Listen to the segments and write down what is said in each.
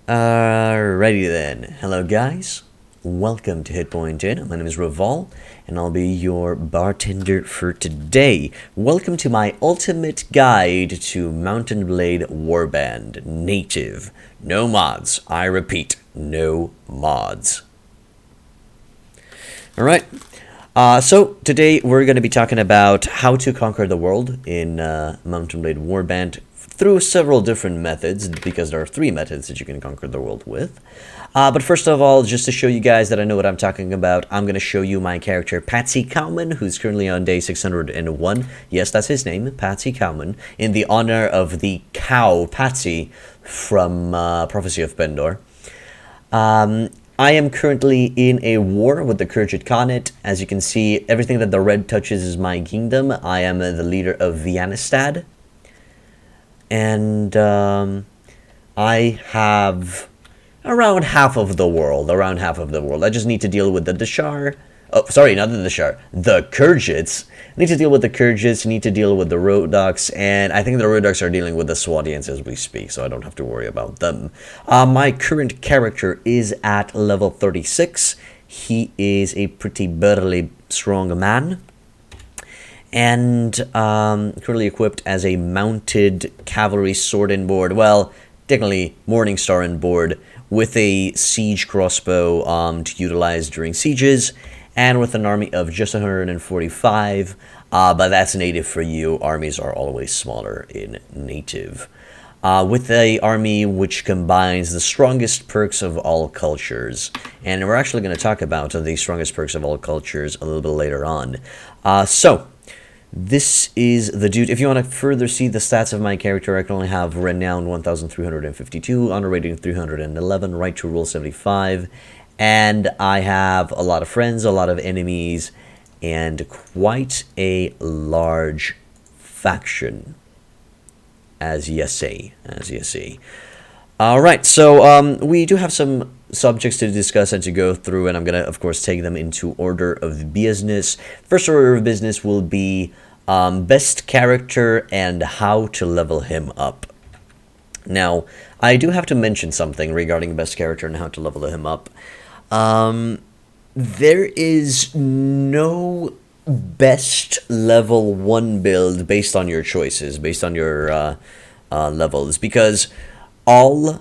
Alrighty then. Hello guys. Welcome to Hitpoint In. My name is Raval, and I'll be your bartender for today. Welcome to my ultimate guide to Mountain Blade Warband Native. No mods. I repeat, no mods. Alright. So today we're going to be talking about how to conquer the world in Mountain Blade Warband through several different methods, because there are 3 methods that you can conquer the world with. But first of all, just to show you guys that I know what I'm talking about, I'm going to show you my character Patsy Cowman, who's currently on day 601. Yes, that's his name, Patsy Cowman, in the honor of the cow Patsy from Prophecy of Pendor. I am currently in a war with the Kurgit Khanate. As you can see, everything that the red touches is my kingdom. I am the leader of Vianistad. And I have around half of the world. I just need to deal with the Dashar. Oh, sorry, not the Dashar. The Kurgits. I need to deal with the Kurgits, need to deal with the Rodoks, and I think the Rodoks are dealing with the Swadians as we speak, so I don't have to worry about them. My current character is at level 36. He is a pretty burly, strong man, and currently equipped as a mounted cavalry sword and board. Well, technically Morningstar and board, with a siege crossbow to utilize during sieges, and with an army of just 145. But that's native for you. Armies are always smaller in native. With a army which combines the strongest perks of all cultures. And we're actually going to talk about the strongest perks of all cultures a little bit later on. So this is the dude. If you want to further see the stats of my character, I can only have Renown 1352, Honor Rating 311, Right to Rule 75, and I have a lot of friends, a lot of enemies, and quite a large faction, as you see. Alright, so we do have some subjects to discuss and to go through, and I'm going to, of course, take them into order of business. First order of business will be best character and how to level him up. Now, I do have to mention something regarding best character and how to level him up. There is no best level 1 build based on your choices, based on your levels, because all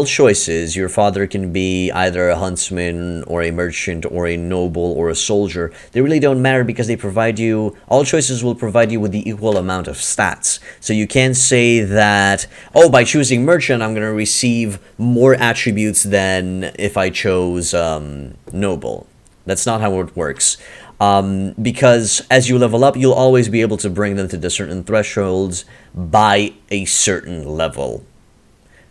choices, your father can be either a huntsman or a merchant or a noble or a soldier. They really don't matter, because they provide you, all choices will provide you with the equal amount of stats. So you can't say that, oh, by choosing merchant, I'm going to receive more attributes than if I chose noble. That's not how it works. Because as you level up, you'll always be able to bring them to the certain thresholds by a certain level.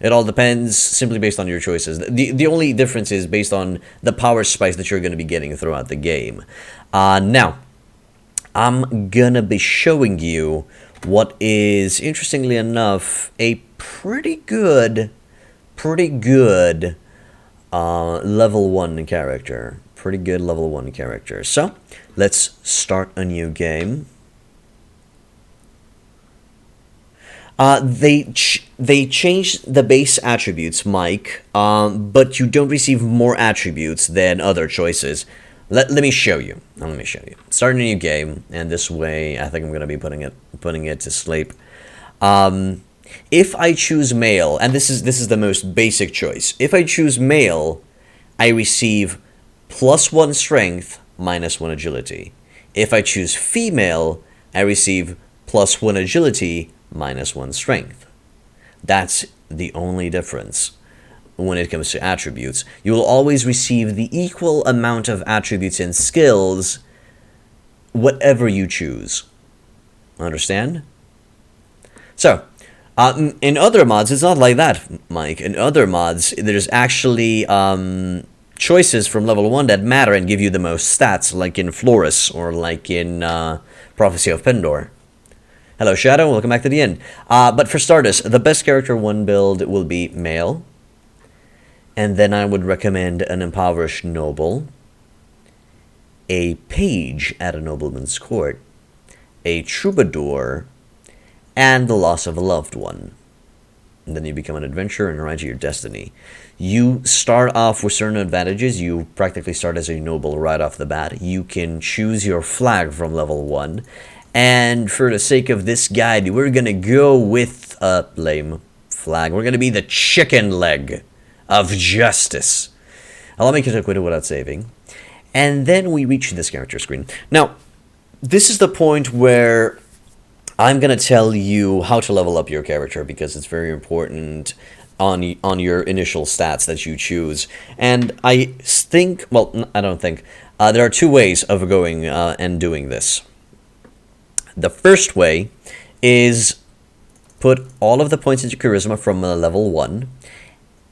It all depends simply based on your choices. The only difference is based on the power spikes that you're going to be getting throughout the game. Now, I'm going to be showing you what is, interestingly enough, a pretty good level 1 character. Pretty good level 1 character. So, let's start a new game. They changed the base attributes, Mike, but you don't receive more attributes than other choices. Let me show you. Start a new game, and this way, I think I'm gonna be putting it to sleep. If I choose male, and this is the most basic choice. If I choose male, I receive +1 strength, -1 agility. If I choose female, I receive +1 agility, -1 strength. That's the only difference when it comes to attributes. You will always receive the equal amount of attributes and skills, whatever you choose. Understand? So, in other mods, it's not like that, Mike. In other mods, there's actually choices from level 1 that matter and give you the most stats, like in Florus or like in Prophecy of Pendor. Hello, Shadow. Welcome back to the end. But for starters, the best character 1 build will be male. And then I would recommend an impoverished noble, a page at a nobleman's court, a troubadour, and the loss of a loved one. and then you become an adventurer and ride to your destiny. You start off with certain advantages. You practically start as a noble right off the bat. You can choose your flag from level 1. And for the sake of this guide, we're going to go with a lame flag. We're going to be the chicken leg of justice. Allow me to quit it without saving. And then we reach this character screen. Now, this is the point where I'm going to tell you how to level up your character, because it's very important on your initial stats that you choose. And I think, well, I don't think, there are two ways of going and doing this. The first way is put all of the points into charisma from level 1,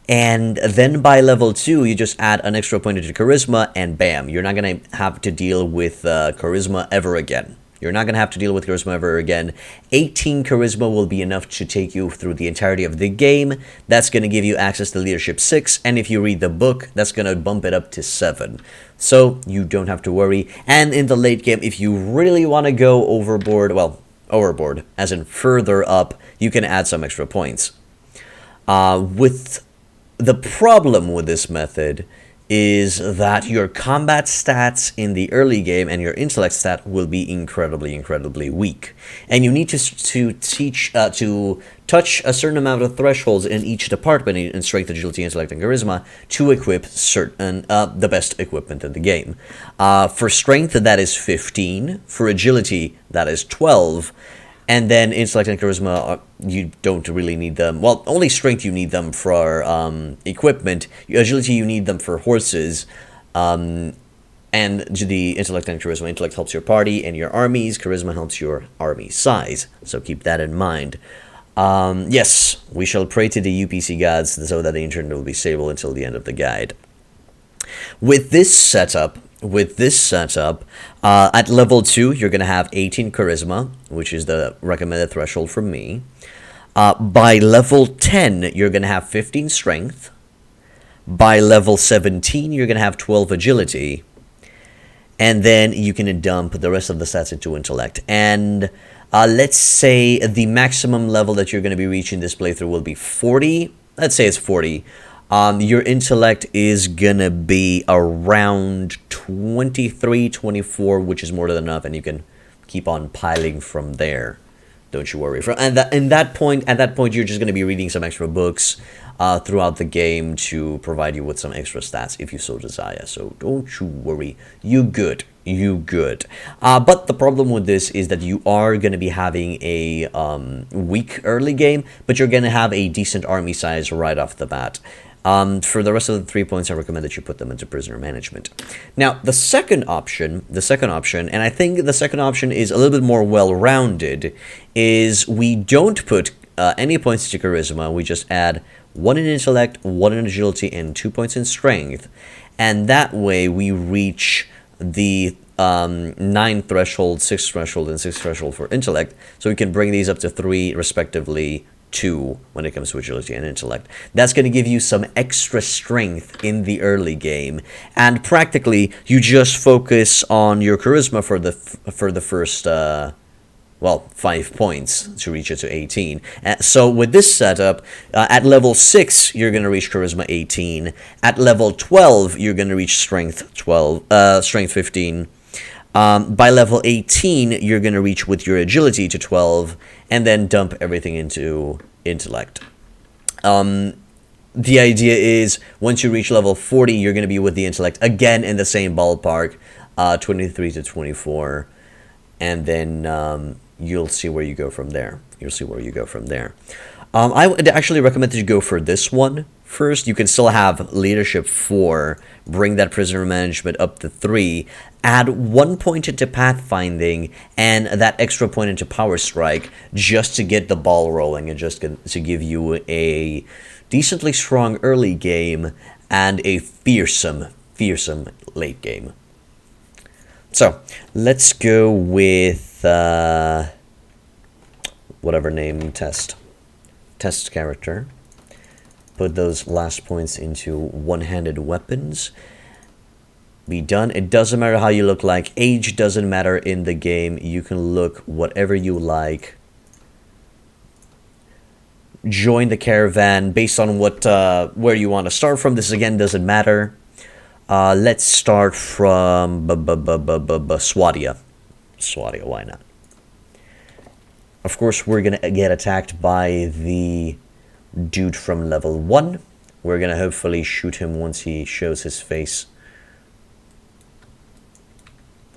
and then by level 2 you just add an extra point into charisma, and bam, you're not going to have to deal with charisma ever again. You're not going to have to deal with charisma ever again. 18 charisma will be enough to take you through the entirety of the game. That's going to give you access to leadership 6, and if you read the book, that's going to bump it up to 7. So you don't have to worry. And in the late game, if you really want to go overboard, well, overboard, as in further up, you can add some extra points. With the problem with this method is that your combat stats in the early game and your intellect stat will be incredibly weak, and you need to touch a certain amount of thresholds in each department in strength, agility, intellect, and charisma to equip certain the best equipment in the game. For strength, that is 15. For agility, that is 12. And then intellect and charisma, you don't really need them. Well, only strength you need them for equipment. Agility, you need them for horses. And the intellect and charisma. Intellect helps your party and your armies. Charisma helps your army size. So keep that in mind. Yes, we shall pray to the UPC gods so that the internet will be stable until the end of the guide. With this setup, at level 2, you're going to have 18 charisma, which is the recommended threshold from me. By level 10, you're going to have 15 strength. By level 17, you're going to have 12 agility. And then you can dump the rest of the stats into intellect. And let's say the maximum level that you're going to be reaching this playthrough will be 40. Let's say it's 40. Your intellect is gonna be around 23, 24, which is more than enough, and you can keep on piling from there. Don't you worry. At that point, you're just gonna be reading some extra books throughout the game to provide you with some extra stats if you so desire. So don't you worry. You good. But the problem with this is that you are going to be having a weak early game, but you're going to have a decent army size right off the bat. For the rest of the 3 points, I recommend that you put them into prisoner management. Now, the second option, and I think the second option is a little bit more well-rounded, is we don't put any points into charisma. We just add 1 in intellect, 1 in agility, and 2 points in strength. And that way we reach the 9 threshold, 6 threshold, and 6 threshold for intellect. So we can bring these up to 3, respectively, 2 when it comes to agility and intellect. That's going to give you some extra strength in the early game, and practically you just focus on your charisma for the first 5 points to reach it to 18. So with this setup, at level 6 you're going to reach charisma 18. At level 12 you're going to reach strength 15. By level 18, you're going to reach with your agility to 12, and then dump everything into intellect. The idea is, once you reach level 40, you're going to be with the intellect again in the same ballpark, 23 to 24, and then you'll see where you go from there. I would actually recommend that you go for this one first. You can still have leadership 4, bring that prisoner management up to 3, add 1 point into pathfinding and that extra point into power strike just to get the ball rolling and just to give you a decently strong early game and a fearsome late game. So let's go with whatever name test character. Put those last points into one-handed weapons. Be done. It doesn't matter how you look like. Age doesn't matter in the game. You can look whatever you like. join the caravan based on what where you want to start from. This again doesn't matter. Let's start from Swadia. Swadia, why not? Of course, we're going to get attacked by the dude from level 1. We're going to hopefully shoot him once he shows his face.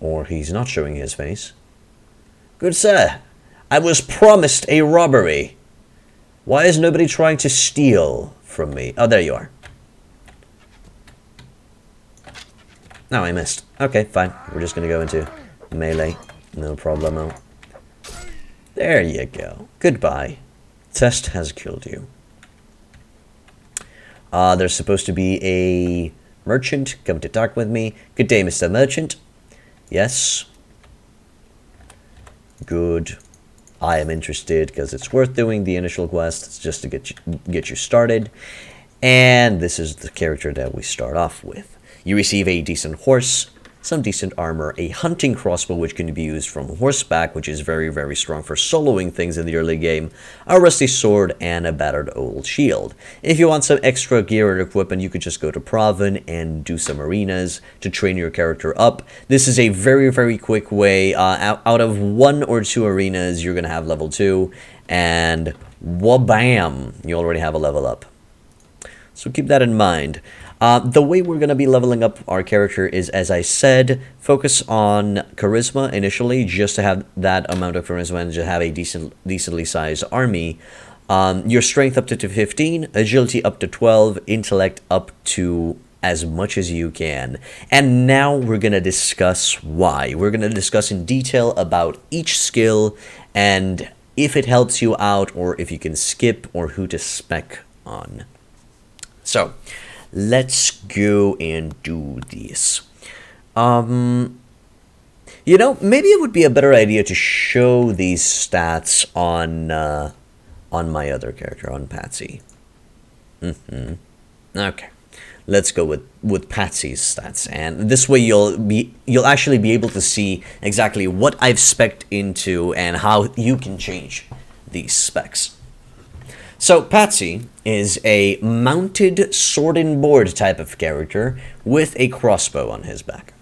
Or he's not showing his face. Good sir, I was promised a robbery. Why is nobody trying to steal from me? Oh, there you are. No, I missed. Okay, fine. We're just going to go into melee. No problemo. There you go. Goodbye. Test has killed you. There's supposed to be a merchant come to talk with me. Good day, Mr. Merchant. Yes. Good. I am interested because it's worth doing the initial quest. It's just to get you started. And this is the character that we start off with. You receive a decent horse, some decent armor, a hunting crossbow which can be used from horseback, which is very, very strong for soloing things in the early game, a rusty sword, and a battered old shield. If you want some extra gear and equipment, you could just go to Proven and do some arenas to train your character up. This is a very, very quick way. Out of 1 or 2 arenas, you're going to have level 2, and wabam, you already have a level up. So keep that in mind. The way we're going to be leveling up our character is, as I said, focus on charisma initially, just to have that amount of charisma and to have a decently sized army. Your strength up to 15, agility up to 12, intellect up to as much as you can. And now we're going to discuss why. We're going to discuss in detail about each skill and if it helps you out or if you can skip or who to spec on. So, let's go and do this. You know, maybe it would be a better idea to show these stats on my other character, on Patsy. Okay, let's go with Patsy's stats, and this way you'll actually be able to see exactly what I've spec'd into and how you can change these specs. So, Patsy is a mounted sword and board type of character with a crossbow on his back.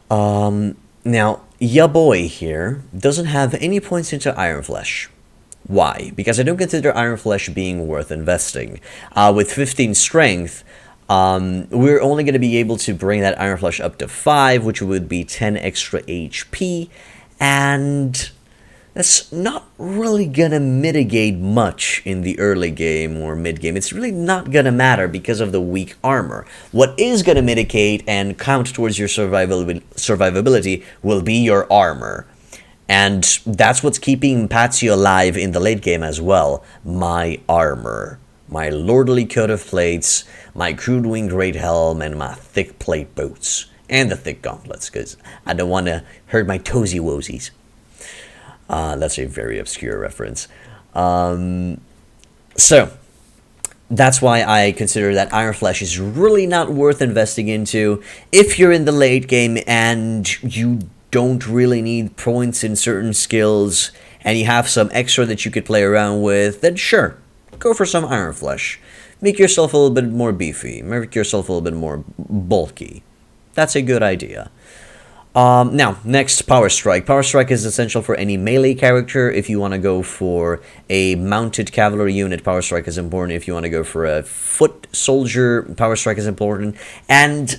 Now, ya boy here doesn't have any points into Iron Flesh. Why? Because I don't consider Iron Flesh being worth investing. With 15 strength, we're only going to be able to bring that Iron Flesh up to 5, which would be 10 extra HP, and that's not really gonna mitigate much in the early game or mid game. It's really not gonna matter because of the weak armor. What is gonna mitigate and count towards your survivability will be your armor. And that's what's keeping Patsy alive in the late game as well. My armor. My lordly coat of plates, my crude wing great helm, and my thick plate boots. And the thick gauntlets, because I don't want to hurt my toesy woesies. That's a very obscure reference. So, that's why I consider that Iron Flesh is really not worth investing into. If you're in the late game and you don't really need points in certain skills, and you have some extra that you could play around with, then sure, go for some Iron Flesh. Make yourself a little bit more beefy. Make yourself a little bit more bulky. That's a good idea. Now, next, Power Strike. Power Strike is essential for any melee character. If you want to go for a mounted cavalry unit, Power Strike is important. If you want to go for a foot soldier, Power Strike is important. And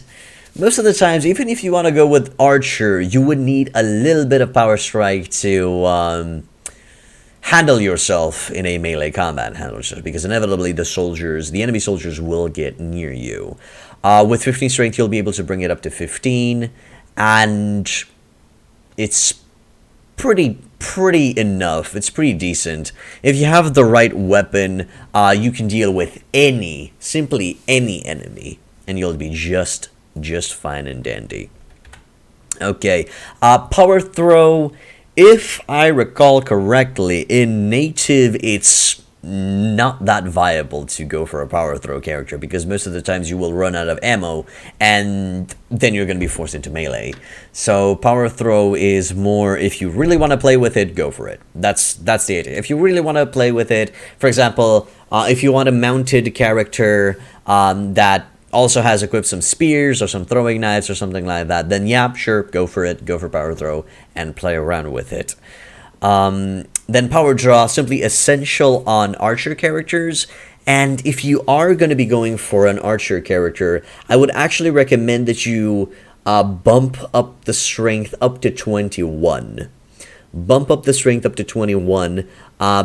most of the times, even if you want to go with Archer, you would need a little bit of Power Strike to handle yourself in a melee combat, because inevitably the enemy soldiers will get near you. With 15 strength, you'll be able to bring it up to 15. And it's pretty enough. It's pretty decent. If you have the right weapon, you can deal with simply any enemy, and you'll be just fine and dandy. Okay, Power Throw. If I recall correctly, in native it's not that viable to go for a power throw character, because most of the times you will run out of ammo and then you're going to be forced into melee. So power throw is more, if you really want to play with it, go for it. That's the idea. If you really want to play with it, for example, if you want a mounted character that also has equipped some spears or some throwing knives or something like that, then yeah, sure, go for it. Go for power throw and play around with it. Then power draw, simply essential on archer characters. And if you are going to be going for an archer character, I would actually recommend that you bump up the strength up to 21. Bump up the strength up to 21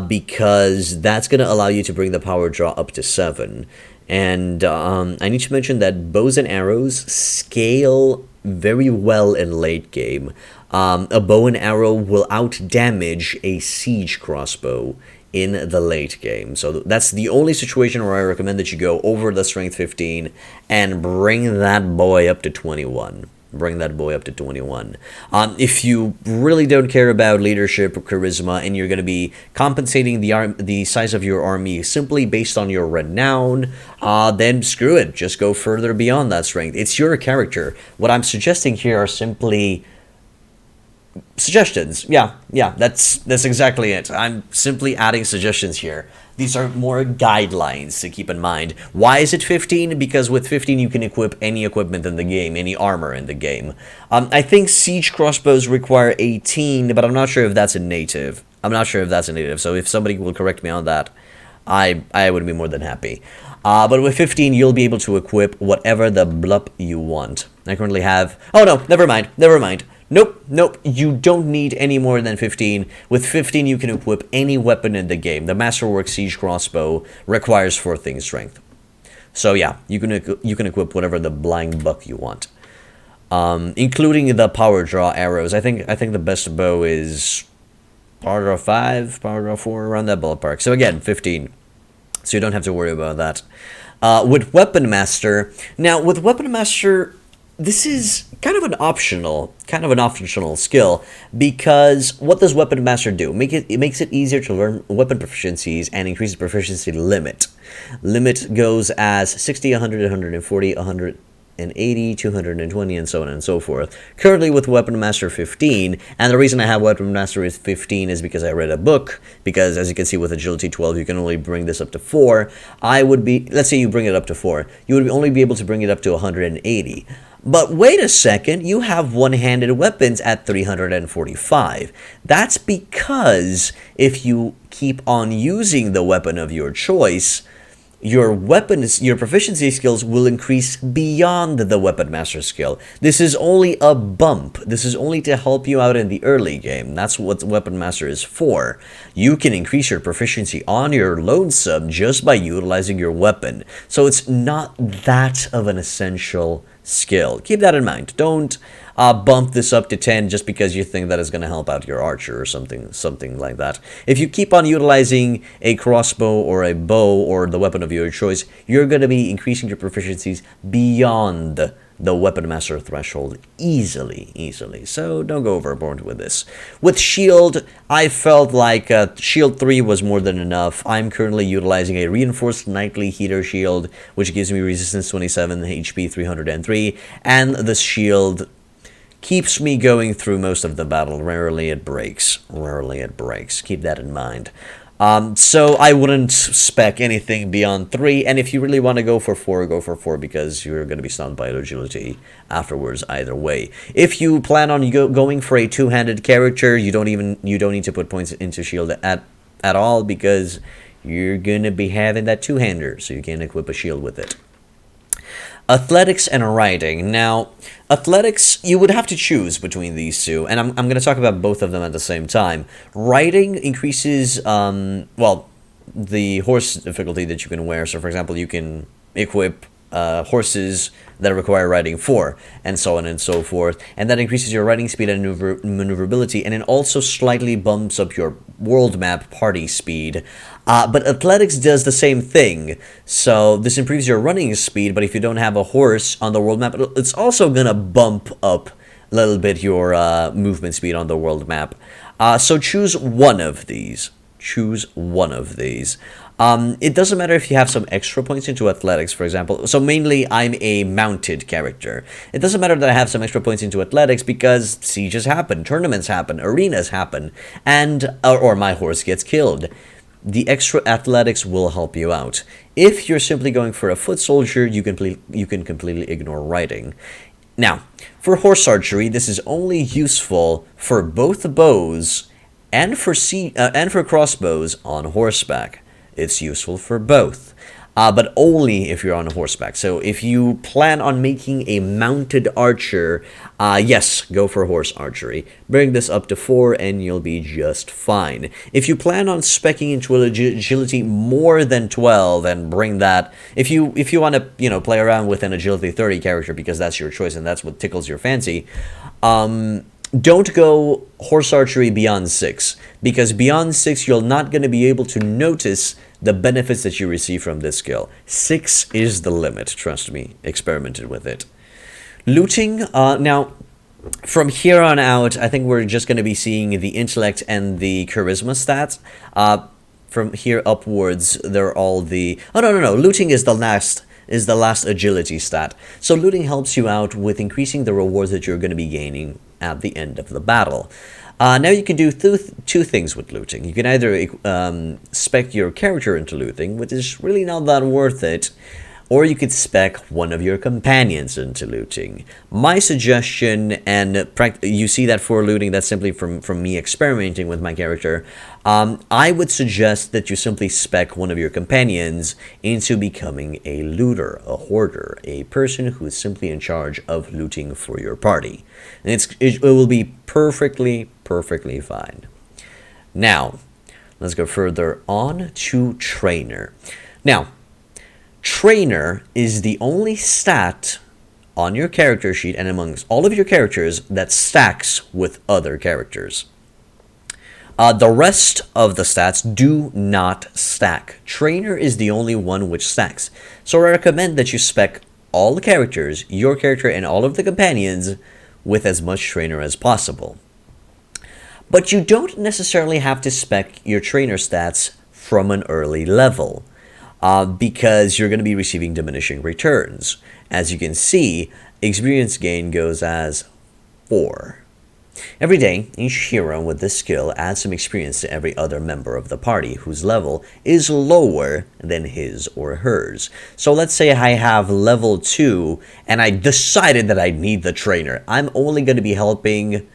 because that's going to allow you to bring the power draw up to 7. And I need to mention that bows and arrows scale very well in late game. A bow and arrow will out-damage a siege crossbow in the late game. So that's the only situation where I recommend that you go over the strength 15 and bring that boy up to 21. Bring that boy up to 21. If you really don't care about leadership or charisma and you're going to be compensating the size of your army simply based on your renown, then screw it. Just go further beyond that strength. It's your character. What I'm suggesting here are simply suggestions. Yeah, that's exactly it. I'm simply adding suggestions here. These are more guidelines to keep in mind. Why is it 15? Because with 15 you can equip any equipment in the game, any armor in the game. I think siege crossbows require 18, but I'm not sure if that's a native. So if somebody will correct me on that, I would be more than happy. But with 15 you'll be able to equip whatever the blup you want. I currently have... Oh no, never mind. Nope, you don't need any more than 15. With 15, you can equip any weapon in the game. The Masterwork Siege Crossbow requires 14 strength. So yeah, you can equip whatever the blind buck you want. Including the power draw arrows. I think the best bow is power draw 5, power draw 4, around that ballpark. So again, 15. So you don't have to worry about that. With Weapon Master, this is kind of an optional skill, because what does Weapon Master do? It makes it easier to learn weapon proficiencies and increase the proficiency limit. Limit goes as 60, 100, 140, 180, 220, and so on and so forth. Currently with Weapon Master 15, and the reason I have Weapon Master is 15 is because I read a book, because as you can see with Agility 12 you can only bring this up to 4. Let's say you bring it up to 4, you would only be able to bring it up to 180. But wait a second, you have one-handed weapons at 345. That's because if you keep on using the weapon of your choice, your proficiency skills will increase beyond the Weapon Master skill. This is only a bump. This is only to help you out in the early game. That's what Weapon Master is for. You can increase your proficiency on your lonesome just by utilizing your weapon. So it's not that of an essential skill. Keep that in mind. Don't bump this up to 10 just because you think that is going to help out your archer or something like that. If you keep on utilizing a crossbow or a bow or the weapon of your choice, you're going to be increasing your proficiencies beyond the Weapon Master threshold easily. So don't go overboard with this. With Shield, I felt like Shield 3 was more than enough. I'm currently utilizing a Reinforced Knightly Heater Shield, which gives me Resistance 27, HP 303, and the shield keeps me going through most of the battle. Rarely it breaks. Keep that in mind. So I wouldn't spec anything beyond 3, and if you really want to go for 4, go for 4, because you're going to be stunned by agility afterwards either way. If you plan on going for a two-handed character, you don't need to put points into shield at all, because you're going to be having that two-hander, so you can equip a shield with it. Athletics and riding. Now, athletics, you would have to choose between these two, and I'm going to talk about both of them at the same time. Riding increases, the horse difficulty that you can wear. So, for example, you can equip horses that require riding 4, and so on and so forth. And that increases your riding speed and maneuverability, and it also slightly bumps up your world map party speed. But athletics does the same thing. So this improves your running speed, but if you don't have a horse on the world map, it's also gonna bump up a little bit your movement speed on the world map. So choose one of these. It doesn't matter if you have some extra points into athletics, for example. So mainly I'm a mounted character. It doesn't matter that I have some extra points into athletics because sieges happen, tournaments happen, arenas happen, and or my horse gets killed. The extra athletics will help you out. If you're simply going for a foot soldier, you can completely ignore riding. Now, for horse archery, this is only useful for both bows and for crossbows on horseback. It's useful for both, but only if you're on horseback. So if you plan on making a mounted archer, yes, go for horse archery. Bring this up to 4 and you'll be just fine. If you plan on speccing into agility more than 12 and bring that, if you want to, play around with an agility 30 character because that's your choice and that's what tickles your fancy, don't go horse archery beyond 6, because beyond 6 you're not going to be able to notice the benefits that you receive from this skill. 6 is the limit, trust me, experimented with it. Looting, now, from here on out, I think we're just going to be seeing the intellect and the charisma stats. From here upwards, they're all the... Oh, no, looting is the last agility stat. So looting helps you out with increasing the rewards that you're going to be gaining at the end of the battle. Now you can do two things with looting. You can either spec your character into looting, which is really not that worth it, or you could spec one of your companions into looting. My suggestion, and you see that for looting, that's simply from me experimenting with my character, I would suggest that you simply spec one of your companions into becoming a looter, a hoarder, a person who is simply in charge of looting for your party. And it will be perfectly fine. Now, let's go further on to Trainer. Now, Trainer is the only stat on your character sheet and amongst all of your characters that stacks with other characters. The rest of the stats do not stack. Trainer is the only one which stacks. So I recommend that you spec all the characters, your character and all of the companions, with as much Trainer as possible. But you don't necessarily have to spec your Trainer stats from an early level, because you're going to be receiving diminishing returns. As you can see, experience gain goes as 4. Every day, each hero with this skill adds some experience to every other member of the party whose level is lower than his or hers. So let's say I have level 2 and I decided that I need the Trainer. I'm only going to be helping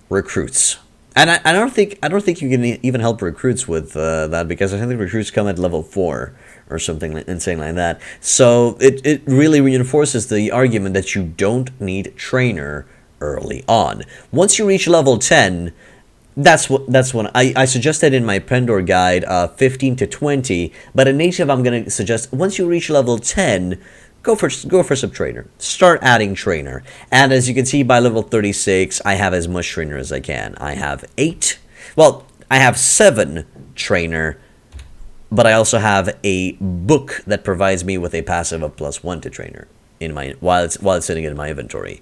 recruits. And I don't think you can even help recruits with that, because I think the recruits come at level 4 or something insane like that. So it really reinforces the argument that you don't need Trainer early on. Once you reach level 10, that's when I suggested in my Pendor guide 15 to 20, but in native I'm going to suggest once you reach level 10, go for some Trainer. Start adding Trainer. And as you can see, by level 36, I have as much Trainer as I can. I have 7 Trainer, but I also have a book that provides me with a passive of +1 to Trainer while it's sitting in my inventory.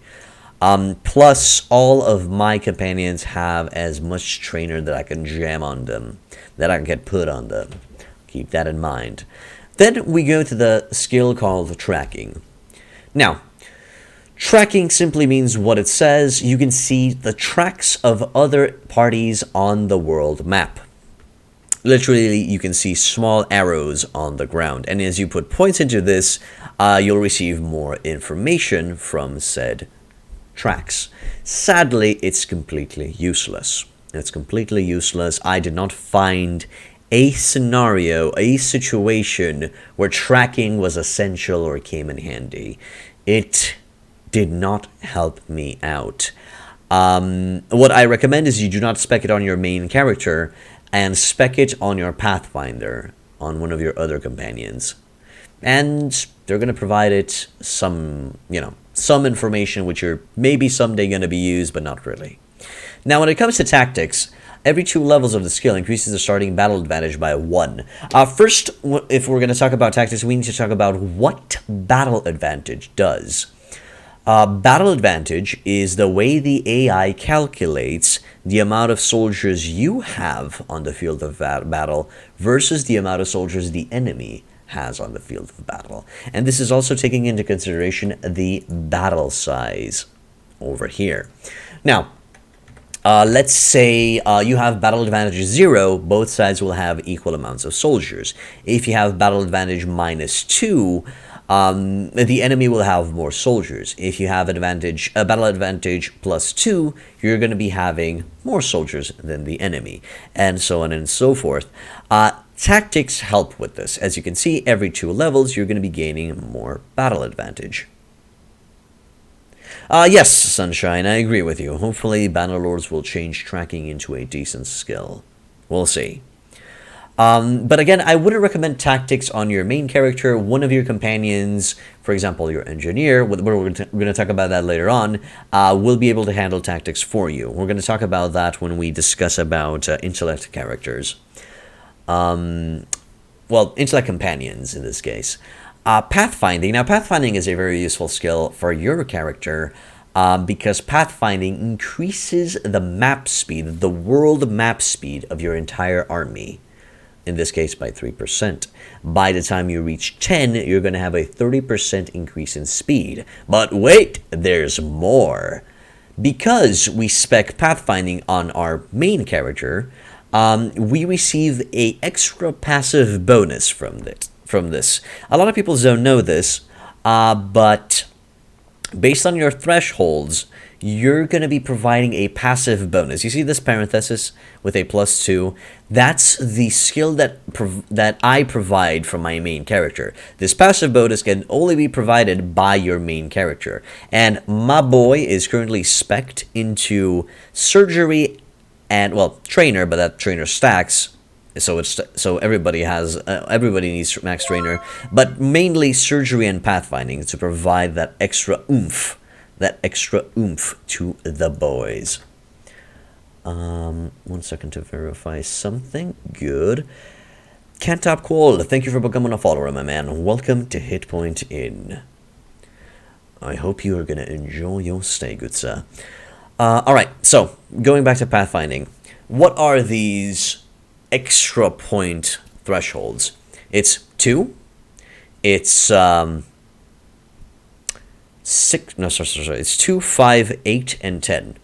Plus, all of my companions have as much Trainer that I can jam on them, that I can get put on them. Keep that in mind. Then we go to the skill called Tracking. Now, tracking simply means what it says. You can see the tracks of other parties on the world map. Literally, you can see small arrows on the ground. And as you put points into this, you'll receive more information from said tracks. Sadly, it's completely useless. I did not find a scenario, a situation where tracking was essential or came in handy. It did not help me out. What I recommend is you do not spec it on your main character, and spec it on your Pathfinder, on one of your other companions. And they're going to provide it some information which you're maybe someday going to be used, but not really. Now, when it comes to tactics, every 2 levels of the skill increases the starting battle advantage by 1. First, if we're going to talk about tactics, we need to talk about what battle advantage does. Battle advantage is the way the AI calculates the amount of soldiers you have on the field of battle versus the amount of soldiers the enemy has on the field of battle. And this is also taking into consideration the battle size over here. Now, let's say you have battle advantage 0, both sides will have equal amounts of soldiers. If you have battle advantage -2, the enemy will have more soldiers. If you have battle advantage +2, you're going to be having more soldiers than the enemy, and so on and so forth. Tactics help with this. As you can see, every 2 levels, you're going to be gaining more battle advantage. Yes, Sunshine, I agree with you. Hopefully, Bannerlords will change tracking into a decent skill. We'll see. But again, I wouldn't recommend tactics on your main character. One of your companions, for example, your engineer, we're going to talk about that later on, will be able to handle tactics for you. We're going to talk about that when we discuss about intellect characters. Well, intellect companions in this case. Pathfinding. Now, pathfinding is a very useful skill for your character because pathfinding increases the map speed, the world map speed of your entire army. In this case, by 3%. By the time you reach 10, you're going to have a 30% increase in speed. But wait, there's more. Because we spec pathfinding on our main character, we receive a extra passive bonus from this. A lot of people don't know this, but based on your thresholds, you're going to be providing a passive bonus. You see this parenthesis with a +2? That's the skill that I provide from my main character. This passive bonus can only be provided by your main character. And my boy is currently spec'd into surgery and, well, trainer, but that trainer stacks. So everybody needs max trainer, but mainly surgery and pathfinding to provide that extra oomph to the boys. 1 second to verify something. Good. Cantop Qual, thank you for becoming a follower, my man. Welcome to Hitpoint Inn. I hope you are going to enjoy your stay, good sir. Alright, so, going back to pathfinding. What are these extra point thresholds? It's 2. It's it's 2, 5, 8, and 10.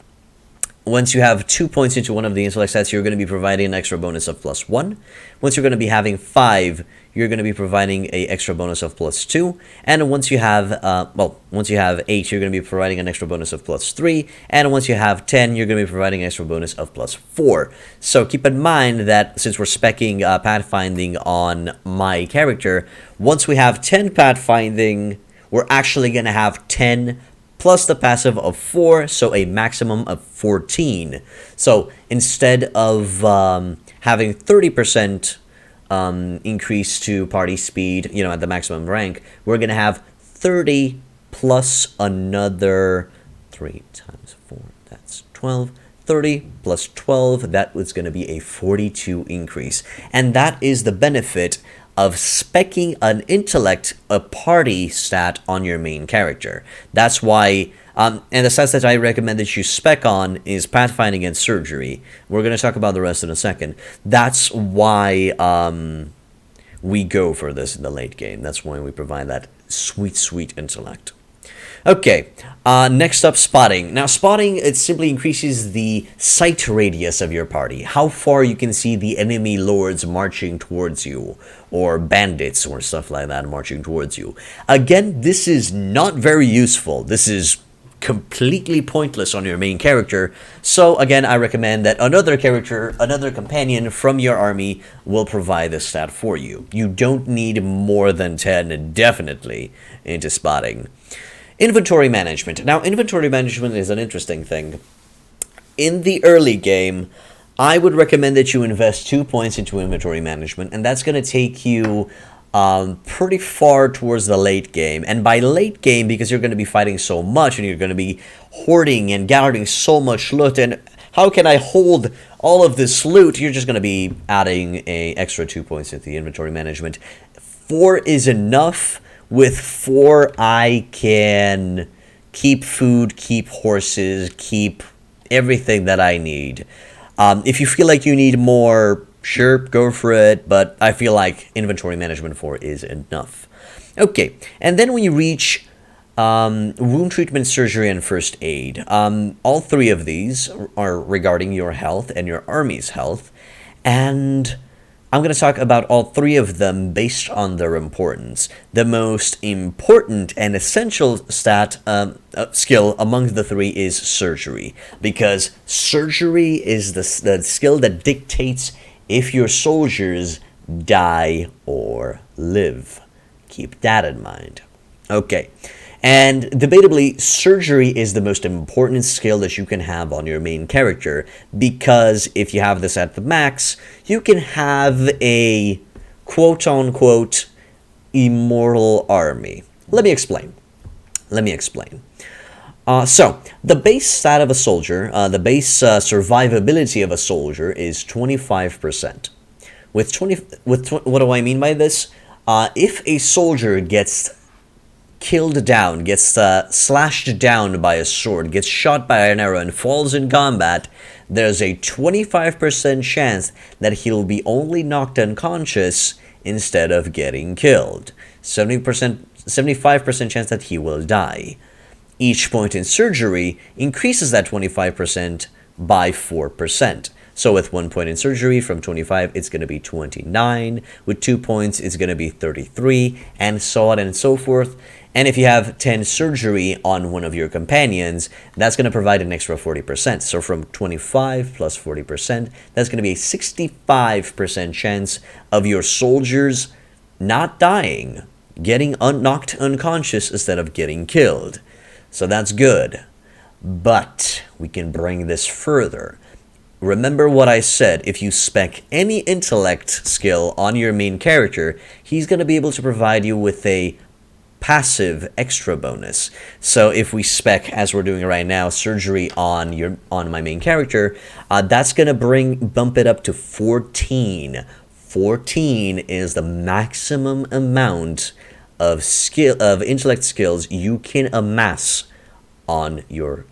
Once you have 2 points into one of the intellect stats, you're going to be providing an extra bonus of +1. Once you're going to be having 5, you're going to be providing an extra bonus of +2. And once you have, 8, you're going to be providing an extra bonus of +3. And once you have 10, you're going to be providing an extra bonus of +4. So keep in mind that since we're speccing pathfinding on my character, once we have 10 pathfinding, we're actually going to have 10 plus the passive of 4, so a maximum of 14. So instead of having 30% increase to party speed, at the maximum rank, we're going to have 30 plus another 3 times 4, that's 12. 30 plus 12, that was going to be a 42 increase. And that is the benefit of speccing an intellect, a party stat on your main character. That's why, and the stats that I recommend that you spec on is pathfinding and surgery. We're going to talk about the rest in a second. That's why we go for this in the late game. That's why we provide that sweet, sweet intellect. Okay, next up, spotting. Now, spotting, it simply increases the sight radius of your party. How far you can see the enemy lords marching towards you, or bandits, or stuff like that marching towards you. Again, this is not very useful. This is completely pointless on your main character. So, again, I recommend that another companion from your army will provide this stat for you. You don't need more than 10, definitely, into spotting. Inventory management. Now, inventory management is an interesting thing. In the early game, I would recommend that you invest 2 points into inventory management, and that's going to take you pretty far towards the late game. And by late game, because you're going to be fighting so much, and you're going to be hoarding and gathering so much loot, and how can I hold all of this loot? You're just going to be adding an extra 2 points into the inventory management. 4 is enough. With 4, I can keep food, keep horses, keep everything that I need. If you feel like you need more, sure, go for it, but I feel like inventory management 4 is enough. Okay, and then we reach wound treatment, surgery, and first aid. All three of these are regarding your health and your army's health, and I'm going to talk about all three of them based on their importance. The most important and essential skill among the three is surgery, because surgery is the skill that dictates if your soldiers die or live. Keep that in mind. Okay. And debatably, surgery is the most important skill that you can have on your main character, because if you have this at the max, you can have a quote-unquote immortal army. Let me explain. So, the base stat of a soldier, the base survivability of a soldier is 25%. What do I mean by this? If a soldier gets killed down, gets slashed down by a sword, gets shot by an arrow, and falls in combat, there's a 25% chance that he'll be only knocked unconscious instead of getting killed. 75% chance that he will die. Each point in surgery increases that 25% by 4%. So with 1 point in surgery, from 25, it's going to be 29. With 2 points, it's going to be 33, and so on and so forth. And if you have 10 surgery on one of your companions, that's going to provide an extra 40%. So from 25 plus 40%, that's going to be a 65% chance of your soldiers not dying, getting knocked unconscious instead of getting killed. So that's good. But we can bring this further. Remember what I said, if you spec any intellect skill on your main character, he's going to be able to provide you with a passive extra bonus. So if we spec, as we're doing right now, surgery on my main character, that's going to bump it up to 14. 14 is the maximum amount of intellect skills you can amass on your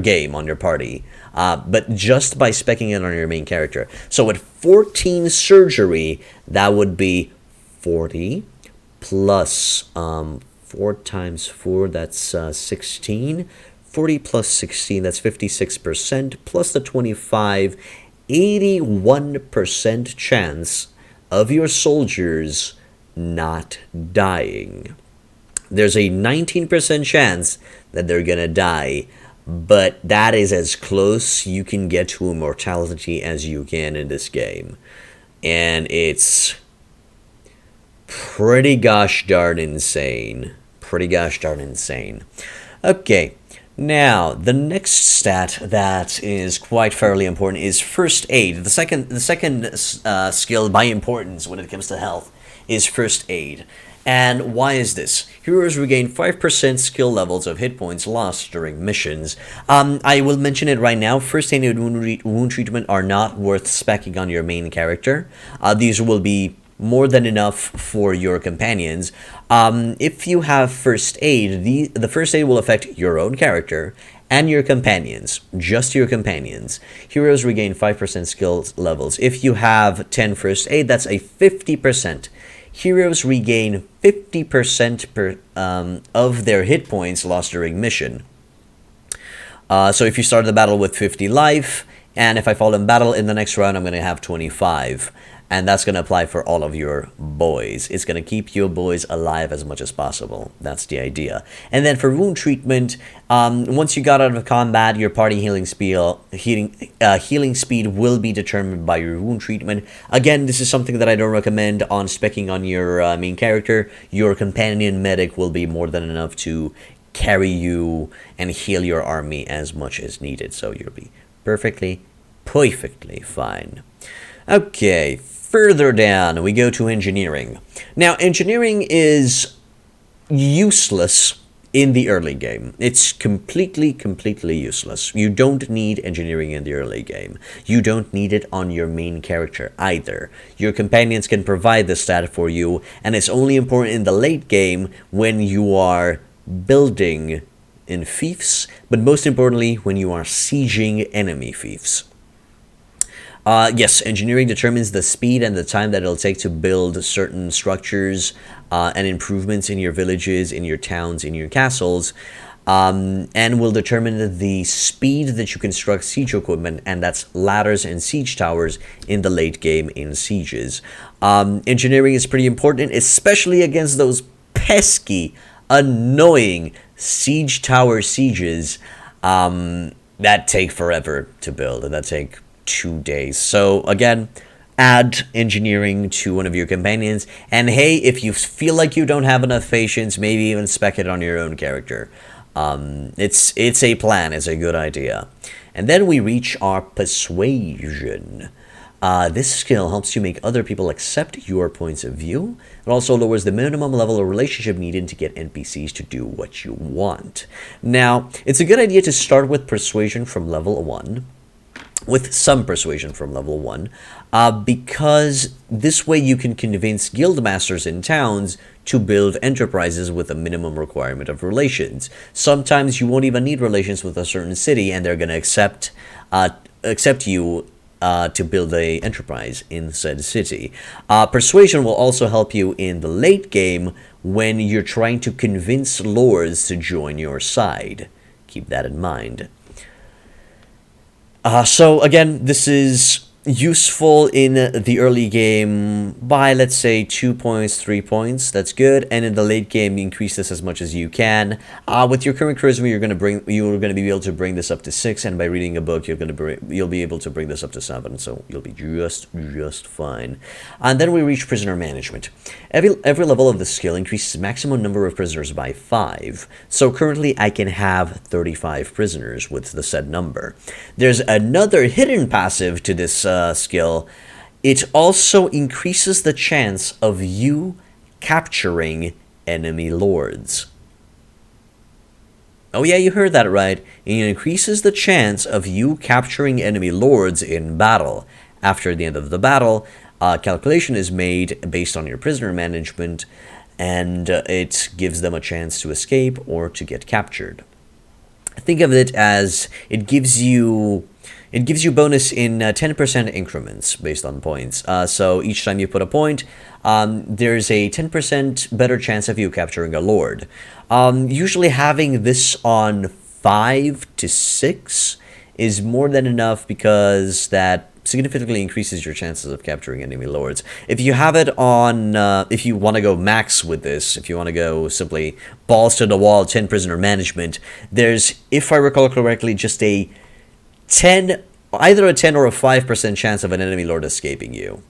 game, on your party. But just by specking it on your main character. So with 14 surgery, that would be 40 plus 4 times 4, that's 16. 40 plus 16, that's 56%, plus the 25, 81% chance of your soldiers not dying. There's a 19% chance that they're gonna die, but that is as close you can get to immortality as you can in this game. And it's pretty gosh darn insane. Okay, now the next stat that is quite fairly important is first aid. The second skill by importance when it comes to health is first aid. And why is this? Heroes regain 5% skill levels of hit points lost during missions. I will mention it right now. First aid and wound treatment are not worth speccing on your main character. These will be more than enough for your companions. If you have first aid, the first aid will affect your own character and your companions, just your companions. Heroes regain 5% skill levels. If you have 10 first aid, that's a 50%. Heroes regain 50% of their hit points lost during mission. So if you start the battle with 50 life, and if I fall in battle in the next round, I'm going to have 25. And that's going to apply for all of your boys. It's going to keep your boys alive as much as possible. That's the idea. And then for wound treatment, once you got out of combat, your party healing speed will be determined by your wound treatment. Again, this is something that I don't recommend on speccing on your main character. Your companion medic will be more than enough to carry you and heal your army as much as needed. So you'll be perfectly fine. Okay, further down, we go to engineering. Now, engineering is useless in the early game. It's completely useless. You don't need engineering in the early game. You don't need it on your main character either. Your companions can provide the stat for you, and it's only important in the late game when you are building in fiefs, but most importantly, when you are sieging enemy fiefs. Yes, engineering determines the speed and the time that it'll take to build certain structures and improvements in your villages, in your towns, in your castles, and will determine the speed that you construct siege equipment, and that's ladders and siege towers in the late game in sieges. Engineering is pretty important, especially against those pesky, annoying siege tower sieges that take forever to build, and that take 2 days. So again, add engineering to one of your companions, and hey, if you feel like you don't have enough patience, maybe even spec it on your own character. It's a plan, it's a good idea. And then we reach our persuasion. This skill helps you make other people accept your points of view. It also lowers the minimum level of relationship needed to get NPCs to do what you want. Now, it's a good idea to start with persuasion from level 1. With some persuasion from level 1, because this way you can convince guild masters in towns to build enterprises with a minimum requirement of relations. Sometimes you won't even need relations with a certain city, and they're going to accept you to build a enterprise in said city. Persuasion will also help you in the late game when you're trying to convince lords to join your side. Keep that in mind. So again, this is useful in the early game by, let's say, 2 points, 3 points. That's good. And in the late game, increase this as much as you can. With your current charisma, you're going to be able to bring this up to 6, and by reading a book, you'll be able to bring this up to 7. So you'll be just fine. And then we reach prisoner management. Every level of the skill increases maximum number of prisoners by 5. So currently, I can have 35 prisoners with the said number. There's another hidden passive to this skill. It also increases the chance of you capturing enemy lords. Oh yeah, you heard that right. It increases the chance of you capturing enemy lords in battle. After the end of the battle, calculation is made based on your prisoner management, and it gives them a chance to escape or to get captured. Think of it as it gives you bonus in 10% increments based on points. So each time you put a point, there's a 10% better chance of you capturing a lord. Usually having this on 5 to 6 is more than enough, because that significantly increases your chances of capturing enemy lords. If you have it on, if you want to go max with this, if you want to go simply balls to the wall, 10 prisoner management, there's, if I recall correctly, just a 10, either a 10 or a 5% chance of an enemy lord escaping you.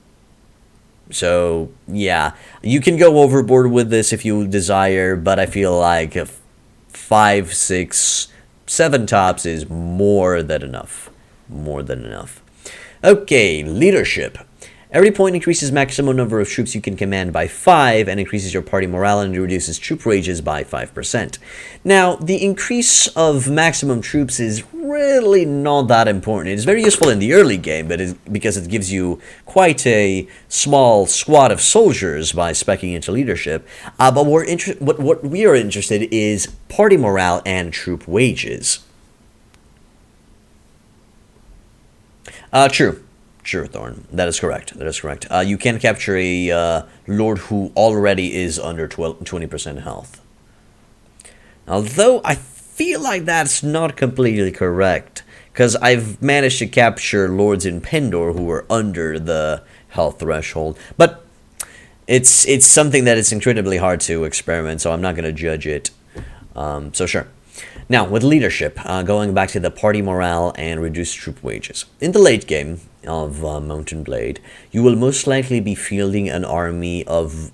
So yeah, you can go overboard with this if you desire, but I feel like 5, 6, 7 tops is more than enough. More than enough. Okay, leadership. Every point increases maximum number of troops you can command by 5 and increases your party morale and reduces troop wages by 5%. Now, the increase of maximum troops is really not that important. It's very useful in the early game, because it gives you quite a small squad of soldiers by speccing into leadership. But what we are interested in is party morale and troop wages. True, Thorn. That is correct. You can capture a lord who already is under 20% health. Although I feel like that's not completely correct, because I've managed to capture lords in Pendor who were under the health threshold. But it's something that is incredibly hard to experiment, so I'm not going to judge it. So sure. Now, with leadership, going back to the party morale and reduced troop wages. In the late game of Mountain Blade, you will most likely be fielding an army of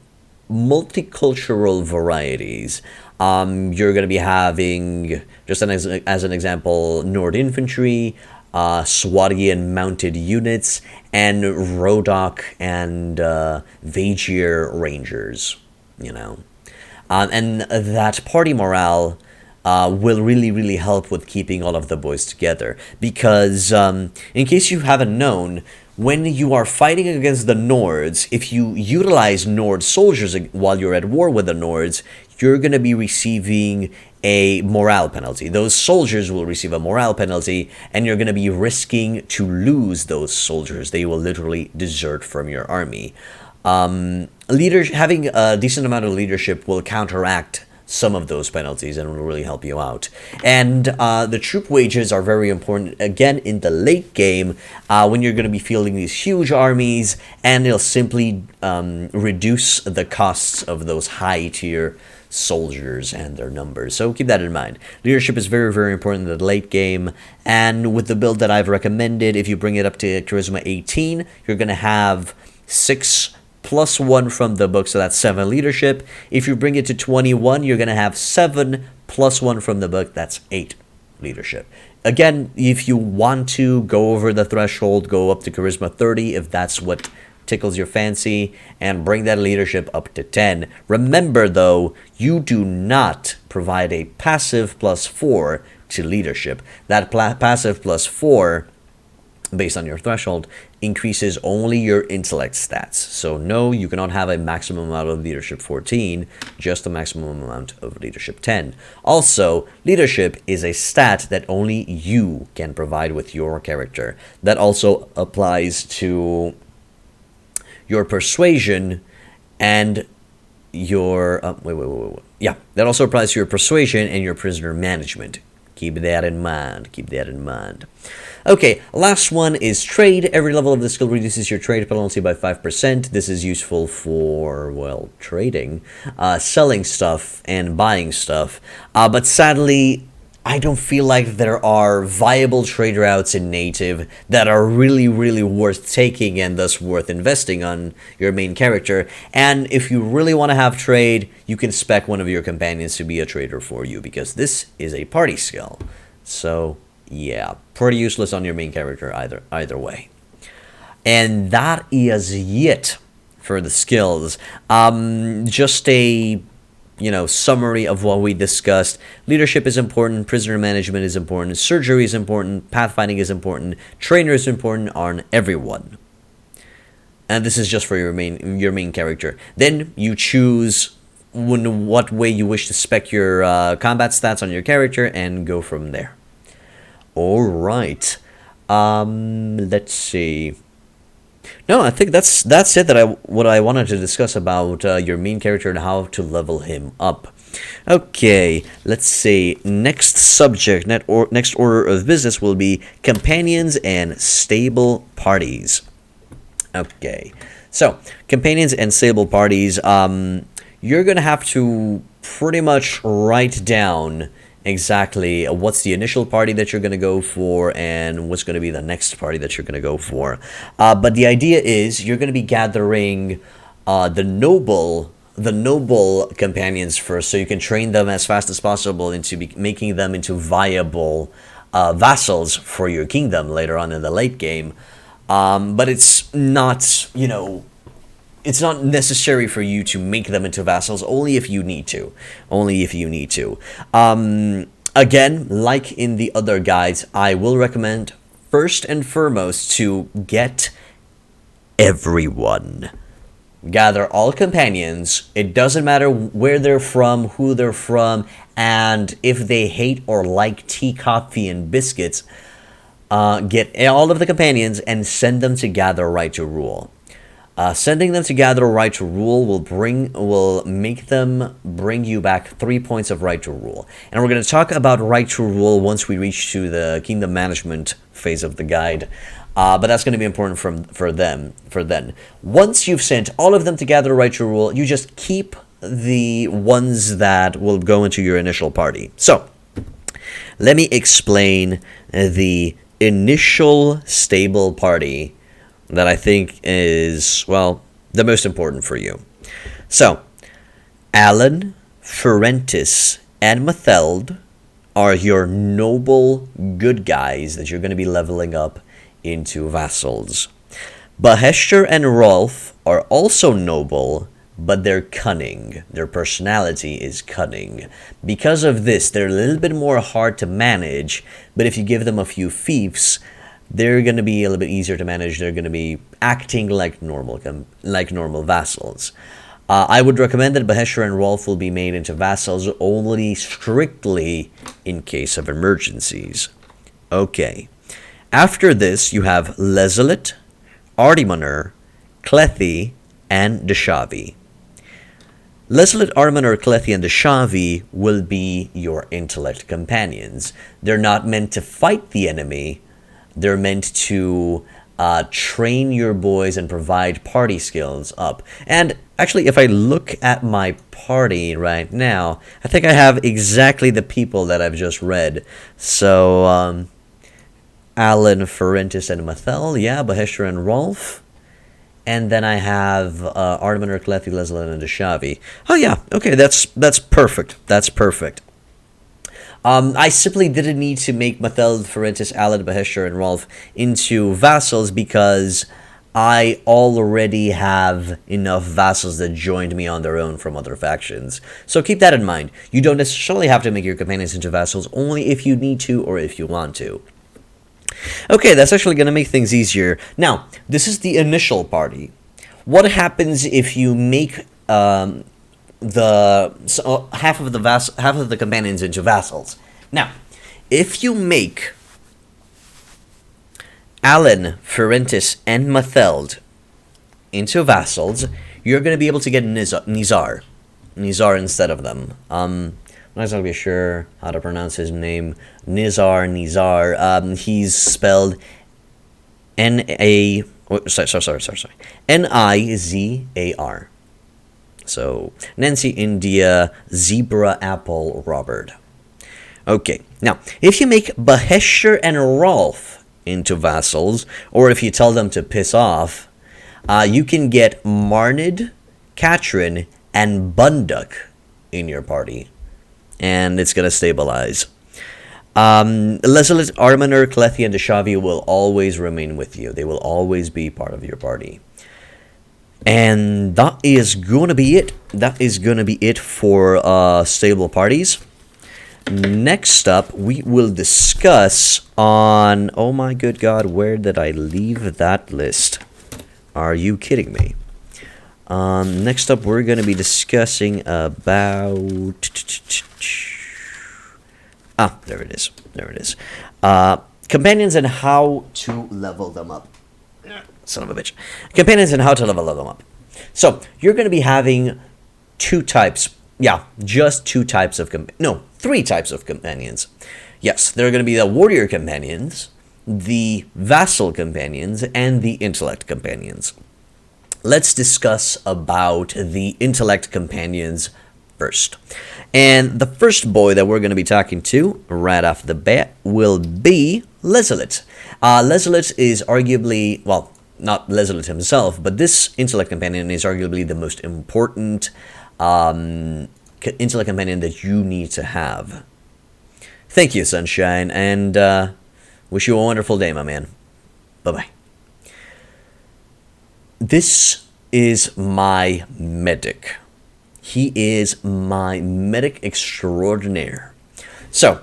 multicultural varieties. You're going to be having, just as an example, Nord infantry, Swadian mounted units, and Rodok and Vaegir rangers, you know. And that party morale will really help with keeping all of the boys together, because in case you haven't known, when you are fighting against the Nords, if you utilize Nord soldiers while you're at war with the Nords, you're going to be receiving a morale penalty. Those soldiers will receive a morale penalty, and you're going to be risking to lose those soldiers. They will literally desert from your army. Having a decent amount of leadership will counteract some of those penalties and will really help you out. And the troop wages are very important, again, in the late game, when you're going to be fielding these huge armies, and it'll simply reduce the costs of those high-tier soldiers and their numbers. So keep that in mind. Leadership is very, very important in the late game, and with the build that I've recommended, if you bring it up to Charisma 18, you're going to have 6 plus 1 from the book, so that's 7 leadership. If you bring it to 21, you're going to have 7 plus 1 from the book, that's 8 leadership. Again, if you want to go over the threshold, go up to Charisma 30 if that's what tickles your fancy, and bring that leadership up to 10. Remember though, you do not provide a passive plus 4 to leadership. That passive plus 4, based on your threshold, increases only your intellect stats. So no, you cannot have a maximum amount of leadership 14, just a maximum amount of leadership 10. Also, leadership is a stat that only you can provide with your character. That also applies to your persuasion and your that also applies to your persuasion and your prisoner management. Keep that in mind. Keep that in mind. Okay, last one is trade. Every level of the skill reduces your trade penalty by 5%. This is useful for, well, trading, selling stuff and buying stuff. But sadly, I don't feel like there are viable trade routes in native that are really, really worth taking and thus worth investing on your main character. And if you really want to have trade, you can spec one of your companions to be a trader for you, because this is a party skill. So yeah, pretty useless on your main character either way. And that is it for the skills. Just a summary of what we discussed. Leadership is important, prisoner management is important, surgery is important, pathfinding is important, trainer is important on everyone. And this is just for your main character. Then you choose what way you wish to spec your combat stats on your character and go from there. All right. Let's see. No, I think that's it. What I wanted to discuss about your main character and how to level him up. Okay, let's see. Next subject, next order of business will be companions and stable parties. Okay, so companions and stable parties. You're gonna have to pretty much write down exactly what's the initial party that you're going to go for and what's going to be the next party that you're going to go for. But the idea is you're going to be gathering the noble companions first, so you can train them as fast as possible into making them into viable vassals for your kingdom later on in the late game. But it's not, it's not necessary for you to make them into vassals, only if you need to. Again, like in the other guides, I will recommend first and foremost to get everyone. Gather all companions. It doesn't matter where they're from, who they're from, and if they hate or like tea, coffee, and biscuits. Get all of the companions and send them to gather right to rule. Sending them to gather right to rule will make them bring you back 3 points of right to rule. And we're going to talk about right to rule once we reach to the kingdom management phase of the guide. But that's going to be important for then. Once you've sent all of them to gather right to rule, you just keep the ones that will go into your initial party. So let me explain the initial stable party that I think is, well, the most important for you. So, Alan, Ferentis, and Matheld are your noble good guys that you're going to be leveling up into vassals. Baheshter and Rolf are also noble, but they're cunning. Their personality is cunning. Because of this, they're a little bit more hard to manage, but if you give them a few fiefs, they're going to be a little bit easier to manage. They're going to be acting like normal vassals. I would recommend that Behesher and Rolf will be made into vassals only strictly in case of emergencies. Okay. After this, you have Lezelit, Artimonur, Klethi, and Deshavi. Lezelit, Artimonur, Klethi, and Deshavi will be your intellect companions. They're not meant to fight the enemy. They're meant to train your boys and provide party skills up. And actually, if I look at my party right now, I think I have exactly the people that I've just read. So, Alan, Ferentis, and Mathel, yeah, Behesher and Rolf. And then I have Artimonur, Klethi, Lezelit, and Deshavi. Oh yeah, okay, that's perfect. That's perfect. I simply didn't need to make Mathel, Ferentis, Alan, Behesher, and Rolf into vassals because I already have enough vassals that joined me on their own from other factions. So keep that in mind. You don't necessarily have to make your companions into vassals, only if you need to or if you want to. Okay, that's actually going to make things easier. Now, this is the initial party. What happens if you make half of the companions into vassals? Now, if you make Alan, Ferentis, and Matheld into vassals, you're going to be able to get Nizar instead of them. I'm not exactly sure how to pronounce his name. Nizar. He's spelled Sorry. Nizar. So, Nancy, India, Zebra, Apple, Robert. Okay, now, if you make Behesher and Rolf into vassals, or if you tell them to piss off, you can get Marnid, Katrin, and Bunduk in your party. And it's going to stabilize. Lezelit, Artimonur, Klethi, and Deshavi will always remain with you. They will always be part of your party. And that is going to be it. That is going to be it for stable parties. Next up, we will discuss on... Oh my good God, where did I leave that list? Are you kidding me? Next up, we're going to be discussing about... there it is. There it is. Companions and how to level them up. Son of a bitch. Companions and how to level them up. So, you're going to be having two types. Yeah, just two types of... three types of companions. Yes, there are going to be the warrior companions, the vassal companions, and the intellect companions. Let's discuss about the intellect companions first. And the first boy that we're going to be talking to right off the bat will be Lezelit. Lezelit is arguably, well, not Lezelit himself, but this intellect companion is arguably the most important intellect companion that you need to have. Thank you, Sunshine, and wish you a wonderful day, my man. Bye-bye. This is my medic. He is my medic extraordinaire. So,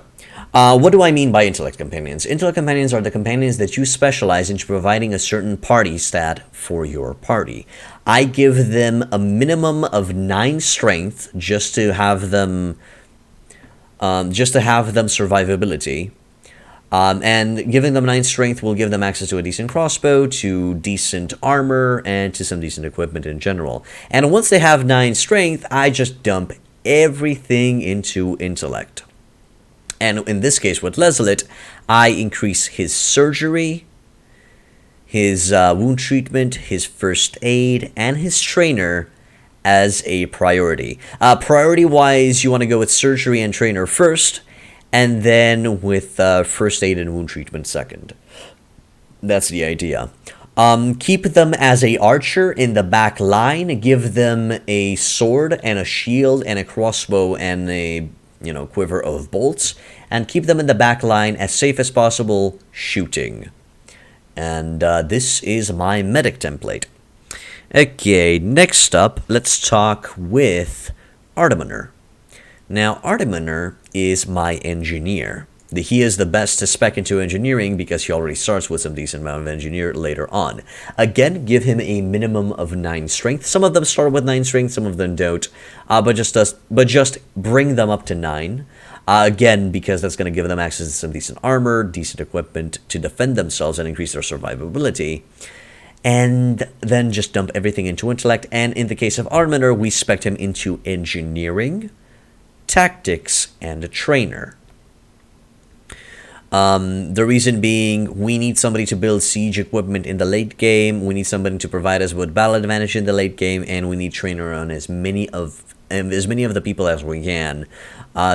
what do I mean by intellect companions? Intellect companions are the companions that you specialize into providing a certain party stat for your party. I give them a minimum of 9 strength just to have them survivability. And giving them 9 strength will give them access to a decent crossbow, to decent armor, and to some decent equipment in general. And once they have 9 strength, I just dump everything into intellect. And in this case with Lezelit, I increase his surgery, his wound treatment, his first aid, and his trainer as a priority. Priority-wise, you want to go with surgery and trainer first, and then with first aid and wound treatment second. That's the idea. Keep them as a archer in the back line. Give them a sword and a shield and a crossbow and a quiver of bolts. And keep them in the back line as safe as possible shooting. And this is my medic template. Okay, next up, let's talk with Artimonur. Now, Artimonur is my engineer. He is the best to spec into engineering because he already starts with some decent amount of engineer later on. Again, give him a minimum of 9 strength. Some of them start with 9 strength, some of them don't, but just bring them up to 9. Again, because that's going to give them access to some decent armor, decent equipment to defend themselves and increase their survivability. And then just dump everything into intellect. And in the case of Arminer, we spec him into engineering, tactics, and a trainer. The reason being, we need somebody to build siege equipment in the late game, we need somebody to provide us with battle advantage in the late game, and we need trainer on as many of the people as we can.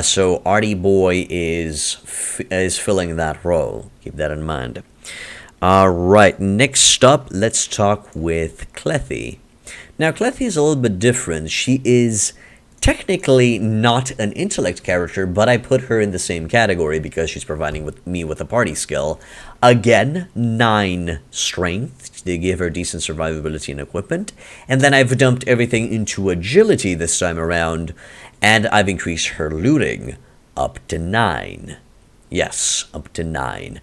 So Artie Boy is filling that role. Keep that in mind. Alright, next up, let's talk with Clethy. Now, Clethy is a little bit different. She is technically not an intellect character, but I put her in the same category because she's providing me with a party skill. Again, 9 strength. They give her decent survivability and equipment. And then I've dumped everything into agility this time around, and I've increased her looting up to 9. Yes, up to 9.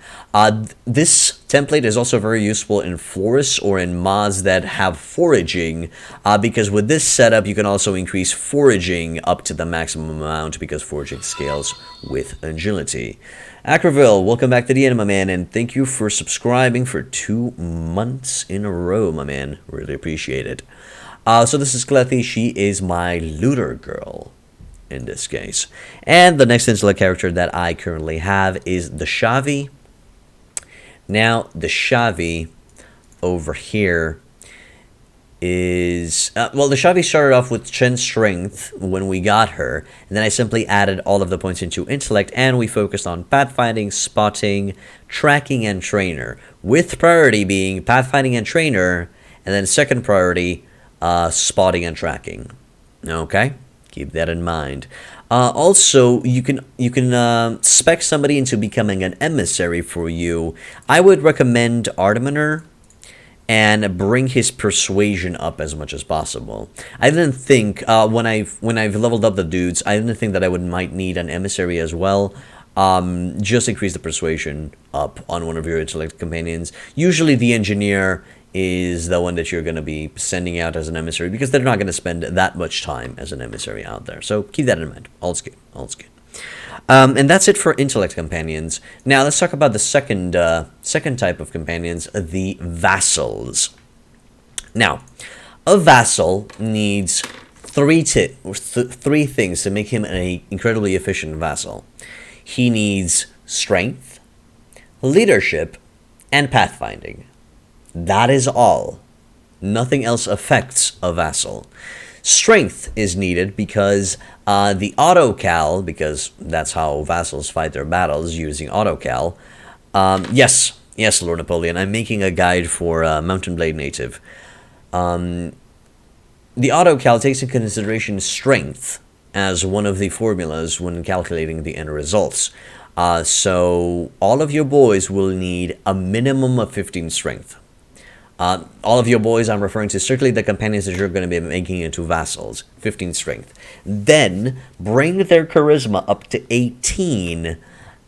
This template is also very useful in forests or in mods that have foraging, because with this setup you can also increase foraging up to the maximum amount because foraging scales with agility. Acroville, welcome back to the end, my man, and thank you for subscribing for 2 months in a row, my man. Really appreciate it. So this is Clethy. She is my looter girl in this case. And the next intellect character that I currently have is the Shavi. Now, the Shavi over here is... well, the Shavi started off with 10 strength when we got her, and then I simply added all of the points into intellect, and we focused on pathfinding, spotting, tracking, and trainer, with priority being pathfinding and trainer, and then second priority, spotting and tracking. Okay? Keep that in mind. Also, you can spec somebody into becoming an emissary for you. I would recommend Arteminer and bring his persuasion up as much as possible. I didn't think when I've leveled up the dudes, I didn't think that I might need an emissary as well. Just increase the persuasion up on one of your intellect companions. Usually the engineer is the one that you're going to be sending out as an emissary because they're not going to spend that much time as an emissary out there. So keep that in mind. All's good. All's good. And that's it for intellect companions. Now let's talk about the second type of companions, the vassals. Now, a vassal needs three things to make him an incredibly efficient vassal. He needs strength, leadership, and pathfinding. That is all. Nothing else affects a vassal. Strength is needed because the auto-cal, because that's how vassals fight their battles, using auto-cal. Yes, Lord Napoleon, I'm making a guide for Mountain Blade Native. The auto-cal takes into consideration strength as one of the formulas when calculating the end results. So all of your boys will need a minimum of 15 strength. All of your boys, I'm referring to strictly the companions that you're going to be making into vassals, 15 strength. Then bring their charisma up to 18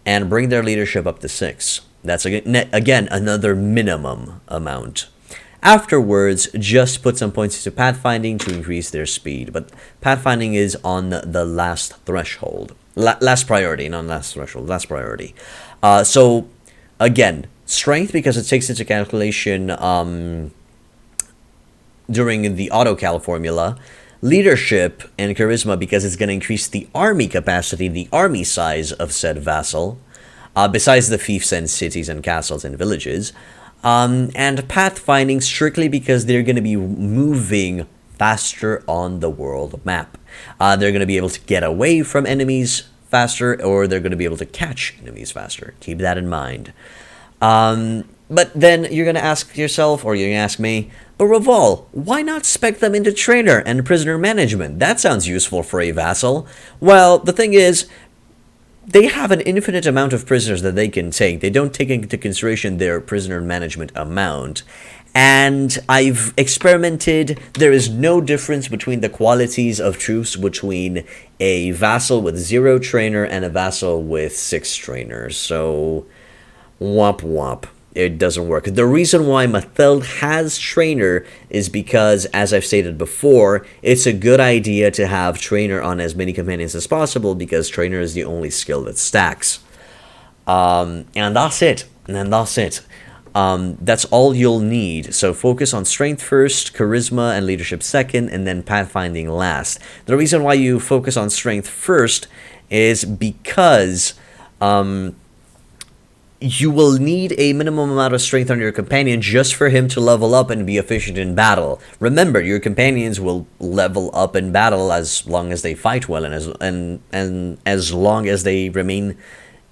and bring their leadership up to 6. That's again another minimum amount. Afterwards, just put some points into pathfinding to increase their speed, but pathfinding is on the last threshold. Last priority, not last threshold, last priority. So again, strength because it takes into calculation during the auto-cal formula. Leadership and charisma because it's going to increase the army capacity, the army size of said vassal, besides the fiefs and cities and castles and villages. And pathfinding strictly because they're going to be moving faster on the world map. They're going to be able to get away from enemies faster, or they're going to be able to catch enemies faster. Keep that in mind. But then you're going to ask yourself, or you're going to ask me, but Raval, why not spec them into trainer and prisoner management? That sounds useful for a vassal. Well, the thing is, they have an infinite amount of prisoners that they can take. They don't take into consideration their prisoner management amount. And I've experimented. There is no difference between the qualities of troops between a vassal with 0 trainer and a vassal with 6 trainers. So, womp womp. It doesn't work. The reason why Matheld has trainer is because, as I've stated before, it's a good idea to have trainer on as many companions as possible because trainer is the only skill that stacks. And that's it. That's all you'll need. So focus on strength first, charisma and leadership second, and then pathfinding last. The reason why you focus on strength first is because you will need a minimum amount of strength on your companion just for him to level up and be efficient in battle. Remember, your companions will level up in battle as long as they fight well and as long as they remain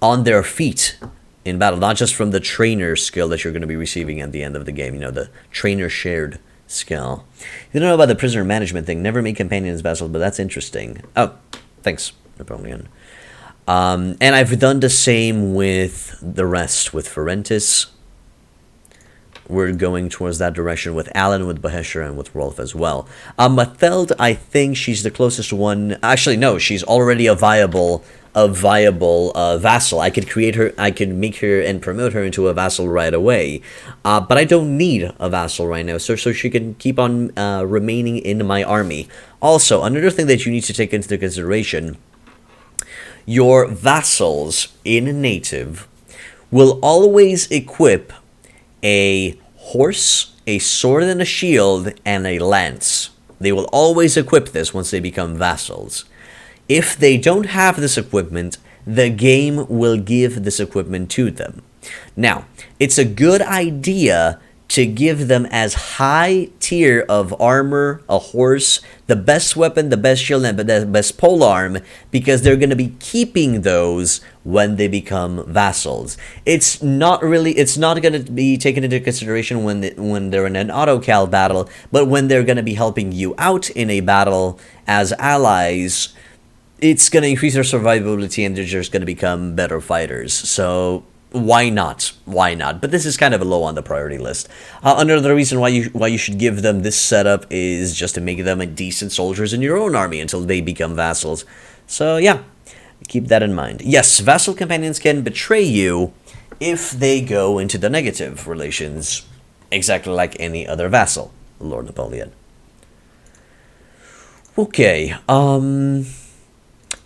on their feet in battle, not just from the trainer skill that you're going to be receiving at the end of the game, the trainer shared skill. You don't know about the prisoner management thing. Never make companions vassals, but that's interesting. Oh, thanks, Napoleon. And I've done the same with the rest, with Ferentis. We're going towards that direction with Alan, with Bahesher, and with Rolf as well. Matheld, I think she's the closest one. Actually, no, she's already a viable vassal. I could create her, I could make her and promote her into a vassal right away. But I don't need a vassal right now, so she can keep on remaining in my army. Also, another thing that you need to take into consideration, your vassals in native will always equip a horse, a sword and a shield, and a lance. They will always equip this once they become vassals. If they don't have this equipment, the game will give this equipment to them. Now, it's a good idea to give them as high tier of armor, a horse, the best weapon, the best shield, and the best polearm, because they're going to be keeping those when they become vassals. It's not going to be taken into consideration when they're in an auto-cal battle, but when they're going to be helping you out in a battle as allies, it's going to increase their survivability and they're just going to become better fighters. So why not? But this is kind of low on the priority list. Another reason why you should give them this setup is just to make them decent soldiers in your own army until they become vassals. So yeah, keep that in mind. Yes, vassal companions can betray you if they go into the negative relations, exactly like any other vassal, Lord Napoleon. Okay,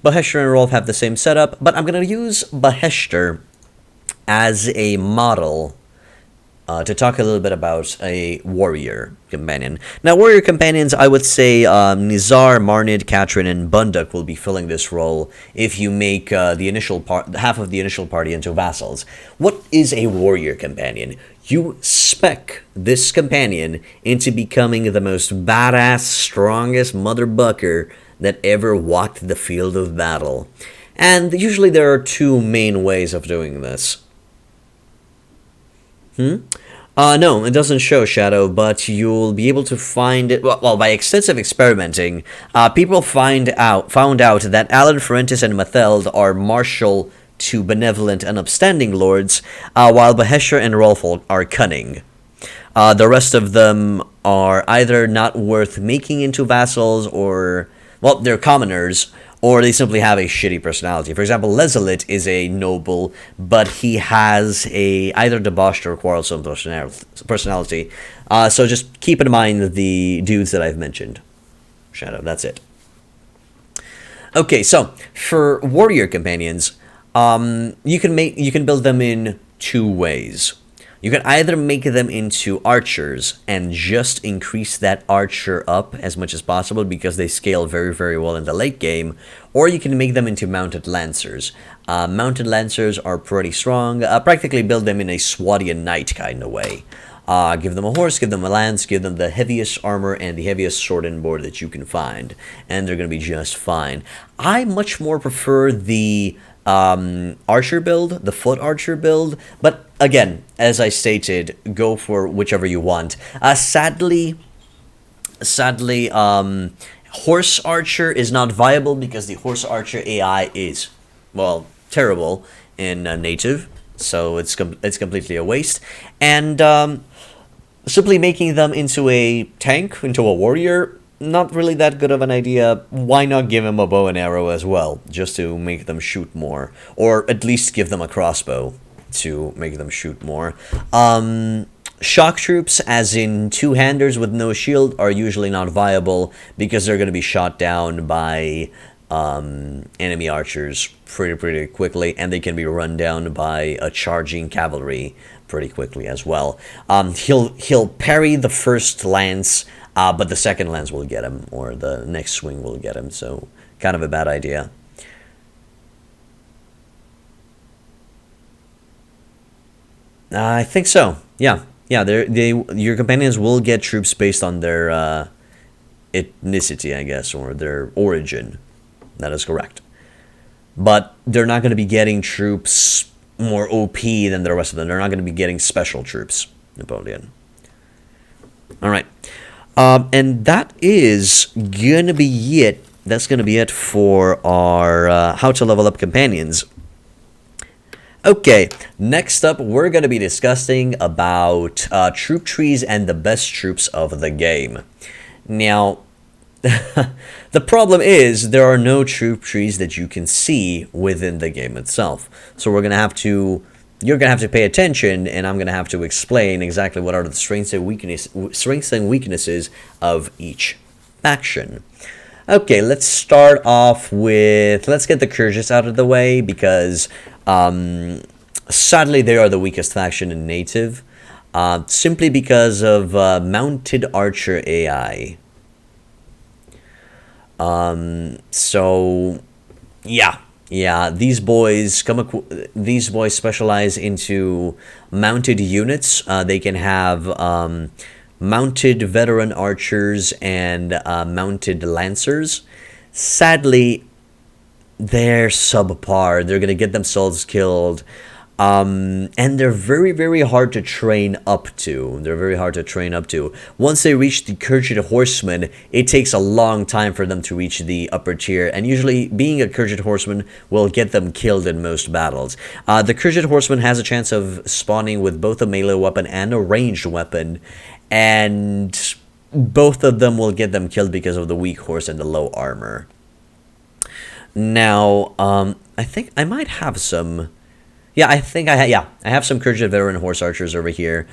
Baheshter and Rolf have the same setup, but I'm going to use Baheshter as a model to talk a little bit about a warrior companion. Now, warrior companions, I would say Nizar, Marnid, Katrin, and Bunduk will be filling this role if you make half of the initial party into vassals. What is a warrior companion? You spec this companion into becoming the most badass, strongest motherbucker that ever walked the field of battle. And usually there are two main ways of doing this. No, it doesn't show Shadow, but you'll be able to find it. Well, by extensive experimenting, people found out that Alan, Ferentis, and Matheld are martial to benevolent and upstanding lords, while Bahesher and Rolf are cunning. The rest of them are either not worth making into vassals, or, well, they're commoners, or they simply have a shitty personality. For example, Lezelit is a noble, but he has a either debauched or quarrelsome personality. So just keep in mind the dudes that I've mentioned. Shadow, that's it. Okay, so for warrior companions, you can build them in two ways. You can either make them into archers and just increase that archer up as much as possible because they scale very, very well in the late game, or you can make them into mounted lancers. Mounted lancers are pretty strong. Practically build them in a Swadian knight kind of way. Give them a horse, give them a lance, give them the heaviest armor and the heaviest sword and board that you can find, and they're going to be just fine. I much more prefer the archer build, the foot archer build, but again, as I stated, go for whichever you want. Sadly, horse archer is not viable because the horse archer AI is, well, terrible in native, so it's completely a waste. And simply making them into a tank, into a warrior, not really that good of an idea. Why not give them a bow and arrow as well, just to make them shoot more, or at least give them a crossbow to make them shoot more. Shock troops, as in two-handers with no shield, are usually not viable because they're going to be shot down by enemy archers pretty quickly, and they can be run down by a charging cavalry pretty quickly as well. He'll parry the first lance, but the second lance will get him, or the next swing will get him, so kind of a bad idea. I think so. Yeah. Your companions will get troops based on their ethnicity, I guess, or their origin. That is correct. But they're not going to be getting troops more OP than the rest of them. They're not going to be getting special troops, Napoleon. All right. And that is going to be it. That's going to be it for our how to level up companions. Okay, next up, we're going to be discussing about troop trees and the best troops of the game. Now, the problem is there are no troop trees that you can see within the game itself. So you're going to have to pay attention, and I'm going to have to explain exactly what are the strengths and weaknesses of each faction. Okay, let's start off with, let's get the Kyrgyz out of the way, because sadly they are the weakest faction in native, simply because of mounted archer AI. So yeah, these boys specialize into mounted units. They can have mounted veteran archers and mounted lancers. Sadly, they're subpar. They're gonna get themselves killed, and they're very hard to train up to. Once they reach the Kyrgyz horseman, it takes a long time for them to reach the upper tier, and usually being a Kyrgyz horseman will get them killed in most battles. The Kyrgyz horseman has a chance of spawning with both a melee weapon and a ranged weapon, and both of them will get them killed because of the weak horse and the low armor. Now, I think I might have some. Yeah, I think I have some Kyrgyz veteran horse archers over here.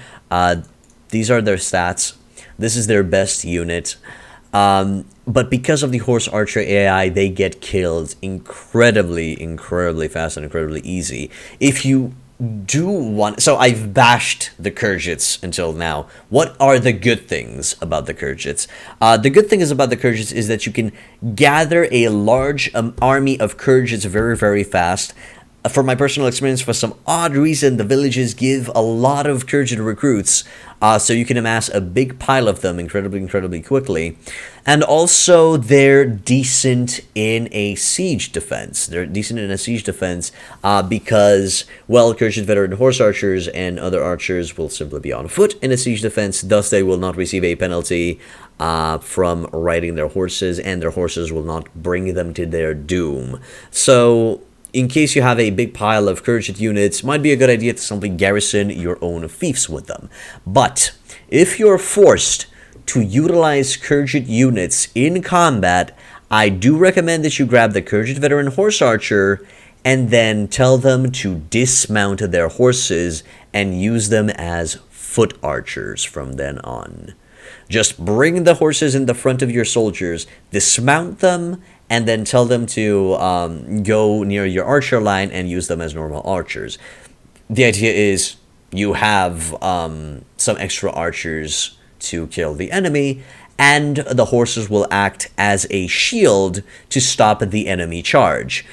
These are their stats. This is their best unit. But because of the horse archer AI, they get killed incredibly fast and incredibly easy. If you do want, so I've bashed the Kyrgyz until now. What are the good things about the Kyrgyz? The good thing about the Kyrgyz is that you can gather a large army of Kyrgyz very fast. For my personal experience, for some odd reason, the villages give a lot of Kyrgyz recruits, so you can amass a big pile of them incredibly quickly. And also, they're decent in a siege defense. Because, well, Kyrgyz veteran horse archers and other archers will simply be on foot in a siege defense, thus they will not receive a penalty from riding their horses, and their horses will not bring them to their doom. So, in case you have a big pile of Kyrgyz units, might be a good idea to simply garrison your own fiefs with them. But if you're forced to utilize Kyrgyz units in combat, I do recommend that you grab the Kyrgyz veteran horse archer and then tell them to dismount their horses and use them as foot archers from then on. Just bring the horses in the front of your soldiers, dismount them, and then tell them to go near your archer line and use them as normal archers. The idea is you have some extra archers to kill the enemy, and the horses will act as a shield to stop the enemy charge.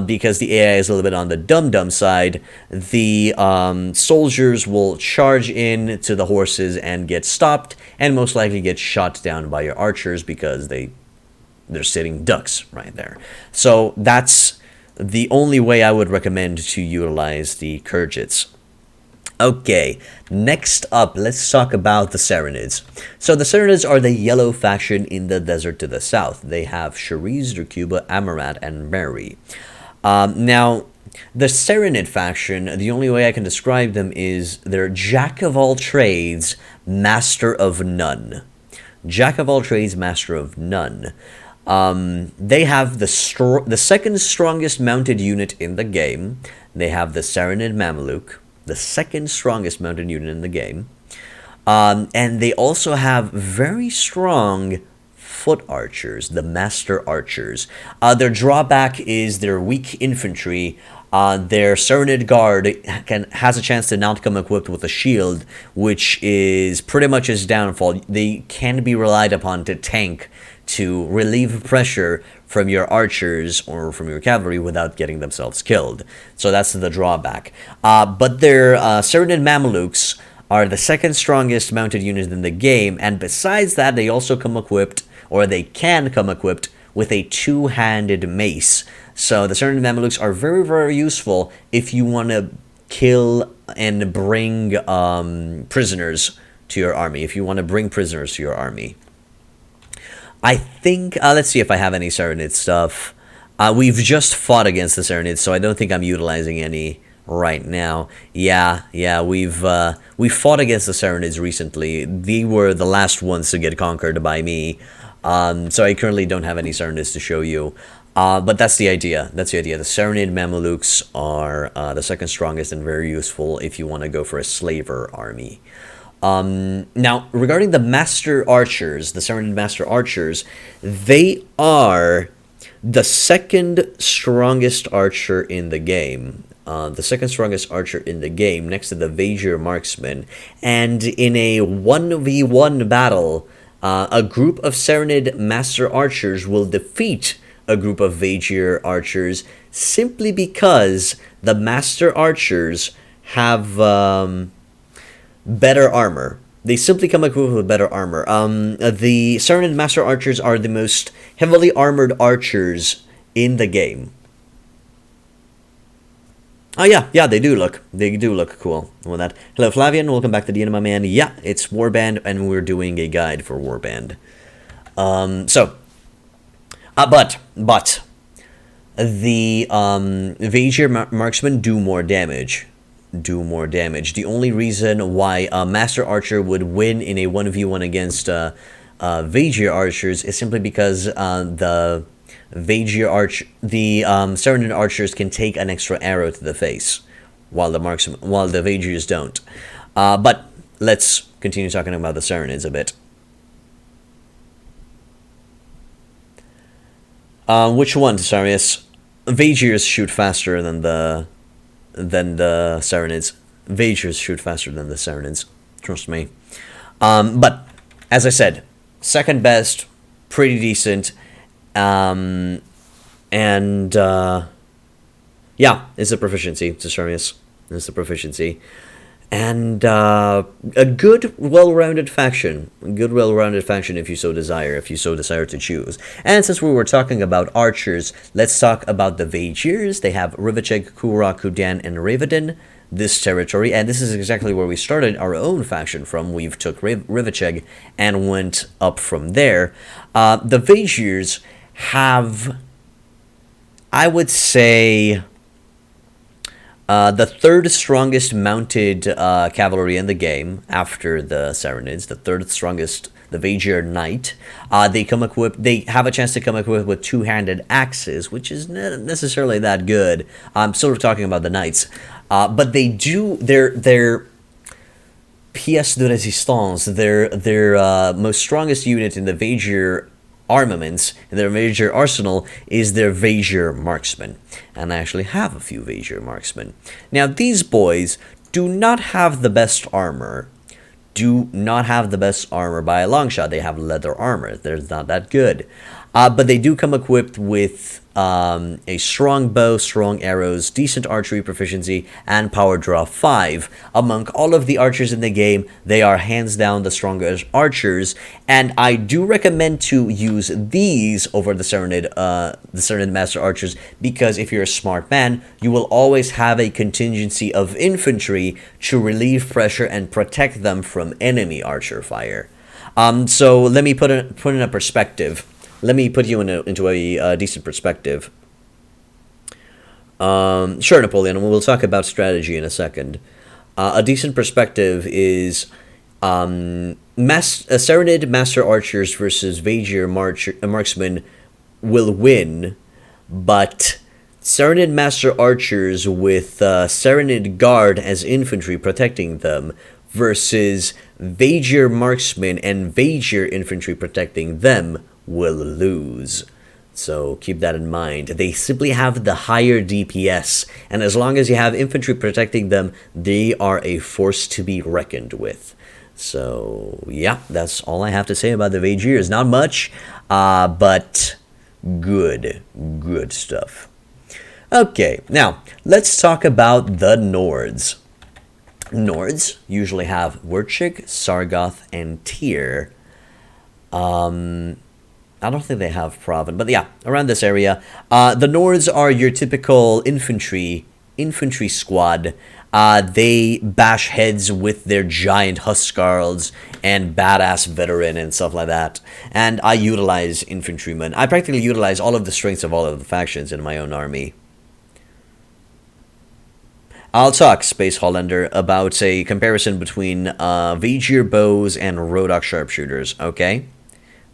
Because the AI is a little bit on the dumb side, the soldiers will charge in to the horses and get stopped, and most likely get shot down by your archers because they're sitting ducks right there. So that's the only way I would recommend to utilize the Kyrgyz. Okay, next up, let's talk about the Saranids. So the Saranids are the yellow faction in the desert to the south. They have Shariz, Drukuba, Amarat, and Mary. Now, The Serenid faction, the only way I can describe them is they're jack of all trades, master of none. Jack of all trades, master of none. They have the second strongest mounted unit in the game. They have the Serenid Mameluke, the second strongest mounted unit in the game. And they also have very strong foot archers, the master archers. Their drawback is their weak infantry. Their Serenid Guard has a chance to not come equipped with a shield, which is pretty much his downfall. They can be relied upon to tank, to relieve pressure from your archers or from your cavalry without getting themselves killed. So that's the drawback. But their Serenid Mamelukes are the second strongest mounted unit in the game, and besides that, they also come equipped, or they can come equipped, with a two-handed mace. So the Serenid Mamelukes are very, very useful if you want to kill and bring prisoners to your army. If you want to bring prisoners to your army. I think, let's see if I have any Serenid stuff. We've just fought against the Serenids, so I don't think I'm utilizing any right now. Yeah, we've fought against the Serenids recently. They were the last ones to get conquered by me. So I currently don't have any Serenids to show you. But that's the idea. The Serenid Mamelukes are the second strongest and very useful if you want to go for a slaver army. Now, regarding the Master Archers, the Serenid Master Archers, they are the second strongest archer in the game. The second strongest archer in the game, next to the Vajir Marksman. And in a 1v1 battle, a group of Serenid Master Archers will defeat a group of Vajir Archers simply because the Master Archers have better armor. They simply come equipped with better armor. The Serenid Master Archers are the most heavily armored archers in the game. Oh yeah, they do look cool with that. Hello Flavian, welcome back to the end, my man. Yeah, it's Warband, and we're doing a guide for Warband. But the Vajir Marksmen do more damage. The only reason why a Master Archer would win in a 1v1 against Vajir Archers is simply because the Serenid Archers can take an extra arrow to the face, while the Vajirs don't. But let's continue talking about the Serenids a bit. Which one, Sarius? Vajirs shoot faster than the Serenids. Vajirs shoot faster than the Serenids. Trust me. But as I said, second best, pretty decent. Yeah, it's a proficiency. It's a Sarius. It's a proficiency. And a good, well-rounded faction. A good, well-rounded faction if you so desire to choose. And since we were talking about archers, let's talk about the Vajirs. They have Rivacheg, Kura, Kudan, and Ravedin, this territory. And this is exactly where we started our own faction from. We've took Rivacheg and went up from there. The Vajirs have, I would say, the third strongest mounted cavalry in the game after the Serenids. The third strongest, the Vajir Knight. They have a chance to come equipped with two-handed axes, which is not necessarily that good. I'm sort of talking about the Knights, but they do their pièce de résistance. Their most strongest unit in the Vajir armaments, in their Vajir arsenal, is their Vajir Marksmen. And I actually have a few Vajir Marksmen. Now, these boys do not have the best armor. By a long shot. They have leather armor. They're not that good. But they do come equipped with a strong bow, strong arrows, decent archery proficiency, and power draw 5. Among all of the archers in the game, they are hands down the strongest archers, and I do recommend to use these over the Serenid Master Archers, because if you're a smart man, you will always have a contingency of infantry to relieve pressure and protect them from enemy archer fire. So let me put in a perspective. Let me put you into a decent perspective. Sure, Napoleon, we'll talk about strategy in a second. A decent perspective is Serenade Master Archers versus Vajir Marksmen will win, but Serenade Master Archers with Serenade Guard as infantry protecting them versus Vajir Marksmen and Vajir infantry protecting them will lose. So keep that in mind. They simply have the higher DPS, and as long as you have infantry protecting them, they are a force to be reckoned with. So yeah, that's all I have to say about the Vajirs. Not much, but good stuff. Okay, now let's talk about the Nords. Nords usually have Wurchig, Sargoth, and Tyr. I don't think they have Proven, but yeah, around this area. The Nords are your typical infantry squad. They bash heads with their giant Huskarls and badass veteran and stuff like that. And I utilize infantrymen. I practically utilize all of the strengths of all of the factions in my own army. I'll talk, Space Hollander, about a comparison between Vajir bows and Rodok sharpshooters, okay?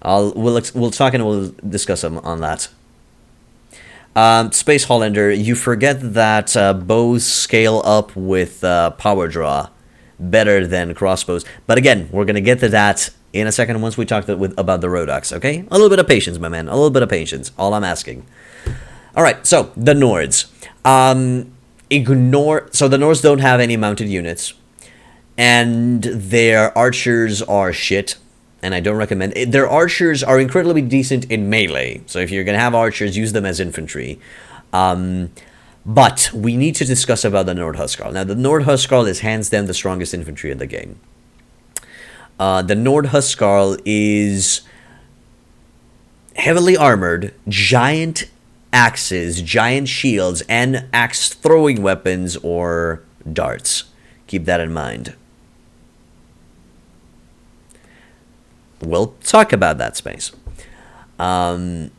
We'll talk and we'll discuss on that. Space Hollander, you forget that bows scale up with power draw better than crossbows. But again, we're going to get to that in a second once we talk about the Rodoks, okay? A little bit of patience, my man. A little bit of patience. All I'm asking. Alright, so the Nords. So the Nords don't have any mounted units. And their archers are shit. And I don't recommend it. Their archers are incredibly decent in melee. So if you're going to have archers, use them as infantry. But we need to discuss about the Nord Huskarl. Now, the Nord Huskarl is hands down the strongest infantry in the game. The Nord Huskarl is heavily armored, giant axes, giant shields, and axe throwing weapons or darts. Keep that in mind. We'll talk about that, Space. The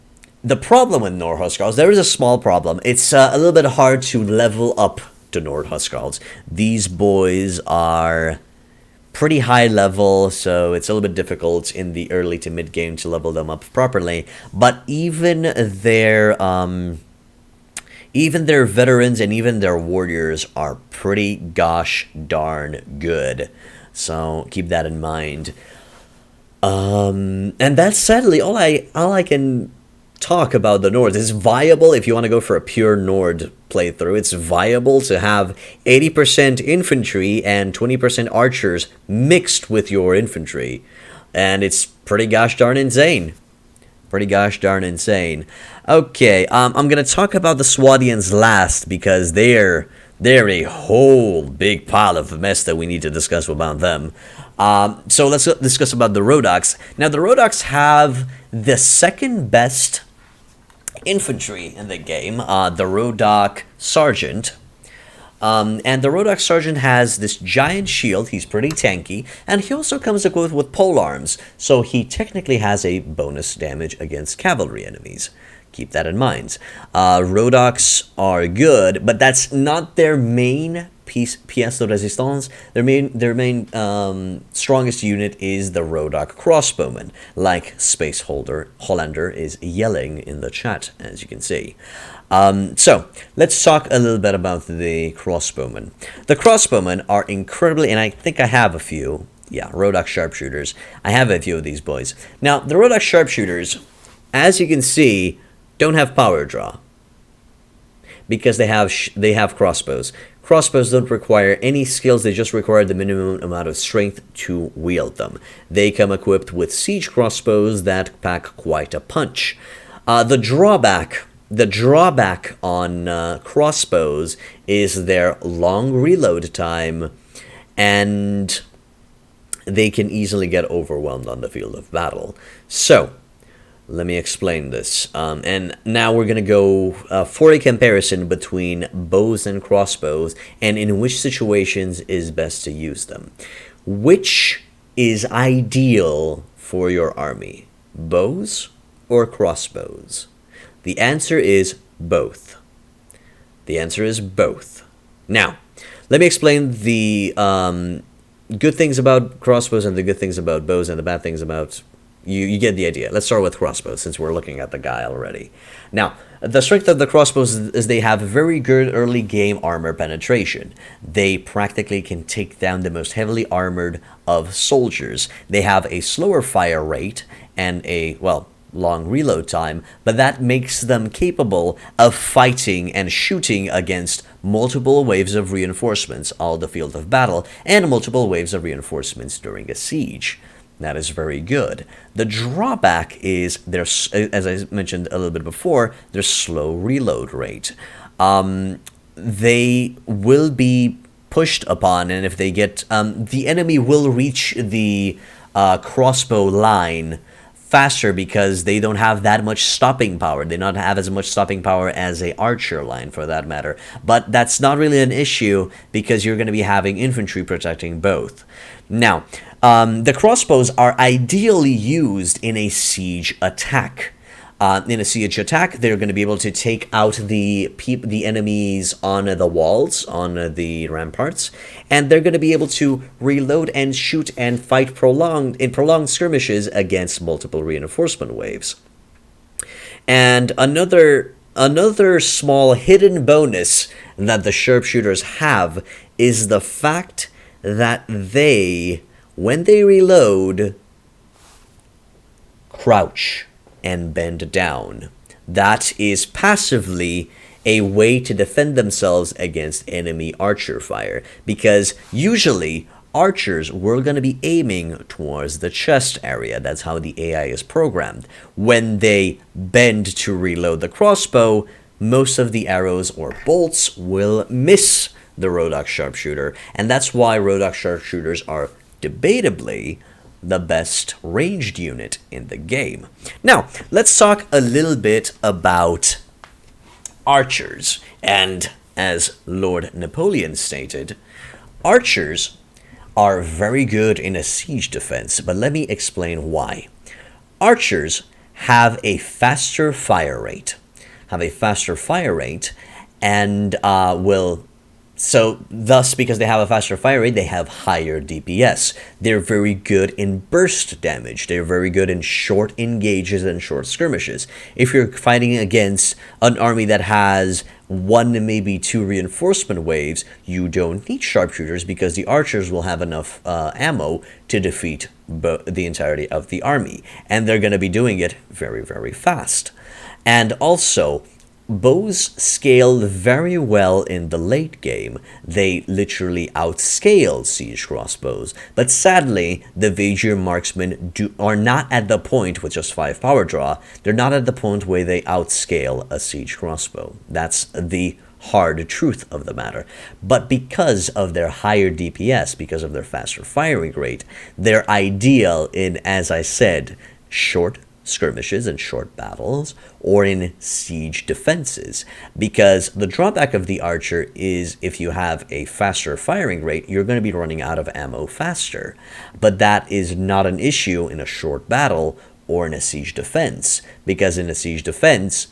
problem with Nord Huskarls, there is a small problem. It's a little bit hard to level up to Nord Huskarls. These boys are pretty high level, so it's a little bit difficult in the early to mid game to level them up properly. But even their veterans and even their warriors are pretty gosh darn good. So keep that in mind. And that's sadly all I can talk about the Nords. It's viable if you want to go for a pure Nord playthrough. It's viable to have 80% infantry and 20% archers mixed with your infantry. And it's pretty gosh darn insane. Pretty gosh darn insane. Okay, I'm going to talk about the Swadians last because they're a whole big pile of mess that we need to discuss about them. So let's discuss about the Rodoks. Now, the Rodoks have the second best infantry in the game, the Rodok Sergeant. And the Rodok Sergeant has this giant shield. He's pretty tanky. And he also comes equipped with polearms. So he technically has a bonus damage against cavalry enemies. Keep that in mind. Rodoks are good, but that's not their main pièce de résistance. Their main strongest unit is the Rodok crossbowman, like Space Hollander is yelling in the chat, as you can see. So let's talk a little bit about the crossbowmen. The crossbowmen are incredibly, and I think I have a few. Yeah, Rodok sharpshooters. I have a few of these boys. Now, the Rodok sharpshooters, as you can see, don't have power draw because they have crossbows. Crossbows don't require any skills, they just require the minimum amount of strength to wield them. They come equipped with siege crossbows that pack quite a punch. The drawback on crossbows is their long reload time, and they can easily get overwhelmed on the field of battle. So, let me explain this. And now we're going to go for a comparison between bows and crossbows and in which situations is best to use them. Which is ideal for your army? Bows or crossbows? The answer is both. The answer is both. Now, let me explain the good things about crossbows and the good things about bows and the bad things about... You get the idea. Let's start with crossbows, since we're looking at the guy already. Now, the strength of the crossbows is they have very good early game armor penetration. They practically can take down the most heavily armored of soldiers. They have a slower fire rate and a, well, long reload time, but that makes them capable of fighting and shooting against multiple waves of reinforcements on the field of battle and multiple waves of reinforcements during a siege. That is very good. The drawback is there's, as I mentioned a little bit before, their slow reload rate. They will be pushed upon, and if they get, the enemy will reach the crossbow line faster because they don't have that much stopping power. They don't have as much stopping power as a archer line, for that matter. But that's not really an issue because you're going to be having infantry protecting both. Now, the crossbows are ideally used in a siege attack. In a siege attack, they're going to be able to take out the enemies on the walls, on the ramparts, and they're going to be able to reload and shoot and fight prolonged skirmishes against multiple reinforcement waves. And another small hidden bonus that the sharpshooters have is the fact that they, when they reload, crouch and bend down. That is passively a way to defend themselves against enemy archer fire, because usually archers were going to be aiming towards the chest area. That's how the AI is programmed. When they bend to reload the crossbow, most of the arrows or bolts will miss the Rodok sharpshooter, and that's why Rodok sharpshooters are debatably the best ranged unit in the game. Now, let's talk a little bit about archers. And as Lord Napoleon stated, archers are very good in a siege defense, but let me explain why. Archers have a faster fire rate. And So, thus, because they have a faster fire rate, they have higher DPS. They're very good in burst damage. They're very good in short engages and short skirmishes. If you're fighting against an army that has one, maybe two reinforcement waves, you don't need sharpshooters because the archers will have enough ammo to defeat the entirety of the army. And they're going to be doing it very, very fast. And also, bows scale very well in the late game. They literally outscale siege crossbows. But sadly, the Vassal marksmen are not at the point with just 5 power draw. They're not at the point where they outscale a siege crossbow. That's the hard truth of the matter. But because of their higher DPS, because of their faster firing rate, they're ideal in, as I said, short skirmishes and short battles, or in siege defenses, because the drawback of the archer is if you have a faster firing rate, you're going to be running out of ammo faster. But that is not an issue in a short battle or in a siege defense, because in a siege defense,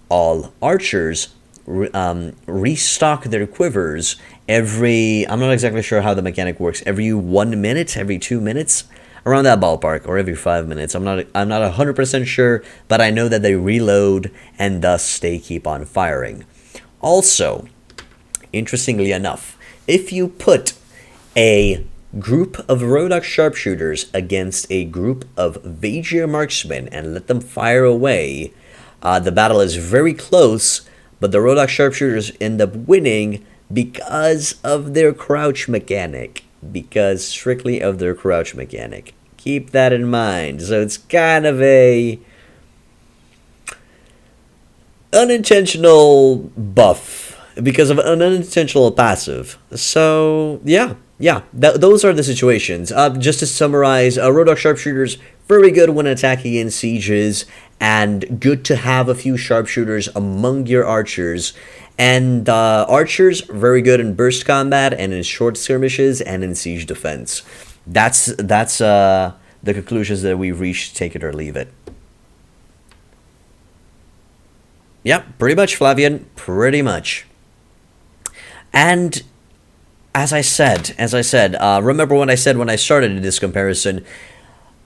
all archers restock their quivers every, I'm not exactly sure how the mechanic works, every 1 minute, every 2 minutes, around that ballpark, or every 5 minutes. I'm not 100% sure, but I know that they reload and thus they keep on firing. Also, interestingly enough, if you put a group of Rodok sharpshooters against a group of Vassal marksmen and let them fire away, the battle is very close, but the Rodok sharpshooters end up winning because of their crouch mechanic. Strictly of their crouch mechanic. Keep that in mind. So it's kind of a unintentional buff because of an unintentional passive. So yeah, those are the situations. Just to summarize, Rodok sharpshooters very good when attacking in sieges, and good to have a few sharpshooters among your archers. And archers, very good in burst combat and in short skirmishes and in siege defense. That's the conclusions that we've reached. Take it or leave it. Yep, pretty much, Flavian. Pretty much. And as I said, remember when I said when I started this comparison,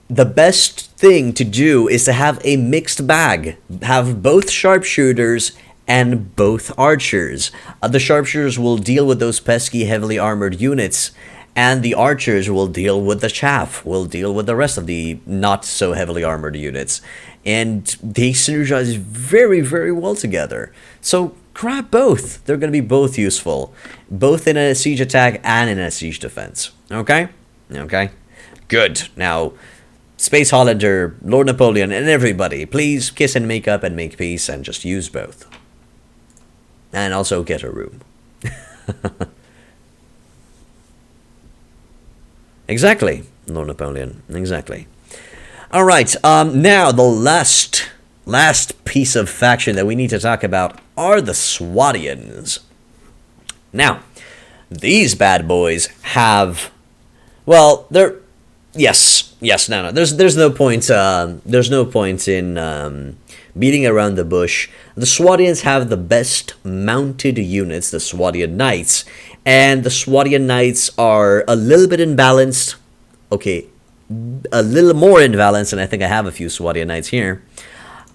the best thing to do is to have a mixed bag. Have both sharpshooters and both archers. The sharpshooters will deal with those pesky heavily armored units, and the archers will deal with the chaff, will deal with the rest of the not so heavily armored units. And they synergize very, very well together. So grab both. They're going to be both useful, both in a siege attack and in a siege defense. Okay? Okay? Good. Now, Space Hollander, Lord Napoleon, and everybody, please kiss and make up and make peace and just use both. And also get a room. Exactly, Lord Napoleon. Exactly. Alright, now the last piece of faction that we need to talk about are the Swadians. Now, these bad boys have, well, they're, yes, no, there's no point in beating around the bush. The Swadians have the best mounted units, the Swadian Knights, and the Swadian Knights are a little bit imbalanced. Okay, a little more imbalanced, and I think I have a few Swadian Knights here.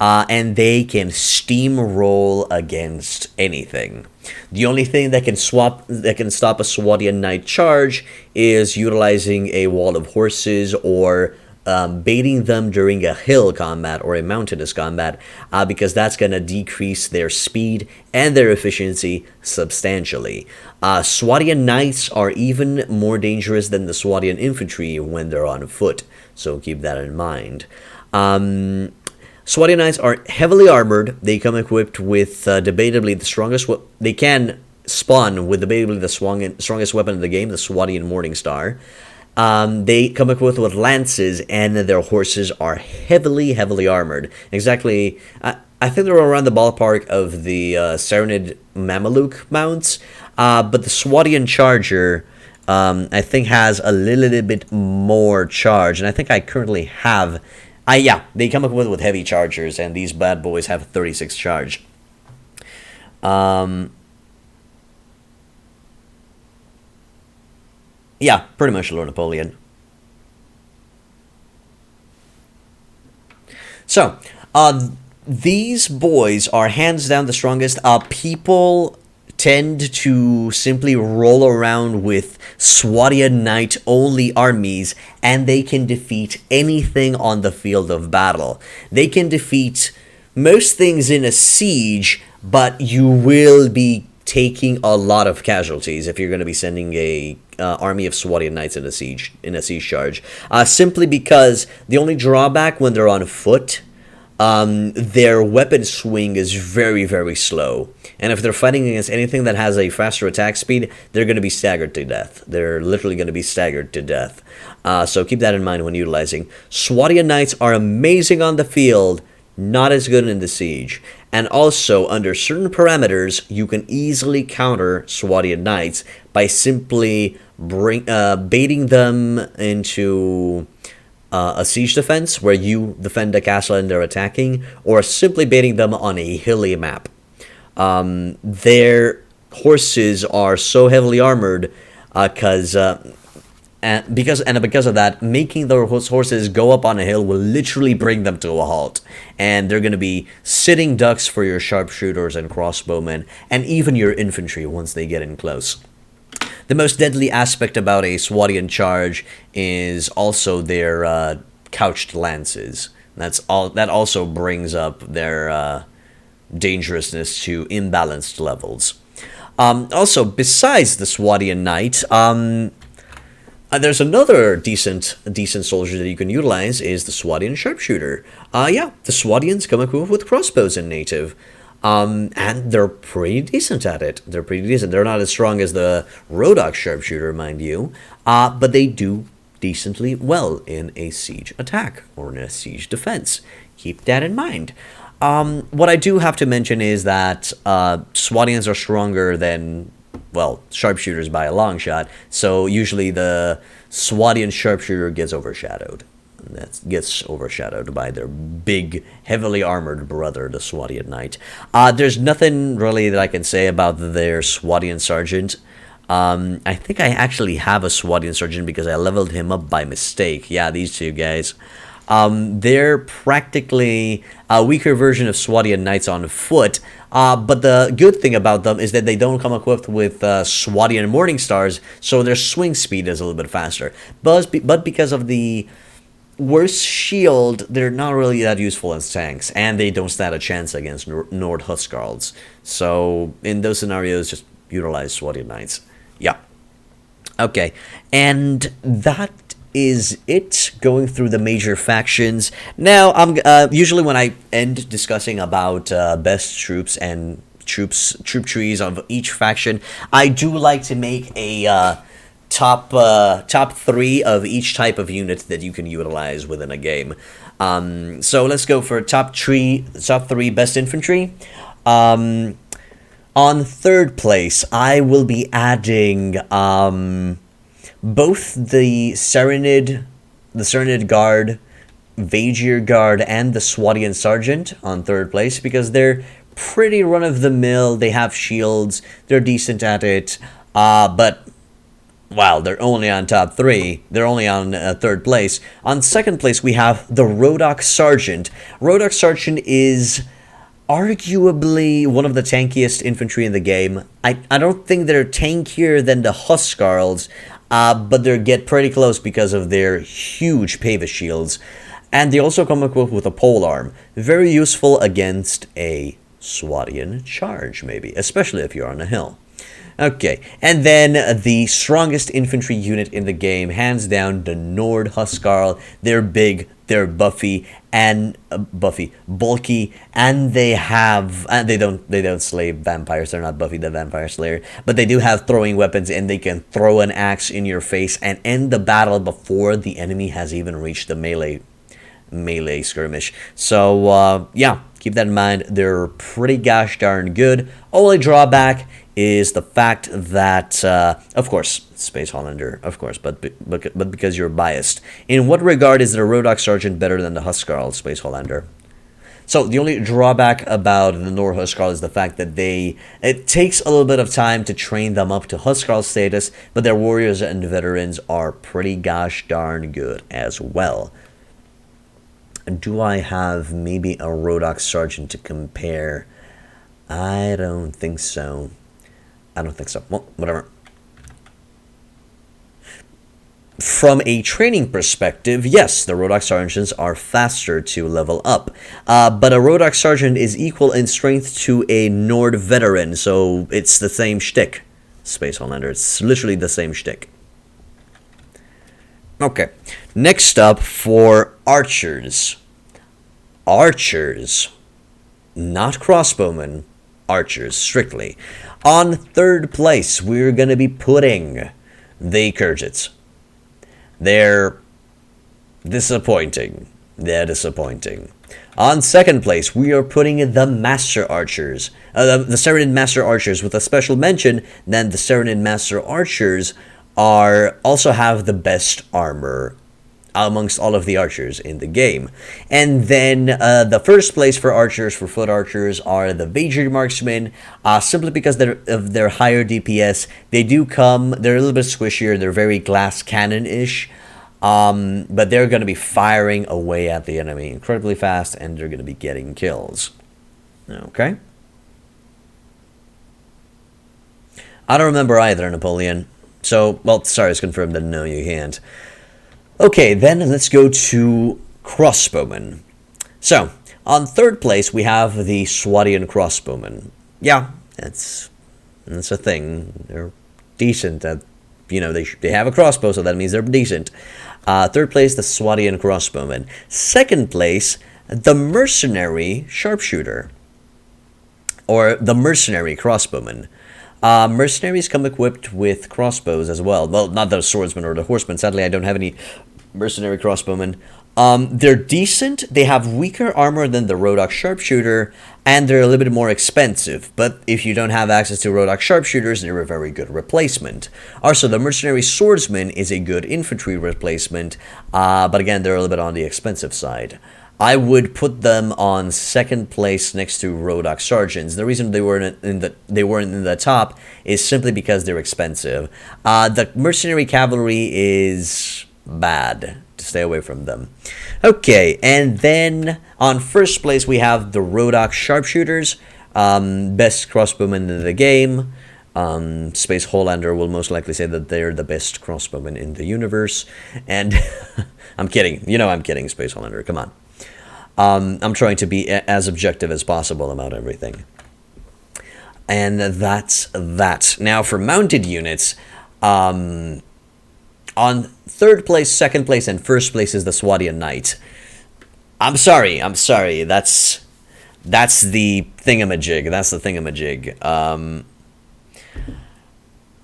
And they can steamroll against anything. The only thing that can stop a Swadian Knight charge is utilizing a wall of horses or baiting them during a hill combat or a mountainous combat, because that's going to decrease their speed and their efficiency substantially. Swadian Knights are even more dangerous than the Swadian infantry when they're on foot, so keep that in mind. Swadian Knights are heavily armored. They come equipped with debatably the strongest. They can spawn with debatably the strongest weapon in the game, the Swadian Morningstar. They come equipped with lances, and their horses are heavily armored. Exactly, I think they're around the ballpark of the Saranid Mameluke mounts. But the Swadian Charger, I think, has a little bit more charge, and I think I currently have. Yeah, they come equipped with heavy chargers, and these bad boys have 36 charge. Yeah, pretty much Lord Napoleon. So, these boys are hands down the strongest. People tend to simply roll around with Swadian Knight only armies, and they can defeat anything on the field of battle. They can defeat most things in a siege, but you will be taking a lot of casualties if you're going to be sending a army of Swadian Knights in a siege charge. Simply because the only drawback when they're on foot, their weapon swing is very, very slow. And if they're fighting against anything that has a faster attack speed, they're going to be staggered to death. They're literally going to be staggered to death. So keep that in mind when utilizing. Swadian Knights are amazing on the field, not as good in the siege. And also, under certain parameters, you can easily counter Swadian Knights by simply baiting them into a siege defense where you defend the castle and they're attacking, or simply baiting them on a hilly map. Their horses are so heavily armored because of that, making those horses go up on a hill will literally bring them to a halt, and they're going to be sitting ducks for your sharpshooters and crossbowmen, and even your infantry once they get in close. The most deadly aspect about a Swadian charge is also their couched lances. That also brings up their dangerousness to imbalanced levels. Also, besides the Swadian Knight, there's another decent soldier that you can utilize is the Swadian Sharpshooter. The Swadians come equipped with crossbows in native. And they're pretty decent at it. They're not as strong as the Rodok Sharpshooter, mind you, but they do decently well in a siege attack or in a siege defense. Keep that in mind. What I do have to mention is that Swadians are stronger than, well, sharpshooters by a long shot, so usually the Swadian Sharpshooter gets overshadowed. that gets overshadowed by their big, heavily armored brother, the Swadian Knight. There's nothing really that I can say about their Swadian Sergeant. I think I actually have a Swadian Sergeant because I leveled him up by mistake. Yeah, these two guys. They're practically a weaker version of Swadian Knights on foot, but the good thing about them is that they don't come equipped with Swadian Morning Stars, so their swing speed is a little bit faster. But because of the worse shield, they're not really that useful as tanks, and they don't stand a chance against Nord Huskarls. So in those scenarios, just utilize Swadian Knights. Yeah. Okay, and that is it going through the major factions. Now, I'm usually when I end discussing about best troops and troop trees of each faction, I do like to make a top 3 of each type of unit that you can utilize within a game. So let's go for top 3 best infantry. On third place, I will be adding both the Serenid Guard, Vajir Guard, and the Swadian Sergeant on third place because they're pretty run-of-the-mill. They have shields. They're decent at it. But, wow, they're only on top 3. They're only on third place. On second place, we have the Rodok Sergeant. Rodok Sergeant is arguably one of the tankiest infantry in the game. I don't think they're tankier than the Huskarls, but they get pretty close because of their huge Pava shields. And they also come equipped with a polearm. Very useful against a Swadian charge, maybe, especially if you're on a hill. Okay, and then the strongest infantry unit in the game, hands down, the Nord Huskarl. They're big, they're bulky, and they don't slay vampires. They're not Buffy the Vampire Slayer, but they do have throwing weapons, and they can throw an axe in your face and end the battle before the enemy has even reached the melee skirmish. So yeah, keep that in mind. They're pretty gosh darn good. Only drawback is the fact that, of course, Space Hollander, of course, but because you're biased. In what regard is the Rodok Sergeant better than the Huskarl Space Hollander? So the only drawback about the Nord Huskarl is the fact that it takes a little bit of time to train them up to Huskarl status, but their warriors and veterans are pretty gosh darn good as well. Do I have maybe a Rodok Sergeant to compare? I don't think so. Well, whatever. From a training perspective, yes, the Rodok Sergeants are faster to level up. But a Rodok Sergeant is equal in strength to a Nord veteran, so it's the same shtick. Space Hollander, it's literally the same shtick. Okay, next up for archers. Archers, not crossbowmen, archers, strictly. On third place, we're going to be putting the Kurgits. They're disappointing. On second place, we are putting the Master Archers. The Serenid Master Archers, with a special mention that the Serenid Master Archers also have the best armor amongst all of the archers in the game. And then the first place for archers, for foot archers, are the Vajir Marksmen, simply because of their higher DPS. They're a little bit squishier, they're very glass cannon-ish, but they're going to be firing away at the enemy incredibly fast, and they're going to be getting kills. Okay? I don't remember either, Napoleon. So, well, sorry, it's confirmed that no, you can't. Okay, then let's go to crossbowmen. So, on third place, we have the Swadian crossbowmen. Yeah, that's a thing. They're decent at, they have a crossbow, so that means they're decent. Third place, the Swadian crossbowmen. Second place, the mercenary sharpshooter, or the mercenary crossbowman. Mercenaries come equipped with crossbows as well. Well, not the swordsman or the horseman. Sadly, I don't have any mercenary crossbowmen. They're decent. They have weaker armor than the Rodok Sharpshooter, and they're a little bit more expensive. But if you don't have access to Rodok Sharpshooters, they're a very good replacement. Also, the Mercenary Swordsman is a good infantry replacement, but again, they're a little bit on the expensive side. I would put them on second place next to Rodok Sergeants. The reason they weren't in the top is simply because they're expensive. The Mercenary Cavalry is bad. To stay away from them. Okay, and then on first place we have the Rodok Sharpshooters, best crossbowmen in the game. Space Hollander will most likely say that they're the best crossbowmen in the universe, and I'm kidding. You know I'm kidding, Space Hollander. Come on. I'm trying to be as objective as possible about everything. And that's that. Now for mounted units, on third place, second place, and first place is the Swadian Knight. I'm sorry. That's the thingamajig.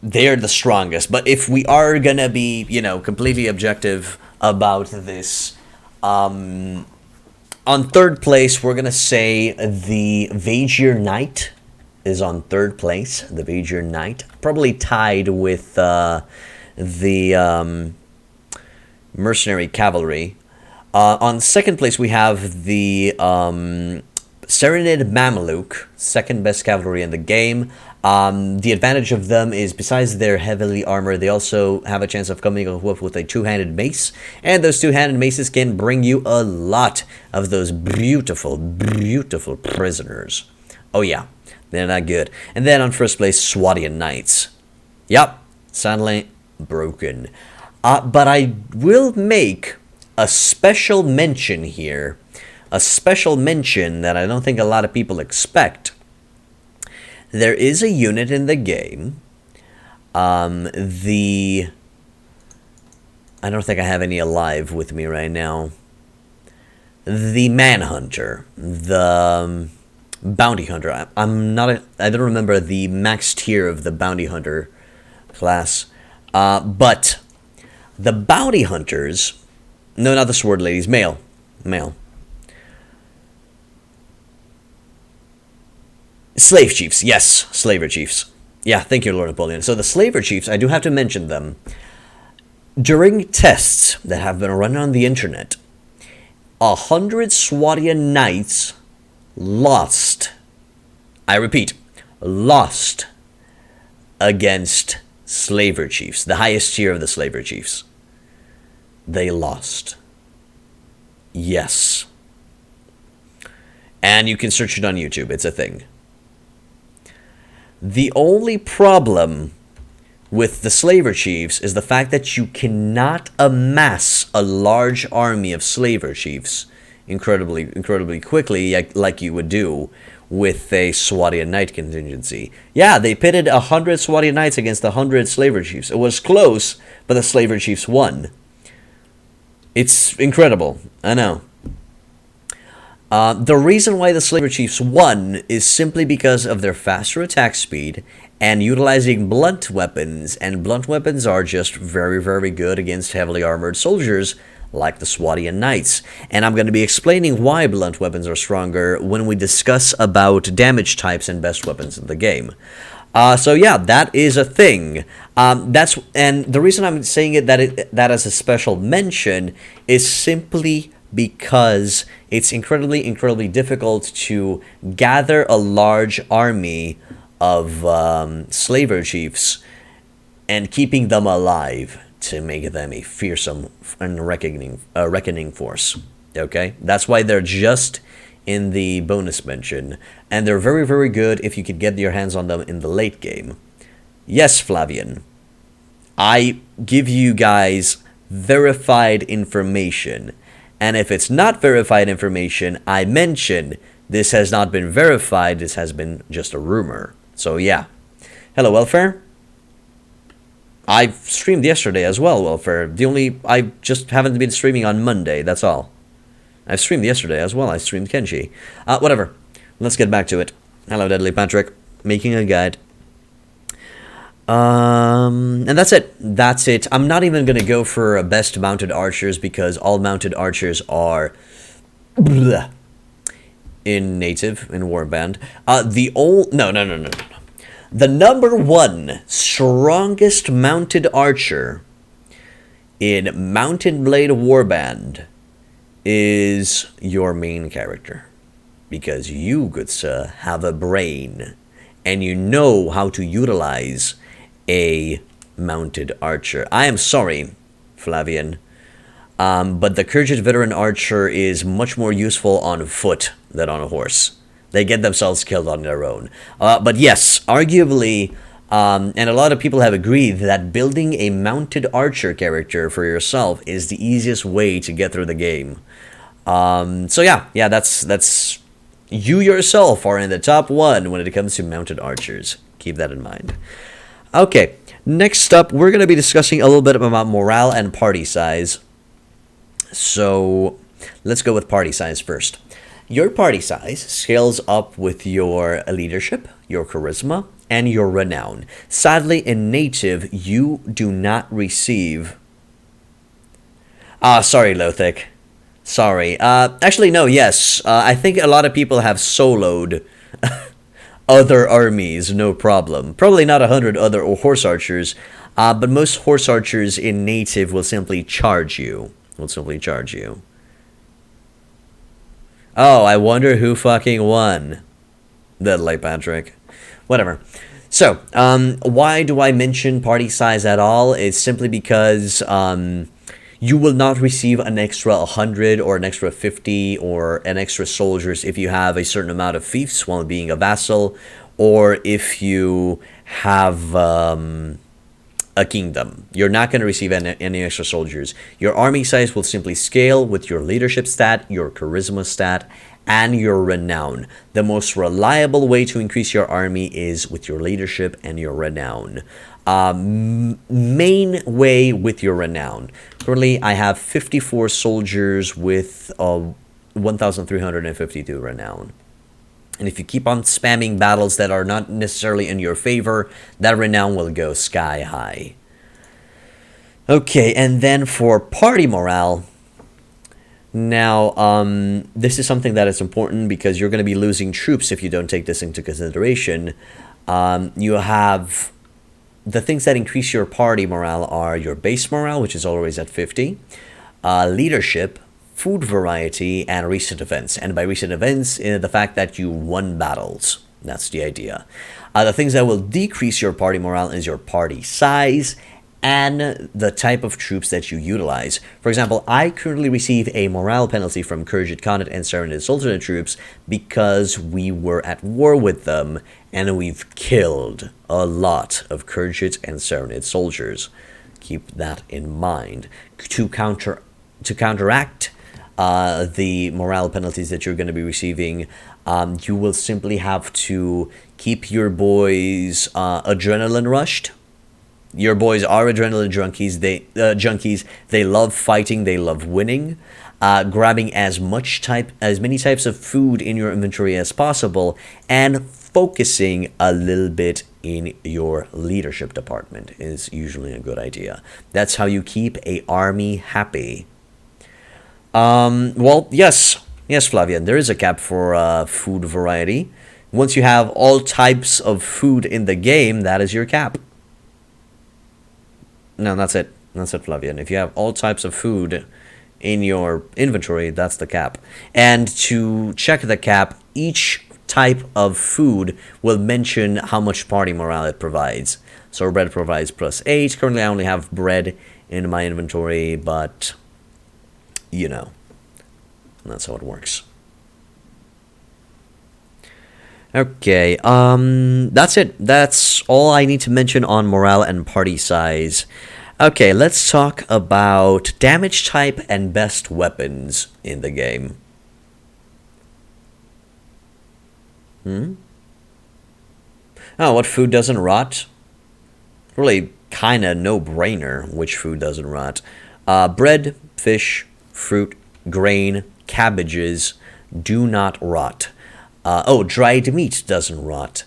They're the strongest. But if we are gonna be, completely objective about this, on third place, we're gonna say the Vaegir Knight is on third place. The Vaegir Knight, probably tied with the Mercenary Cavalry. On second place, we have the Serenade Mameluke, second best cavalry in the game. The advantage of them is, besides their heavily armored, they also have a chance of coming up with a two-handed mace. And those two-handed maces can bring you a lot of those beautiful, beautiful prisoners. Oh yeah, they're not good. And then on first place, Swadian Knights. Yup, sadly broken. But I will make a special mention here. A special mention that I don't think a lot of people expect. There is a unit in the game. I don't think I have any alive with me right now. The Manhunter. The Bounty Hunter. I don't remember the max tier of the Bounty Hunter class. But the Bounty Hunters, no, not the Sword Ladies, male. Slave Chiefs, yes, Slaver Chiefs. Yeah, thank you, Lord Napoleon. So the Slaver Chiefs, I do have to mention them. During tests that have been run on the internet, 100 Swadian Knights lost. I repeat, lost against Slaver Chiefs, the highest tier of the Slaver Chiefs. They lost. Yes. And you can search it on YouTube. It's a thing. The only problem with the Slaver Chiefs is the fact that you cannot amass a large army of Slaver Chiefs incredibly quickly like you would do with a Swadian Knight contingency. Yeah, they pitted 100 Swadian Knights against 100 Slaver Chiefs. It was close, but the Slaver Chiefs won. It's incredible. I know. The reason why the Slaver Chiefs won is simply because of their faster attack speed and utilizing blunt weapons, and blunt weapons are just very, very good against heavily armored soldiers like the Swadian Knights. And I'm going to be explaining why blunt weapons are stronger when we discuss about damage types and best weapons in the game. So yeah, that is a thing. And the reason I'm saying that as a special mention is simply because it's incredibly difficult to gather a large army of Slaver Chiefs and keeping them alive to make them a fearsome and reckoning force. Okay? That's why they're just in the bonus mention. And they're very, very good if you could get your hands on them in the late game. Yes, Flavian. I give you guys verified information. And if it's not verified information, I mention this has not been verified, this has been just a rumor. So yeah. Hello, Welfare. I streamed yesterday as well, Welfare. I just haven't been streaming on Monday, that's all. I streamed yesterday as well, I streamed Kenshi. Whatever. Let's get back to it. Hello, Deadly Patrick. Making a guide. And that's it. That's it. I'm not even going to go for best mounted archers because all mounted archers are bleh, in native, in Warband. No. The number one strongest mounted archer in Mountain Blade Warband is your main character. Because you, good sir, have a brain. And you know how to utilize a mounted archer. I am sorry, Flavian. But the Kurgit veteran archer is much more useful on foot than on a horse. They get themselves killed on their own. But yes, arguably, and a lot of people have agreed that building a mounted archer character for yourself is the easiest way to get through the game. So yeah, that's you yourself are in the top one when it comes to mounted archers. Keep that in mind. Okay, next up, we're going to be discussing a little bit about morale and party size. So let's go with party size first. Your party size scales up with your leadership, your charisma, and your renown. Sadly, in native, you do not receive... sorry, Lothic. Sorry. Actually, no, yes. I think a lot of people have soloed other armies, no problem. Probably not 100 other horse archers, but most horse archers in native will simply charge you. Oh, I wonder who fucking won. Deadly Patrick. Whatever. So, why do I mention party size at all? It's simply because you will not receive an extra 100 or an extra 50 or an extra soldiers if you have a certain amount of fiefs while being a vassal, or if you have a kingdom. You're not going to receive any extra soldiers. Your army size will simply scale with your leadership stat, your charisma stat, and your renown. The most reliable way to increase your army is with your leadership and your renown. Main way with your renown. Currently, I have 54 soldiers with 1,352 renown. And if you keep on spamming battles that are not necessarily in your favor, that renown will go sky high. Okay, and then for party morale. Now, this is something that is important because you're going to be losing troops if you don't take this into consideration. You have... The things that increase your party morale are your base morale, which is always at 50, leadership, food variety, and recent events. And by recent events, the fact that you won battles. That's the idea. The things that will decrease your party morale is your party size and the type of troops that you utilize. For example, I currently receive a morale penalty from Kurgit Khanate and Serenade Sultanate troops because we were at war with them and we've killed a lot of Kurgit and Serenade soldiers. Keep that in mind. To counteract the morale penalties that you're going to be receiving, you will simply have to keep your boys adrenaline rushed. Your boys are adrenaline junkies. They love fighting. They love winning. Grabbing as many types of food in your inventory as possible, and focusing a little bit in your leadership department is usually a good idea. That's how you keep a army happy. Well, yes, Flavian, there is a cap for food variety. Once you have all types of food in the game, that is your cap. No, that's it. That's it, Flavian. If you have all types of food in your inventory, that's the cap. And to check the cap, each type of food will mention how much party morale it provides. So bread provides +8. Currently, I only have bread in my inventory, but, you know, that's how it works. Okay, that's it. That's all I need to mention on morale and party size. Okay, let's talk about damage type and best weapons in the game. Oh, what food doesn't rot? Really kinda no-brainer which food doesn't rot. Bread, fish, fruit, grain, cabbages do not rot. Oh, dried meat doesn't rot.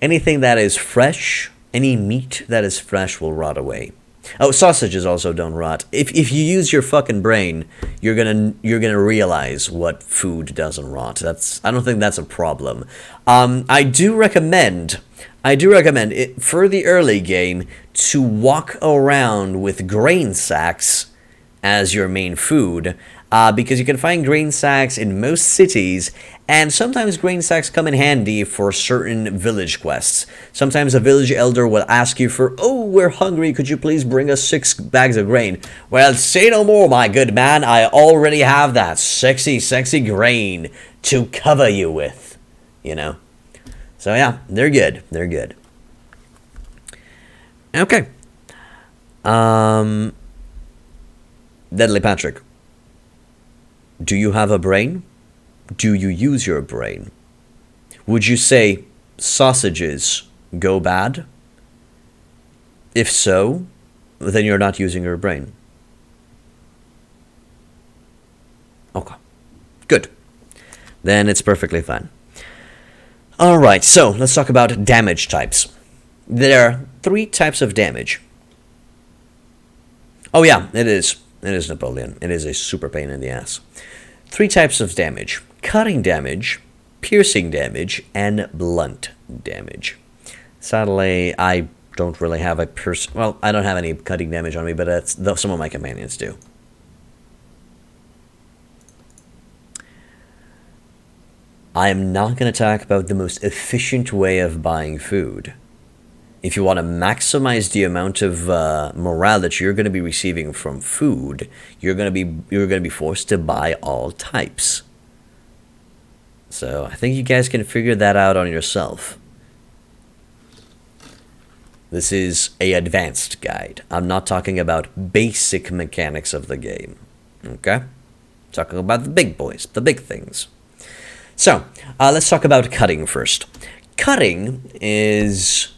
Anything that is fresh, any meat that is fresh will rot away. Oh, sausages also don't rot. If you use your fucking brain, you're gonna realize what food doesn't rot. I don't think that's a problem. I do recommend it for the early game to walk around with grain sacks as your main food, because you can find grain sacks in most cities, and sometimes grain sacks come in handy for certain village quests. Sometimes a village elder will ask you for, "Oh, we're hungry, could you please bring us 6 bags of grain?" Well, say no more, my good man, I already have that sexy grain to cover you with, you know? So yeah, they're good. Okay. Deadly Patrick, do you have a brain? Do you use your brain? Would you say sausages go bad? If so, then you're not using your brain. Okay, good. Then it's perfectly fine. Alright, so let's talk about damage types. There are 3 types of damage. Oh yeah, it is Napoleon. It is a super pain in the ass. 3 types of damage: cutting damage, piercing damage, and blunt damage. Sadly, I don't really have a I don't have any cutting damage on me, but some of my companions do. I am not going to talk about the most efficient way of buying food. If you want to maximize the amount of morale that you're going to be receiving from food, you're going to be forced to buy all types. So I think you guys can figure that out on yourself. This is an advanced guide. I'm not talking about basic mechanics of the game. Okay? Talking about the big boys, the big things. So let's talk about cutting first. Cutting is...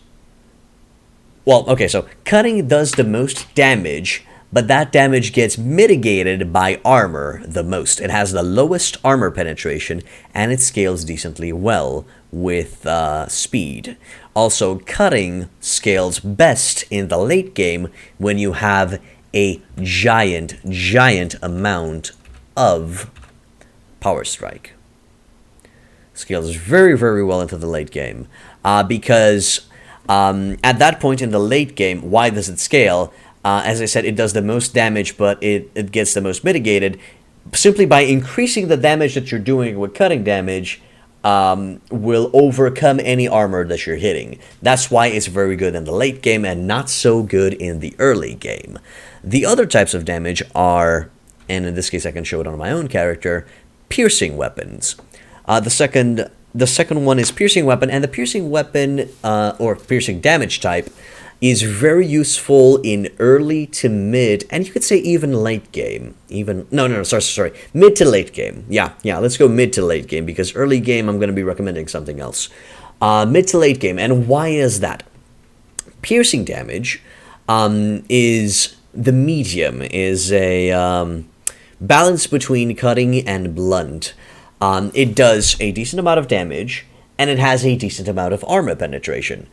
Well, okay, so cutting does the most damage, but that damage gets mitigated by armor the most. It has the lowest armor penetration, and it scales decently well with speed. Also, cutting scales best in the late game when you have a giant amount of power strike. Scales very, very well into the late game, because... at that point in the late game, why does it scale? As I said, it does the most damage, but it gets the most mitigated. Simply by increasing the damage that you're doing with cutting damage, will overcome any armor that you're hitting. That's why it's very good in the late game and not so good in the early game. The other types of damage are, and in this case I can show it on my own character, piercing weapons. The second one is piercing weapon, and the piercing weapon, or piercing damage type, is very useful in early to mid, and you could say even late game. Sorry, mid to late game. Yeah, let's go mid to late game, because early game I'm going to be recommending something else. Mid to late game, and why is that? Piercing damage is the medium, is a balance between cutting and blunt. It does a decent amount of damage, and it has a decent amount of armor penetration.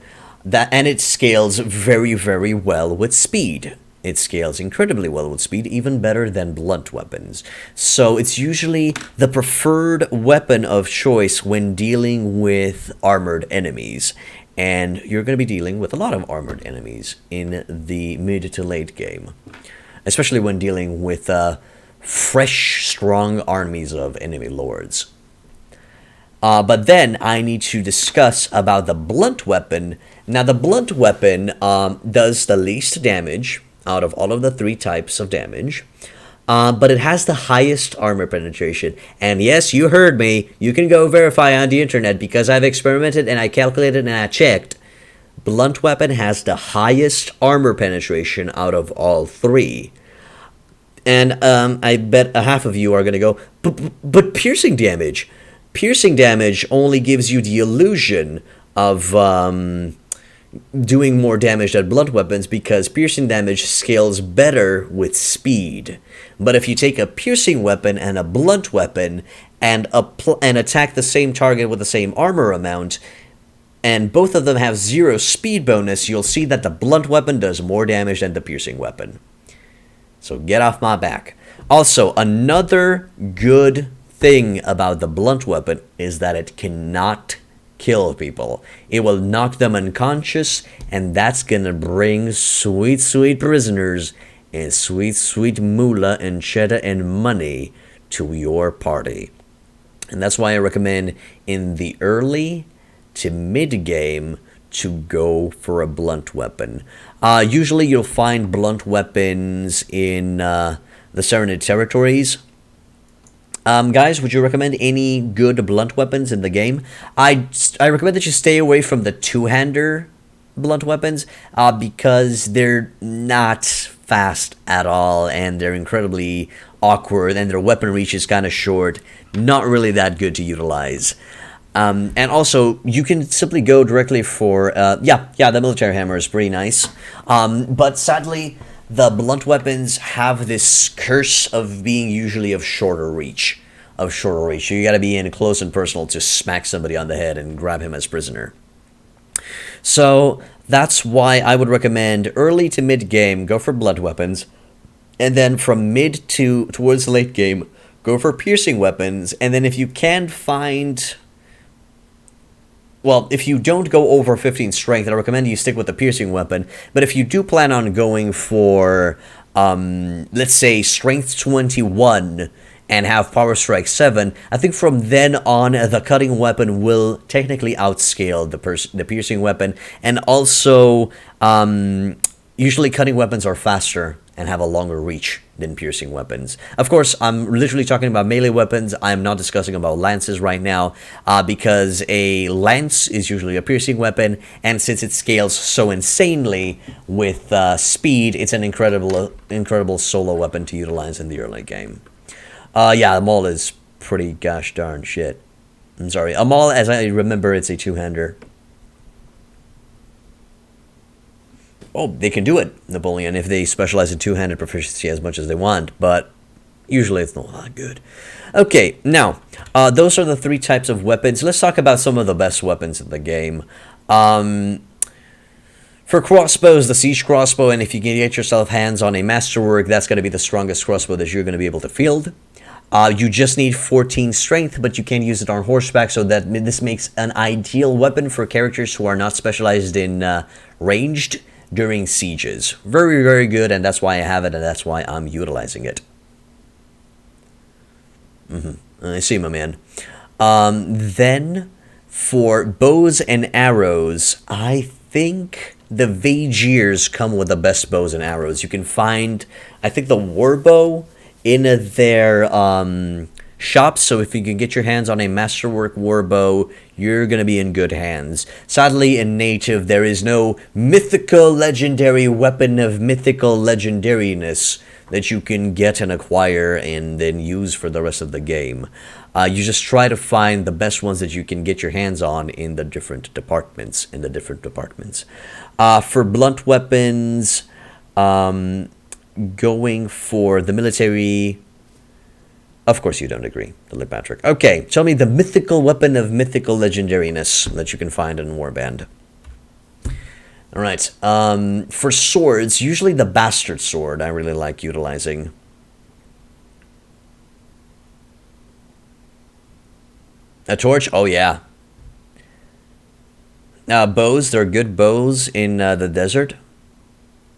And it scales very, very well with speed. It scales incredibly well with speed, even better than blunt weapons. So it's usually the preferred weapon of choice when dealing with armored enemies. And you're going to be dealing with a lot of armored enemies in the mid to late game. Especially when dealing with... fresh, strong armies of enemy lords. But then I need to discuss about the blunt weapon. Now, the blunt weapon does the least damage out of all of the 3 types of damage, but it has the highest armor penetration. And yes, you heard me. You can go verify on the internet, because I've experimented and I calculated and I checked. Blunt weapon has the highest armor penetration out of all 3. And I bet a half of you are going to go, but piercing damage. Piercing damage only gives you the illusion of doing more damage than blunt weapons, because piercing damage scales better with speed. But if you take a piercing weapon and a blunt weapon and attack the same target with the same armor amount, and both of them have 0 speed bonus, you'll see that the blunt weapon does more damage than the piercing weapon. So get off my back. Also, another good thing about the blunt weapon is that it cannot kill people. It will knock them unconscious, and that's gonna bring sweet, sweet prisoners and sweet, sweet moolah and cheddar and money to your party. And that's why I recommend in the early to mid game to go for a blunt weapon. Usually you'll find blunt weapons in the Serenade territories. Guys, would you recommend any good blunt weapons in the game? I recommend that you stay away from the two-hander blunt weapons because they're not fast at all, and they're incredibly awkward, and their weapon reach is kind of short. Not really that good to utilize. And also, you can simply go directly for, the military hammer is pretty nice. But sadly, the blunt weapons have this curse of being usually of shorter reach. You gotta be in close and personal to smack somebody on the head and grab him as prisoner. So, that's why I would recommend early to mid game, go for blunt weapons. And then from mid to towards the late game, go for piercing weapons. And then if you can find... Well, if you don't go over 15 strength, I recommend you stick with the piercing weapon. But if you do plan on going for, let's say, strength 21 and have power strike 7, I think from then on, the cutting weapon will technically outscale the piercing weapon. And also, usually cutting weapons are faster and have a longer reach than piercing weapons. Of course, I'm literally talking about melee weapons. I'm not discussing about lances right now, because a lance is usually a piercing weapon, and since it scales so insanely with speed, it's an incredible solo weapon to utilize in the early game. The maul is pretty gosh darn shit. I'm sorry. A maul, as I remember, it's a two-hander. Oh, they can do it, Napoleon, if they specialize in two-handed proficiency as much as they want, but usually it's not that good. Okay, now, those are the 3 types of weapons. Let's talk about some of the best weapons in the game. For crossbows, the siege crossbow, and if you can get yourself hands on a masterwork, that's going to be the strongest crossbow that you're going to be able to field. You just need 14 strength, but you can't use it on horseback, so that this makes an ideal weapon for characters who are not specialized in ranged during sieges. Very, very good, and that's why I have it, and that's why I'm utilizing it. I see, my man. Then, for bows and arrows, I think the Vagirs come with the best bows and arrows. You can find, I think, the Warbow in their shops, so if you can get your hands on a Masterwork Warbow, you're going to be in good hands. Sadly, in Native, there is no mythical legendary weapon of mythical legendariness that you can get and acquire and then use for the rest of the game. You just try to find the best ones that you can get your hands on in the different departments. For blunt weapons, going for the military... Of course you don't agree, Philip Patrick. Okay, tell me the mythical weapon of mythical legendariness that you can find in Warband. Alright, for swords, usually the Bastard Sword I really like utilizing. A torch? Oh yeah. Bows, there are good bows in the desert.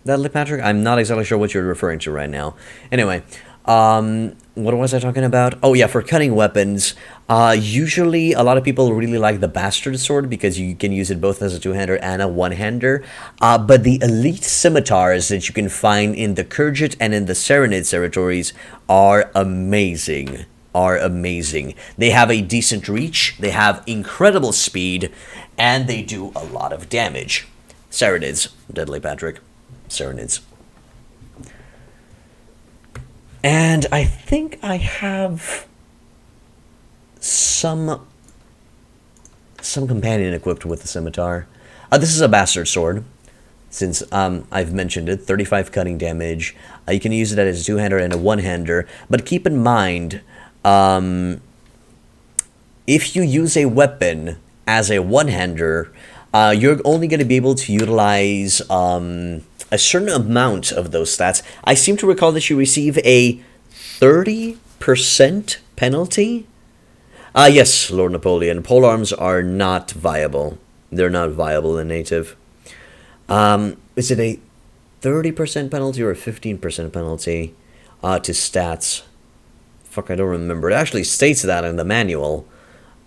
Philip Patrick? I'm not exactly sure what you're referring to right now. Anyway, what was I talking about? Oh yeah, for cutting weapons, usually a lot of people really like the Bastard Sword because you can use it both as a two-hander and a one-hander. But the elite scimitars that you can find in the Khergit and in the Serenade territories are amazing. They have a decent reach, they have incredible speed, and they do a lot of damage. Serenades, Deadly Patrick. Serenades. And I think I have some companion equipped with the scimitar. This is a Bastard Sword, since I've mentioned it. 35 cutting damage. You can use it as a two-hander and a one-hander. But keep in mind, if you use a weapon as a one-hander, you're only going to be able to utilize a certain amount of those stats. I seem to recall that you receive a 30% penalty. Yes, Lord Napoleon. Polearms are not viable. They're not viable in native. Is it a 30% penalty or a 15% penalty to stats? Fuck, I don't remember. It actually states that in the manual,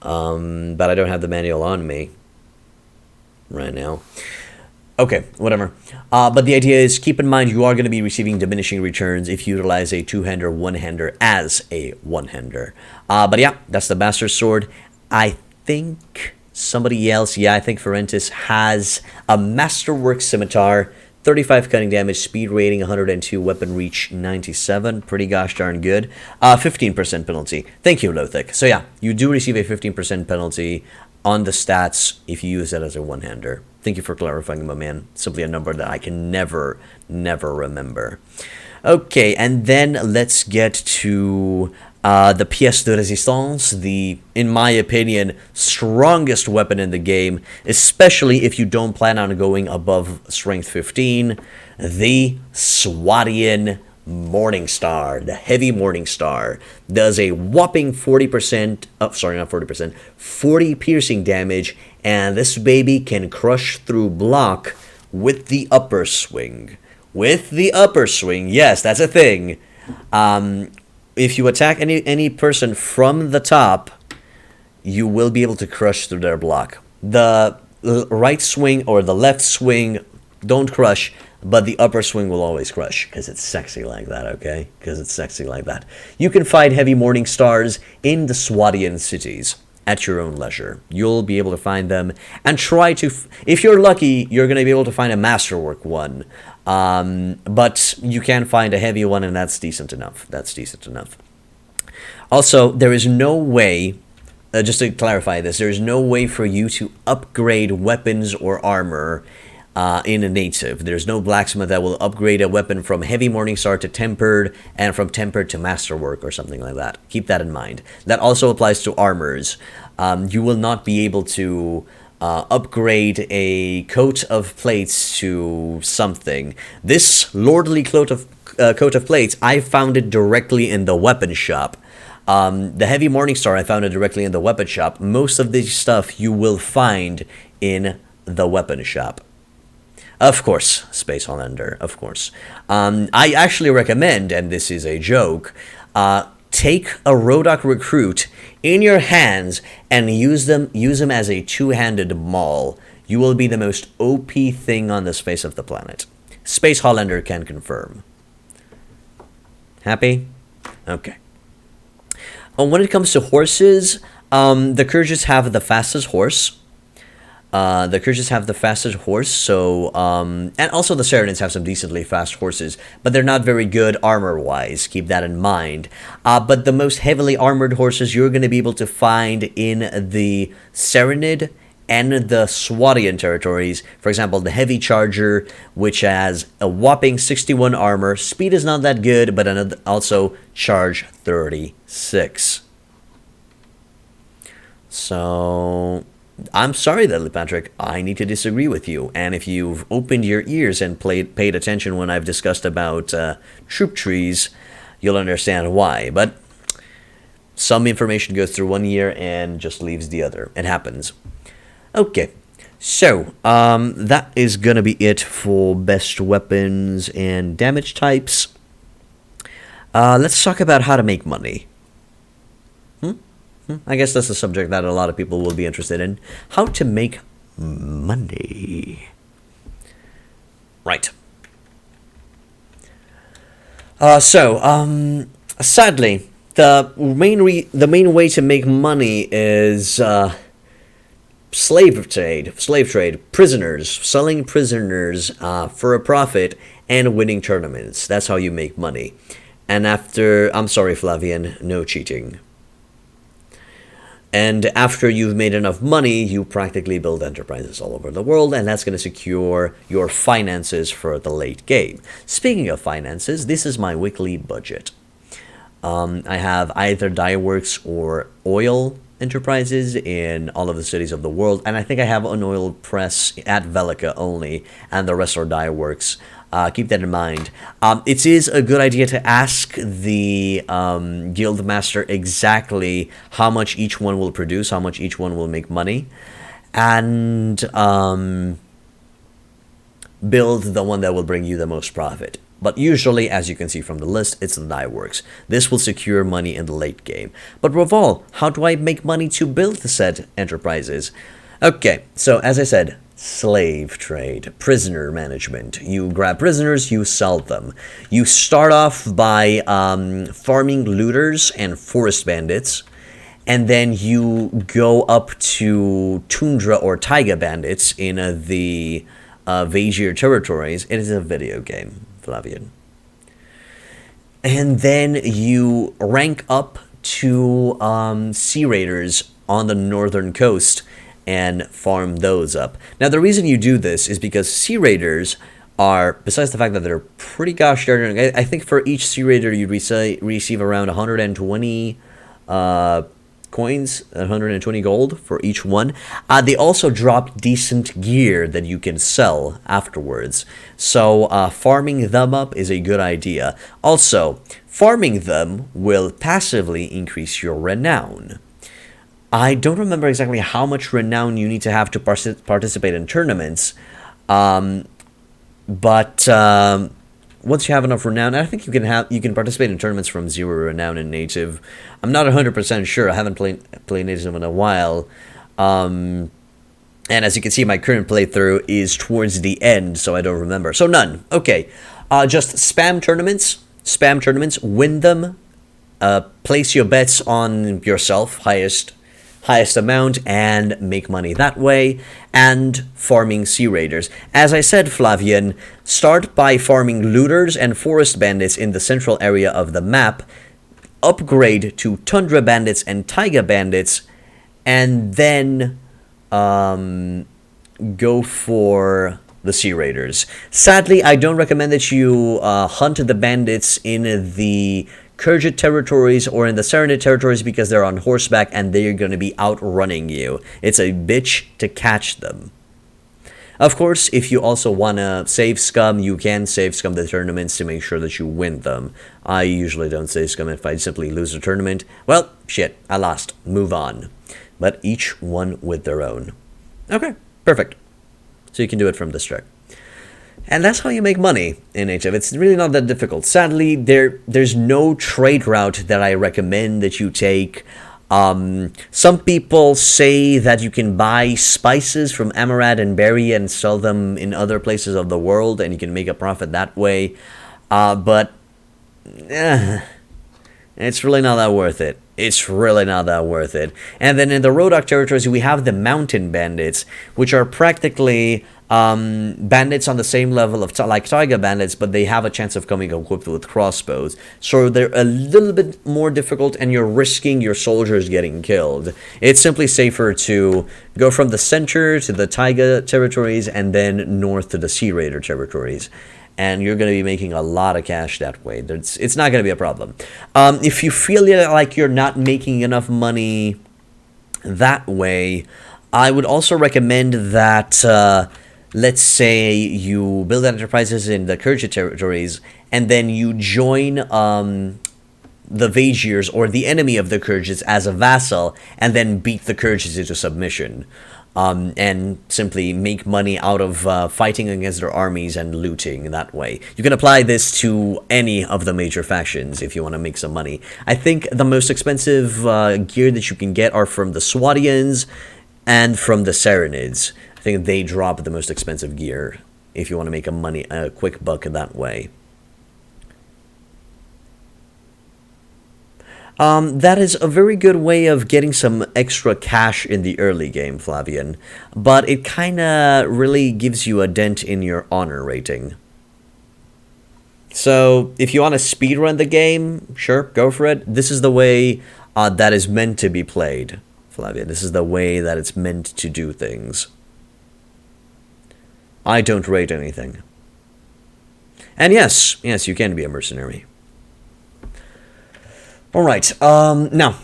but I don't have the manual on me right now. Okay, whatever. But the idea is, keep in mind you are going to be receiving diminishing returns if you utilize a two-hander, one-hander as a one-hander. But yeah, that's the Bastard Sword. I think somebody else, yeah, I think Ferentis has a Masterwork Scimitar, 35 cutting damage, speed rating 102, weapon reach 97, pretty gosh darn good. 15% penalty. Thank you, Lothic. So yeah, you do receive a 15% penalty on the stats if you use it as a one-hander. Thank you for clarifying, my man. Simply a number that I can never remember. Okay, and then let's get to the pièce de résistance, the, in my opinion, strongest weapon in the game, especially if you don't plan on going above strength 15, the Swadian Morningstar. The heavy Morningstar does a whopping 40%, sorry, not 40%, 40 piercing damage, and this baby can crush through block with the upper swing. With the upper swing, yes, that's a thing. If you attack any person from the top, you will be able to crush through their block. The right swing or the left swing don't crush, but the upper swing will always crush, because it's sexy like that, okay? Because it's sexy like that. You can find heavy morning stars in the Swadian cities at your own leisure. You'll be able to find them, and try to, if you're lucky, you're going to be able to find a Masterwork one. But you can find a heavy one, and that's decent enough. That's decent enough. Also, there is no way, just to clarify this, there is no way for you to upgrade weapons or armor in a native. There's no blacksmith that will upgrade a weapon from heavy Morningstar to tempered, and from tempered to masterwork or something like that. Keep that in mind. That also applies to armors. You will not be able to upgrade a coat of plates to something. This lordly coat of plates, I found it directly in the weapon shop. The heavy Morningstar, I found it directly in the weapon shop. Most of this stuff you will find in the weapon shop. Of course, Space Hollander, of course. I actually recommend, and this is a joke, take a Rodok recruit in your hands and use them as a two-handed maul. You will be the most OP thing on the face of the planet. Space Hollander can confirm. Happy? Okay. When it comes to horses, the Kyrgyz have the fastest horse. So, and also the Saradins have some decently fast horses, but they're not very good armor-wise, keep that in mind. But the most heavily armored horses you're going to be able to find in the Saranid and the Swadian territories. For example, the Heavy Charger, which has a whopping 61 armor, speed is not that good, but also charge 36. So I'm sorry, Deadly Patrick, I need to disagree with you. And if you've opened your ears and paid attention when I've discussed about troop trees, you'll understand why. But some information goes through one ear and just leaves the other. It happens. Okay, so that is going to be it for best weapons and damage types. Let's talk about how to make money. I guess that's a subject that a lot of people will be interested in. How to make money. Right. Sadly, the main way to make money is slave trade, prisoners, selling prisoners for a profit, and winning tournaments. That's how you make money. And I'm sorry, Flavian, no cheating. And after you've made enough money, you practically build enterprises all over the world, and that's going to secure your finances for the late game. Speaking of finances, this is my weekly budget. I have either dye works or oil enterprises in all of the cities of the world, and I think I have an oil press at Velica only, and the rest are dye works. Keep that in mind. It is a good idea to ask the guild master exactly how much each one will produce, how much each one will make money, and build the one that will bring you the most profit. But usually, as you can see from the list, it's the dye works. This will secure money in the late game. But Raval, how do I make money to build the said enterprises? Okay, so as I said, slave trade, prisoner management. You grab prisoners, you sell them. You start off by farming looters and forest bandits, and then you go up to tundra or taiga bandits in the Vajir territories. It is a video game, Flavian. And then you rank up to sea raiders on the northern coast and farm those up. Now, the reason you do this is because sea raiders are, besides the fact that they're pretty gosh darn, I think for each sea raider you receive around 120 coins, 120 gold for each one. They also drop decent gear that you can sell afterwards. So farming them up is a good idea. Also, farming them will passively increase your renown. I don't remember exactly how much renown you need to have to participate in tournaments, but once you have enough renown, I think you can participate in tournaments from 0 renown in native. I'm not 100% sure. I haven't played native in a while. And as you can see, my current playthrough is towards the end, so I don't remember. So none. Okay. Just spam tournaments. Spam tournaments. Win them. Place your bets on yourself. Highest amount, and make money that way, and farming sea raiders. As I said, Flavian, start by farming looters and forest bandits in the central area of the map, upgrade to tundra bandits and taiga bandits, and then go for the sea raiders. Sadly, I don't recommend that you hunt the bandits in the Khergit territories or in the Serenade territories because they're on horseback and they're going to be outrunning you. It's a bitch to catch them. Of course, if you also want to save scum, you can save scum the tournaments to make sure that you win them. I usually don't save scum if I simply lose a tournament. Well, shit, I lost. Move on. But each one with their own. Okay, perfect. So you can do it from this track. And that's how you make money in HF. It's really not that difficult. Sadly, there's no trade route that I recommend that you take. Some people say that you can buy spices from Amaranth and Berry and sell them in other places of the world, and you can make a profit that way. But it's really not that worth it. It's really not that worth it. And then in the Rodok territories, we have the Mountain Bandits, which are practically bandits on the same level of like Taiga bandits, but they have a chance of coming equipped with crossbows. So they're a little bit more difficult, and you're risking your soldiers getting killed. It's simply safer to go from the center to the Taiga territories and then north to the Sea Raider territories. And you're going to be making a lot of cash that way. It's not going to be a problem. If you feel like you're not making enough money that way, I would also recommend that, let's say you build enterprises in the Khergit territories, and then you join the Vajirs or the enemy of the Khergits as a vassal, and then beat the Khergits into submission. And simply make money out of fighting against their armies and looting that way. You can apply this to any of the major factions if you want to make some money. I think the most expensive gear that you can get are from the Swadians and from the Serenades. I think they drop the most expensive gear if you want to make a quick buck that way. That is a very good way of getting some extra cash in the early game, Flavian, but it kind of really gives you a dent in your honor rating. So, if you want to speedrun the game, sure, go for it. This is the way that is meant to be played, Flavian. This is the way that it's meant to do things. I don't rate anything. And yes, you can be a mercenary. Alright, now,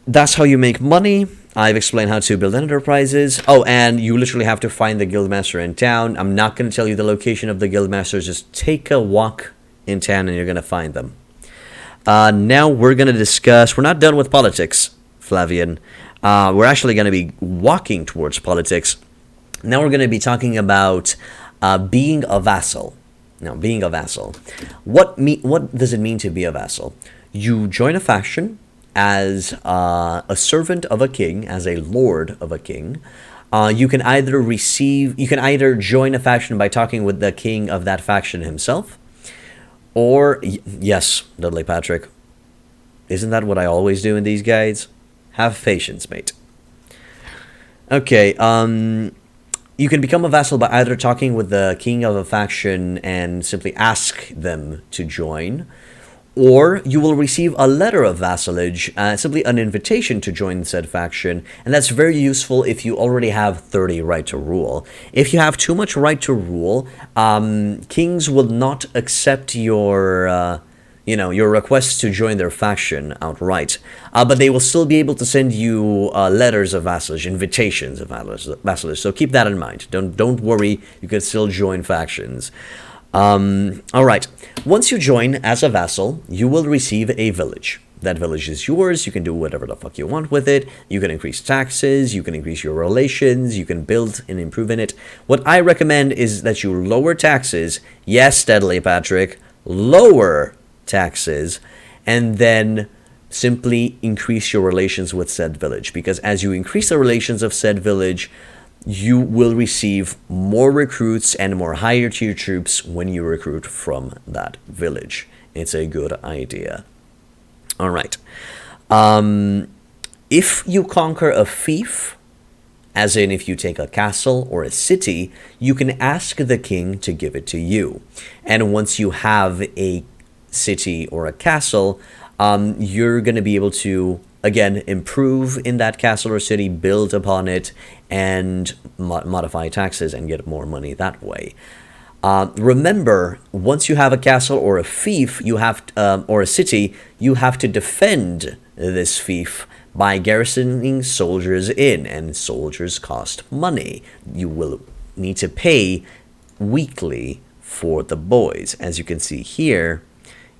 that's how you make money. I've explained how to build enterprises. Oh, and you literally have to find the guildmaster in town. I'm not going to tell you the location of the guildmasters. Just take a walk in town and you're going to find them. Now we're going to discuss... We're not done with politics, Flavian. We're actually going to be walking towards politics. Now we're going to be talking about being a vassal. Now, being a vassal. What does it mean to be a vassal? You join a faction as a servant of a king, as a lord of a king. You can either join a faction by talking with the king of that faction himself, or, yes, Dudley Patrick, isn't that what I always do in these guides? Have patience, mate. Okay, you can become a vassal by either talking with the king of a faction and simply ask them to join, or you will receive a letter of vassalage, simply an invitation to join said faction, and that's very useful if you already have 30 right to rule. If you have too much right to rule, kings will not accept your request to join their faction outright, but they will still be able to send you letters of vassalage, invitations of vassalage. So keep that in mind. Don't worry, you can still join factions. All right. Once you join as a vassal, you will receive a village. That village is yours. You can do whatever the fuck you want with it. You can increase taxes. You can increase your relations. You can build and improve in it. What I recommend is that you lower taxes. Yes, steadily, Patrick. Lower taxes. And then simply increase your relations with said village. Because as you increase the relations of said village, you will receive more recruits and more higher tier troops when you recruit from that village. It's a good idea. All right. If you conquer a fief, as in if you take a castle or a city, you can ask the king to give it to you. And once you have a city or a castle, you're going to be able to, again, improve in that castle or city, build upon it, and modify taxes and get more money that way. Remember, once you have a castle or a fief, or a city, you have to defend this fief by garrisoning soldiers in, and soldiers cost money. You will need to pay weekly for the boys. As you can see here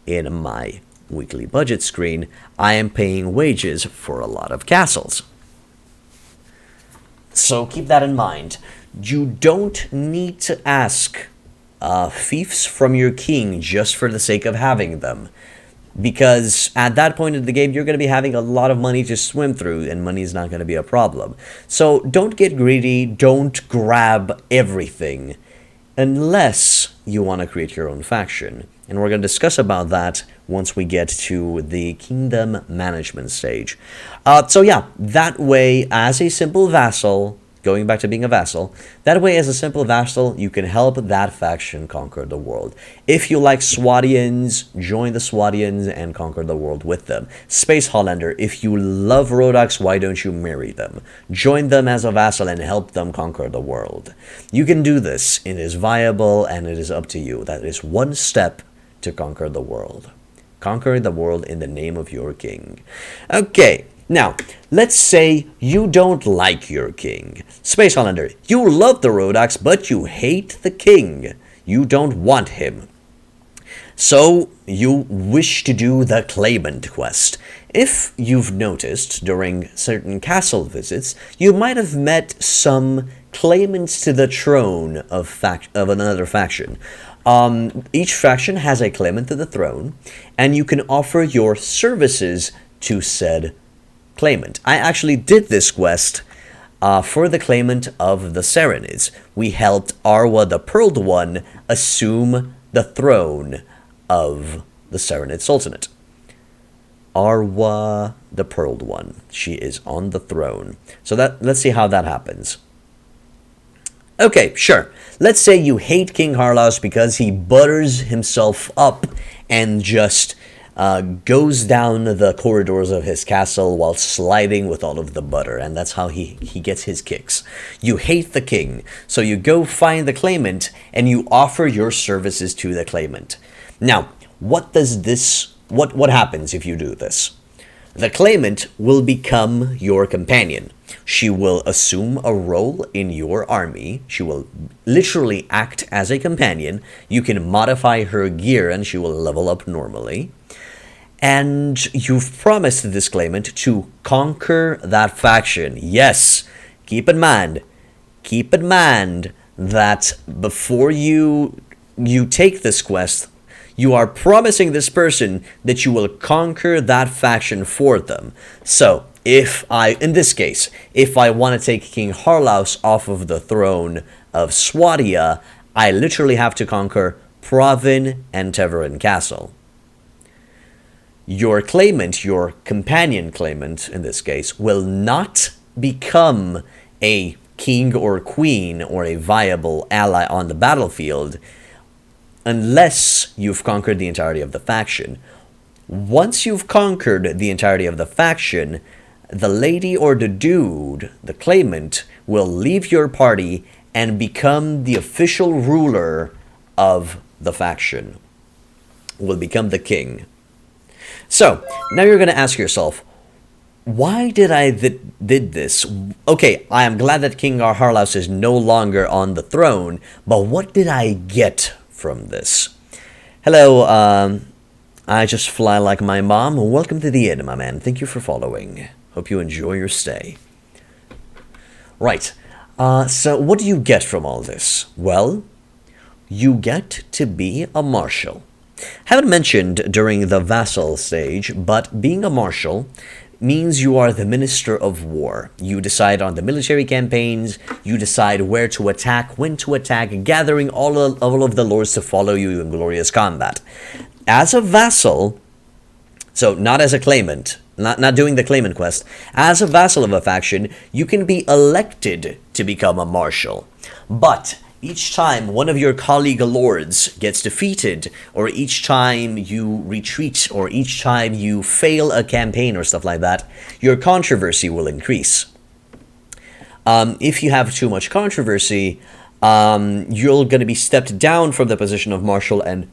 in my weekly budget screen, I am paying wages for a lot of castles. So keep that in mind. You don't need to ask fiefs from your king just for the sake of having them, because at that point in the game you're going to be having a lot of money to swim through, and money is not going to be a problem. So don't get greedy, don't grab everything unless you want to create your own faction. And we're going to discuss about that once we get to the kingdom management stage. So yeah, that way, as a simple vassal, going back to being a vassal, that way as a simple vassal, you can help that faction conquer the world. If you like Swadians, join the Swadians and conquer the world with them. Space Hollander, if you love Rhodoks, why don't you marry them? Join them as a vassal and help them conquer the world. You can do this. It is viable and it is up to you. That is one step to conquer the world. Conquer the world in the name of your king. Okay, now, let's say you don't like your king. Space Hollander, you love the Rhodoks, but you hate the king. You don't want him. So, you wish to do the Claimant Quest. If you've noticed during certain castle visits, you might have met some claimants to the throne of another faction. Each faction has a claimant to the throne, and you can offer your services to said claimant. I actually did this quest for the claimant of the Serenids. We helped Arwa the Pearled One assume the throne of the Serenid Sultanate. Arwa the Pearled One. She is on the throne. So let's see how that happens. Okay, sure. Let's say you hate King Harlaus because he butters himself up and just goes down the corridors of his castle while sliding with all of the butter, and that's how he gets his kicks. You hate the king, so you go find the claimant and you offer your services to the claimant. Now, what happens if you do this? The claimant will become your companion. She will assume a role in your army. She will literally act as a companion. You can modify her gear and she will level up normally. And you've promised this claimant to conquer that faction. Yes, keep in mind that before you take this quest, you are promising this person that you will conquer that faction for them. So, in this case, if I want to take King Harlaus off of the throne of Swadia, I literally have to conquer Provin and Teverin Castle. Your claimant, your companion claimant in this case, will not become a king or queen or a viable ally on the battlefield unless you've conquered the entirety of the faction. Once you've conquered the entirety of the faction, the lady or the dude, the claimant, will leave your party and become the official ruler of the faction. Will become the king. So, now you're going to ask yourself, why did I did this? Okay, I am glad that King Harlaus is no longer on the throne, but what did I get from this? Hello, I just fly like my mom. Welcome to the inn, my man. Thank you for following. Hope you enjoy your stay. Right, so what do you get from all this? Well, you get to be a marshal. Haven't mentioned during the vassal stage, but being a marshal means you are the minister of war. You decide on the military campaigns, you decide where to attack, when to attack, gathering all of the lords to follow you in glorious combat. As a vassal, so not as a claimant, not doing the claimant quest, as a vassal of a faction, you can be elected to become a marshal. But each time one of your colleague lords gets defeated, or each time you retreat, or each time you fail a campaign or stuff like that, your controversy will increase. If you have too much controversy, you're going to be stepped down from the position of marshal and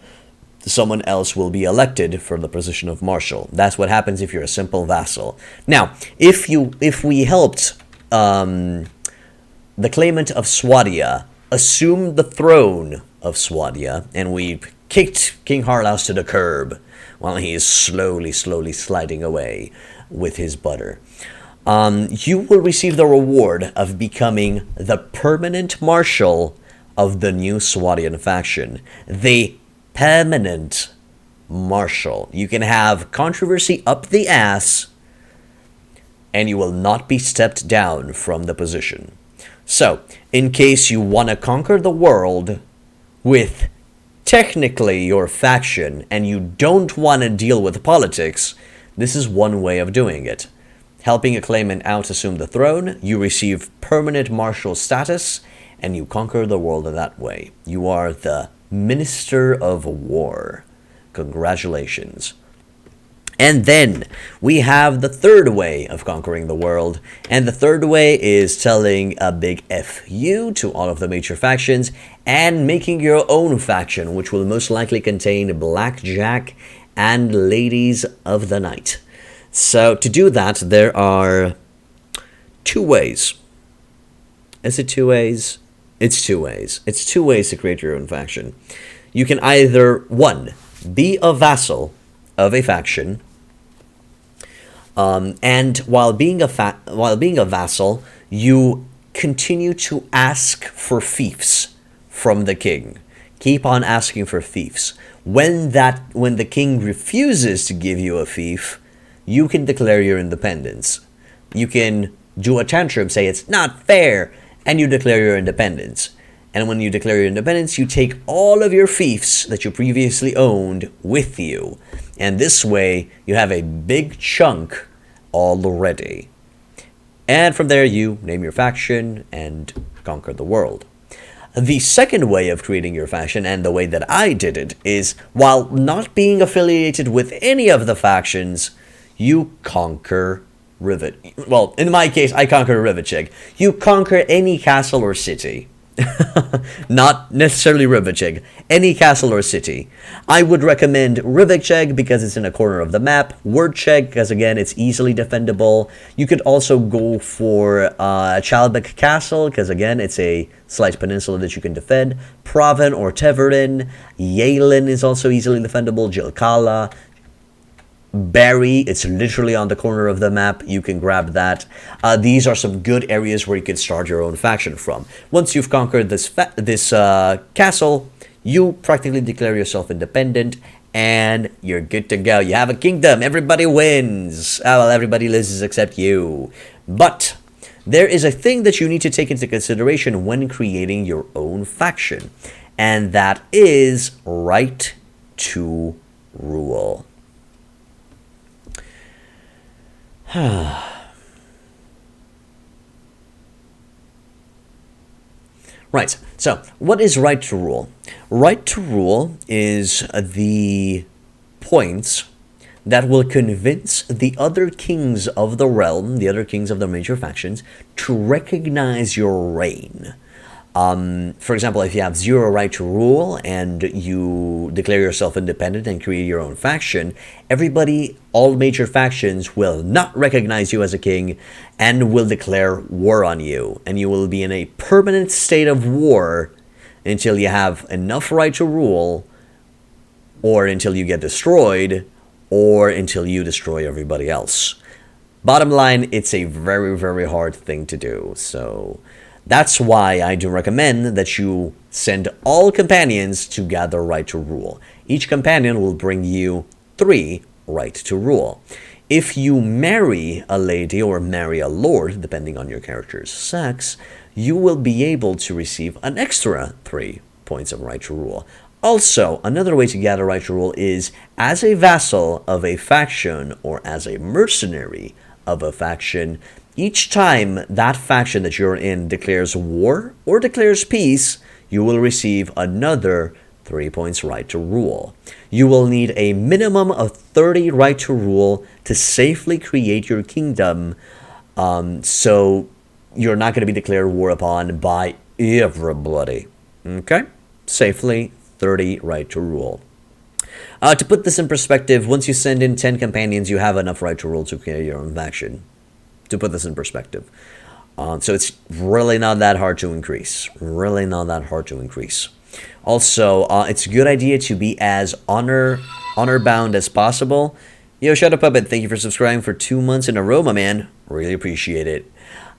someone else will be elected for the position of marshal. That's what happens if you're a simple vassal. Now, if we helped the claimant of Swadia assume the throne of Swadia, and we kicked King Harlaus to the curb while he is slowly sliding away with his butter, you will receive the reward of becoming the permanent marshal of the new Swadian faction. The permanent marshal. You can have controversy up the ass, and you will not be stepped down from the position. So, in case you want to conquer the world with technically your faction and you don't want to deal with politics, this is one way of doing it. Helping a claimant out assume the throne, you receive permanent marshal status, and you conquer the world in that way. You are the Minister of War. Congratulations. And then we have the third way of conquering the world, and the third way is telling a big FU to all of the major factions and making your own faction, which will most likely contain Blackjack and Ladies of the Night. So to do that, there are two ways. Is it two ways? It's two ways. It's two ways to create your own faction. You can either, one, be a vassal of a faction, and while being a vassal, you continue to ask for fiefs from the king. Keep on asking for fiefs. When the king refuses to give you a fief, you can declare your independence. You can do a tantrum, say it's not fair, and you declare your independence. And when you declare your independence, you take all of your fiefs that you previously owned with you. And this way, you have a big chunk already. And from there, you name your faction and conquer the world. The second way of creating your faction, and the way that I did it, is while not being affiliated with any of the factions, you conquer Rivet. Well, in my case, I conquer Rivetsig. You conquer any castle or city. Not necessarily Rivacheg, any castle or city. I would recommend Rivacheg because it's in a corner of the map, Wordcheg because again it's easily defendable. You could also go for Chalbec Castle because again it's a slight peninsula that you can defend, Proven or Teverin, Yalen is also easily defendable, Jilkala, Barry, it's literally on the corner of the map, you can grab that. These are some good areas where you can start your own faction from. Once you've conquered this castle, you practically declare yourself independent, and you're good to go. You have a kingdom, everybody wins. Well, everybody loses except you. But there is a thing that you need to take into consideration when creating your own faction, and that is right to rule. Right, so what is right to rule? Right to rule is the points that will convince the other kings of the realm, the other kings of the major factions, to recognize your reign. For example, if you have 0 right to rule and you declare yourself independent and create your own faction, everybody, all major factions will not recognize you as a king and will declare war on you. And you will be in a permanent state of war until you have enough right to rule, or until you get destroyed, or until you destroy everybody else. Bottom line, it's a very, very hard thing to do. So that's why I do recommend that you send all companions to gather right to rule. Each companion will bring you 3 right to rule. If you marry a lady or marry a lord, depending on your character's sex, you will be able to receive an extra 3 points of right to rule. Also, another way to gather right to rule is as a vassal of a faction or as a mercenary of a faction. Each time that faction that you're in declares war or declares peace, you will receive another 3 points right to rule. You will need a minimum of 30 right to rule to safely create your kingdom, so you're not going to be declared war upon by everybody. Okay? Safely 30 right to rule. To put this in perspective, once you send in 10 companions, you have enough right to rule to create your own faction. To put this in perspective. So it's really not that hard to increase. Really not that hard to increase. Also, it's a good idea to be as honor-bound as possible. Yo, Shadow Puppet, thank you for subscribing for 2 months in a row, my man. Really appreciate it.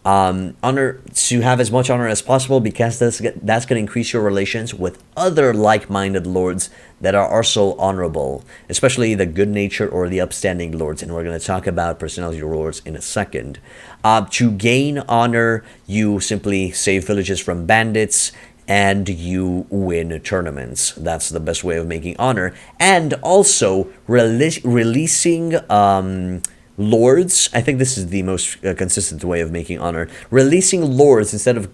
Honor, to have as much honor as possible, because that's going to increase your relations with other like-minded lords that are also honorable, especially the good-natured or the upstanding lords, and we're going to talk about personality lords in a second. To gain honor, you simply save villages from bandits, and you win tournaments. That's the best way of making honor. And also, releasing lords. I think this is the most consistent way of making honor. Releasing lords instead of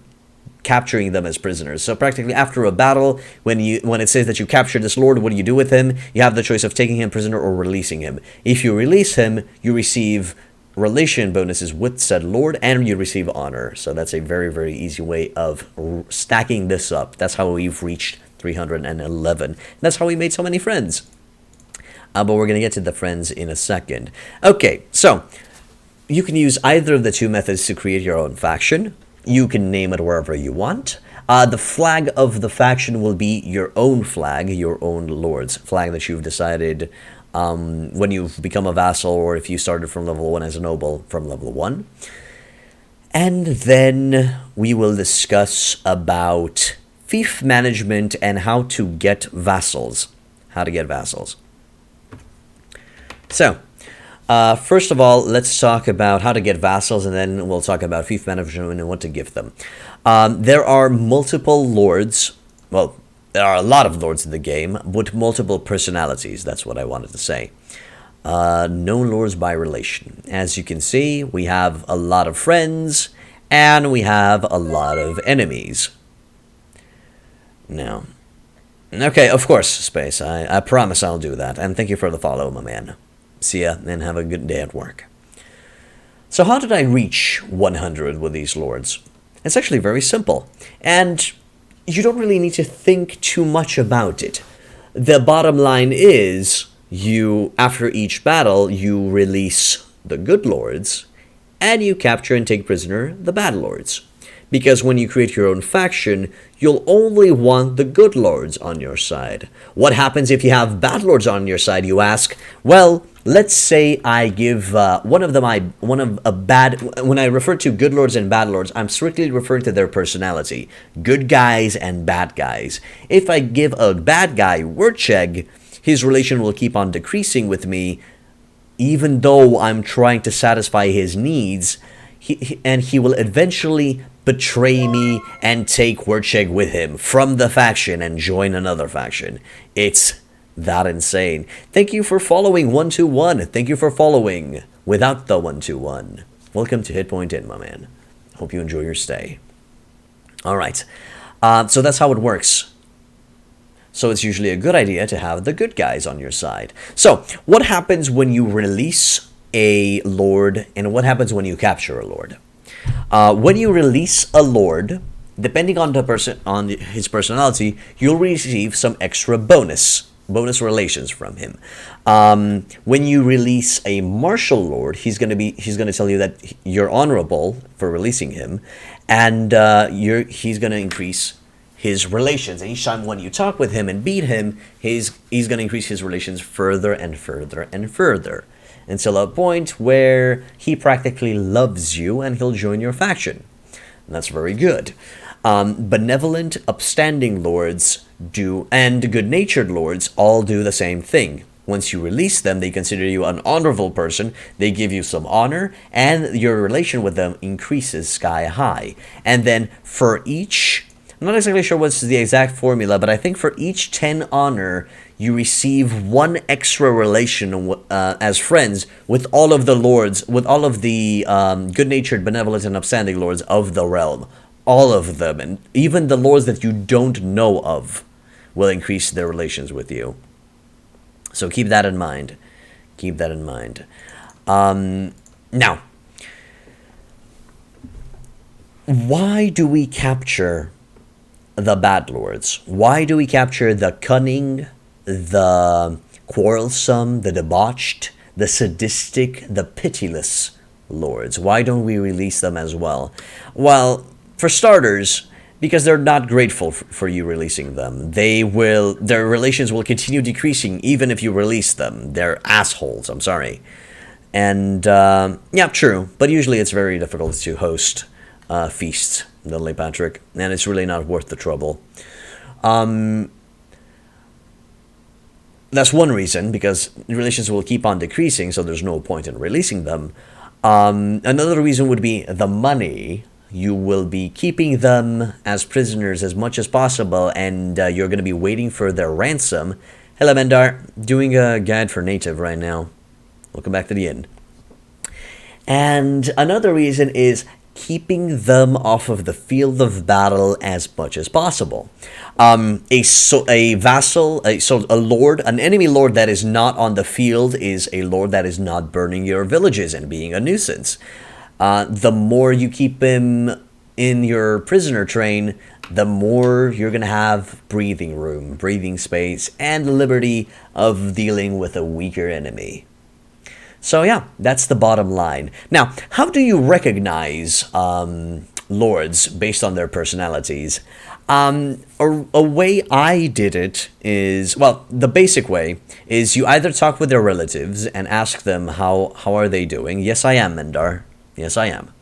capturing them as prisoners. So practically after a battle, when it says that you captured this lord, what do you do with him? You have the choice of taking him prisoner or releasing him. If you release him, you receive relation bonuses with said lord, and you receive honor. So that's a very, very easy way of stacking this up. That's how we've reached 311. That's how we made so many friends. But we're going to get to the friends in a second. Okay, so you can use either of the 2 methods to create your own faction. You can name it wherever you want. The flag of the faction will be your own flag, your own lord's flag that you've decided when you've become a vassal, or if you started from level 1 as a noble from level 1. And then we will discuss about fief management and how to get vassals. How to get vassals. So, first of all, let's talk about how to get vassals, and then we'll talk about fief management and what to give them. There are multiple lords. Well, there are a lot of lords in the game, but multiple personalities. That's what I wanted to say. Known lords by relation. As you can see, we have a lot of friends, and we have a lot of enemies. Now, okay, of course, Space. I promise I'll do that, and thank you for the follow, my man. See ya, and have a good day at work. So how did I reach 100 with these lords? It's actually very simple. And you don't really need to think too much about it. The bottom line is, after each battle, you release the good lords, and you capture and take prisoner the bad lords. Because when you create your own faction, you'll only want the good lords on your side. What happens if you have bad lords on your side, you ask? Well, let's say I give when I refer to good lords and bad lords, I'm strictly referring to their personality. Good guys and bad guys. If I give a bad guy Wurcheg, his relation will keep on decreasing with me, even though I'm trying to satisfy his needs, and he will eventually betray me and take Wurcheg with him from the faction and join another faction. It's that insane. Thank you for following 121. Thank you for following without the 121. Welcome to Hit Point In, my man. Hope you enjoy your stay. Alright, so that's how it works. So it's usually a good idea to have the good guys on your side. So, what happens when you release a lord, and what happens when you capture a lord? When you release a lord, depending on his personality, you'll receive some extra bonus relations from him. When you release a martial lord, he's gonna tell you that you're honorable for releasing him, and he's gonna increase his relations. And each time when you talk with him and beat him, he's gonna increase his relations further and further and further, until a point where he practically loves you and he'll join your faction. And that's very good. Benevolent, upstanding lords and good-natured lords all do the same thing. Once you release them, they consider you an honorable person, they give you some honor, and your relation with them increases sky high. And then for each, I'm not exactly sure what's the exact formula, but I think for each 10 honor, you receive 1 extra relation as friends with all of the lords, with all of the good-natured, benevolent, and upstanding lords of the realm. All of them, and even the lords that you don't know of, will increase their relations with you. So keep that in mind. Keep that in mind. Now, why do we capture the bad lords? Why do we capture the cunning, the quarrelsome, the debauched, the sadistic, the pitiless lords? Why don't we release them as well? Well, for starters, because they're not grateful for you releasing them. Their relations will continue decreasing even if you release them. They're assholes, I'm sorry. And, yeah, true, but usually it's very difficult to host feasts, Dudley Patrick, and it's really not worth the trouble. That's one reason, because relations will keep on decreasing, so there's no point in releasing them. Another reason would be the money. You will be keeping them as prisoners as much as possible, and you're going to be waiting for their ransom. Hello, Mendar. Doing a guide for native right now. Welcome back to the inn. And another reason is keeping them off of the field of battle as much as possible. A vassal, a lord, an enemy lord that is not on the field is a lord that is not burning your villages and being a nuisance. The more you keep him in your prisoner train, the more you're going to have breathing room, breathing space, and liberty of dealing with a weaker enemy. So yeah, that's the bottom line. Now, how do you recognize lords based on their personalities? A way I did it is, well, the basic way is you either talk with their relatives and ask them how are they doing. Yes, I am, Mendar. Yes, I am.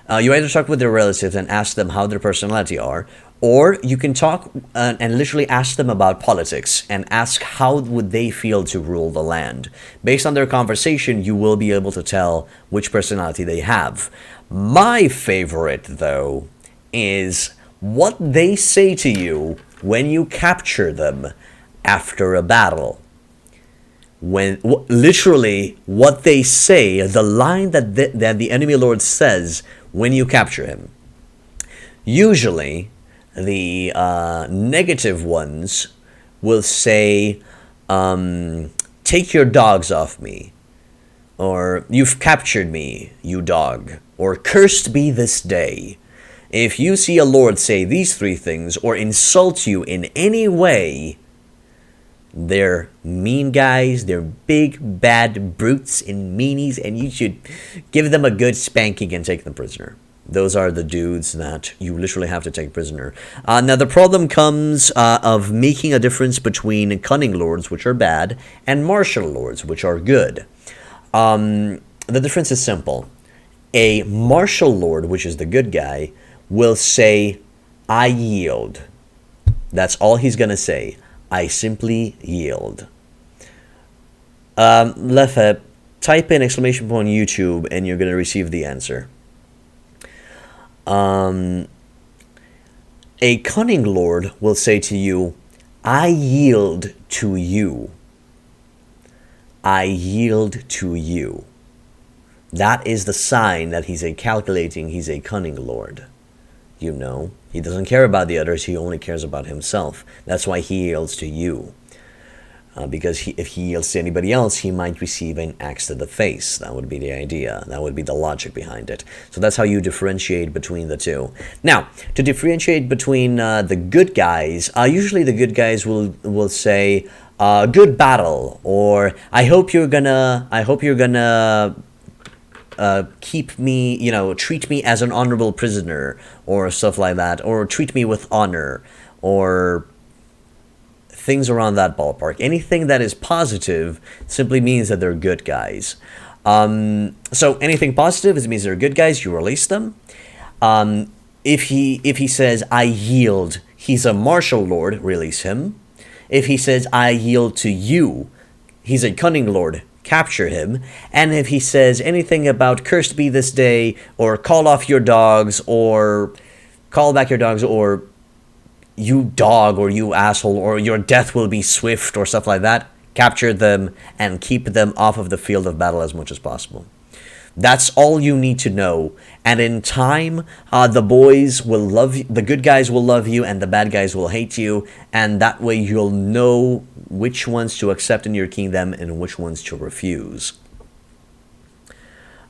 You either talk with their relatives and ask them how their personality are, or you can talk and literally ask them about politics and ask how would they feel to rule the land. Based on their conversation, you will be able to tell which personality they have. My favorite, though, is what they say to you when you capture them after a battle. Literally what they say, the line that the enemy lord says when you capture him. Usually, the negative ones will say, take your dogs off me, or you've captured me, you dog, or cursed be this day. If you see a lord say these 3 things or insult you in any way, they're mean guys, they're big, bad brutes and meanies, and you should give them a good spanking and take them prisoner. Those are the dudes that you literally have to take prisoner. Now, the problem comes of making a difference between cunning lords, which are bad, and martial lords, which are good. The difference is simple. A martial lord, which is the good guy, will say, I yield. That's all he's going to say. I simply yield. Lefa, type in exclamation point YouTube and you're going to receive the answer. A cunning lord will say to you, I yield to you. I yield to you. That is the sign that he's a cunning lord. You know, he doesn't care about the others, he only cares about himself. That's why he yields to you. Because if he yields to anybody else, he might receive an axe to the face. That would be the idea. That would be the logic behind it. So that's how you differentiate between the two. Now, to differentiate between the good guys, usually the good guys will say, good battle, or I hope you're gonna keep me, you know, treat me as an honorable prisoner, or stuff like that, or treat me with honor, or things around that ballpark. Anything that is positive simply means that they're good guys. So anything positive, it means they're good guys, you release them. If he says, I yield, he's a martial lord, release him. If he says, I yield to you, he's a cunning lord, capture him. And if he says anything about cursed be this day, or call off your dogs, or call back your dogs, or you dog, or you asshole, or your death will be swift, or stuff like that, capture them and keep them off of the field of battle as much as possible. That's all you need to know. And in time, the boys will love you, the good guys will love you, and the bad guys will hate you. And that way you'll know which ones to accept in your kingdom and which ones to refuse.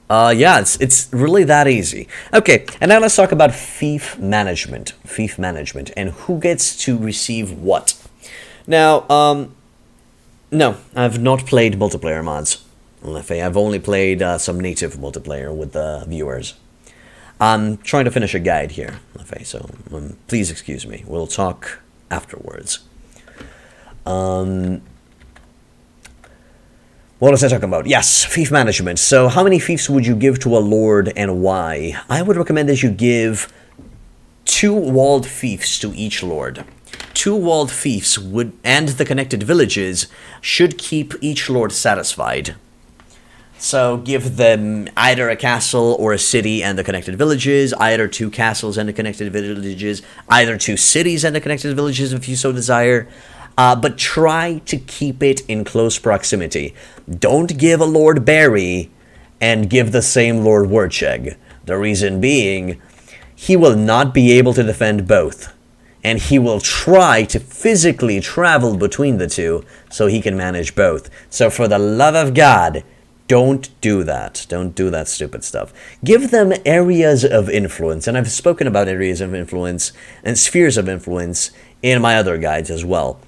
Yeah, it's really that easy. Okay, and now let's talk about Fief Management. Fief Management, and who gets to receive what. Now, no, I've not played multiplayer mods. I've only played some native multiplayer with the viewers. I'm trying to finish a guide here, so please excuse me. We'll talk afterwards. What was I talking about? Yes, Fief Management. So how many fiefs would you give to a lord and why? I would recommend that you give 2 walled fiefs to each lord. 2 walled fiefs would, and the connected villages should keep each lord satisfied. So give them either a castle or a city and the connected villages, either 2 castles and the connected villages, either 2 cities and the connected villages if you so desire. But try to keep it in close proximity. Don't give a Lord Barry and give the same Lord Wurcheg. The reason being, he will not be able to defend both. And he will try to physically travel between the 2 so he can manage both. So for the love of God, don't do that. Don't do that stupid stuff. Give them areas of influence. And I've spoken about areas of influence and spheres of influence in my other guides as well.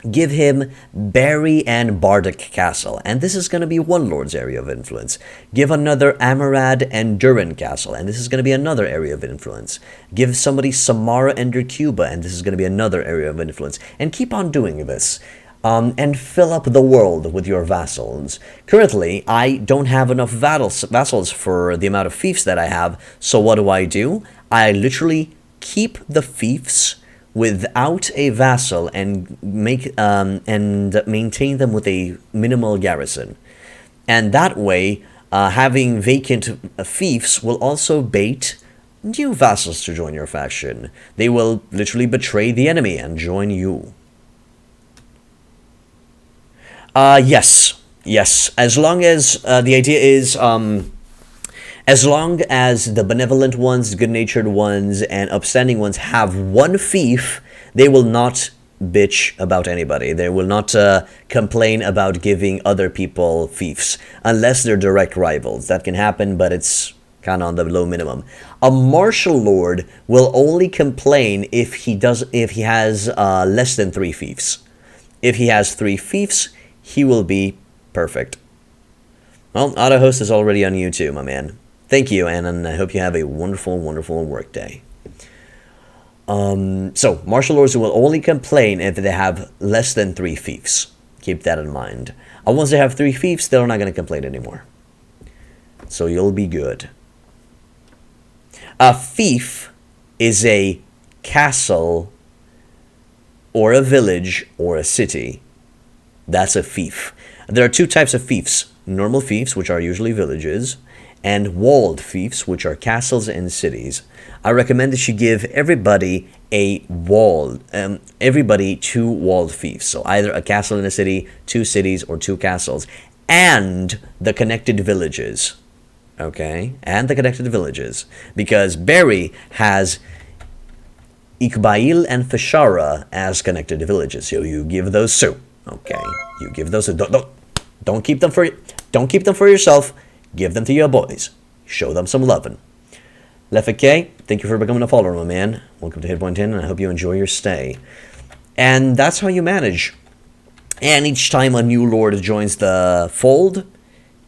Give him Barry and Bardic Castle, and this is going to be one lord's area of influence. Give another Amarad and Durin Castle, and this is going to be another area of influence. Give somebody Samara and Cuba, and this is going to be another area of influence. And keep on doing this. And fill up the world with your vassals. Currently, I don't have enough vassals for the amount of fiefs that I have, so what do? I literally keep the fiefs without a vassal and maintain them with a minimal garrison. And that way, having vacant fiefs will also bait new vassals to join your faction. They will literally betray the enemy and join you. Yes. As long as the idea is, as long as the benevolent ones, good-natured ones, and upstanding ones have one fief, they will not bitch about anybody. They will not complain about giving other people fiefs, unless they're direct rivals. That can happen, but it's kind of on the low minimum. A martial lord will only complain if he has less than 3 fiefs. If he has 3 fiefs, he will be perfect. Well, Auto Host is already on YouTube, my man. Thank you, and I hope you have a wonderful, wonderful work day. So, martial lords will only complain if they have less than 3 fiefs. Keep that in mind. And once they have 3 fiefs, they're not going to complain anymore. So you'll be good. A fief is a castle or a village or a city. That's a fief. There are 2 types of fiefs. Normal fiefs, which are usually villages, and walled fiefs, which are castles and cities. I recommend that you give everybody a walled, everybody 2 walled fiefs. So either a castle in a city, 2 cities, or 2 castles, and the connected villages. Okay, and the connected villages, because Barry has Ikbail and Fashara as connected villages. So you give those 2. Okay, you give those. Don't keep them for yourself. Give them to your boys. Show them some loving. Lefike, thank you for becoming a follower, my man. Welcome to Hitpoint 10, and I hope you enjoy your stay. And that's how you manage. And each time a new lord joins the fold,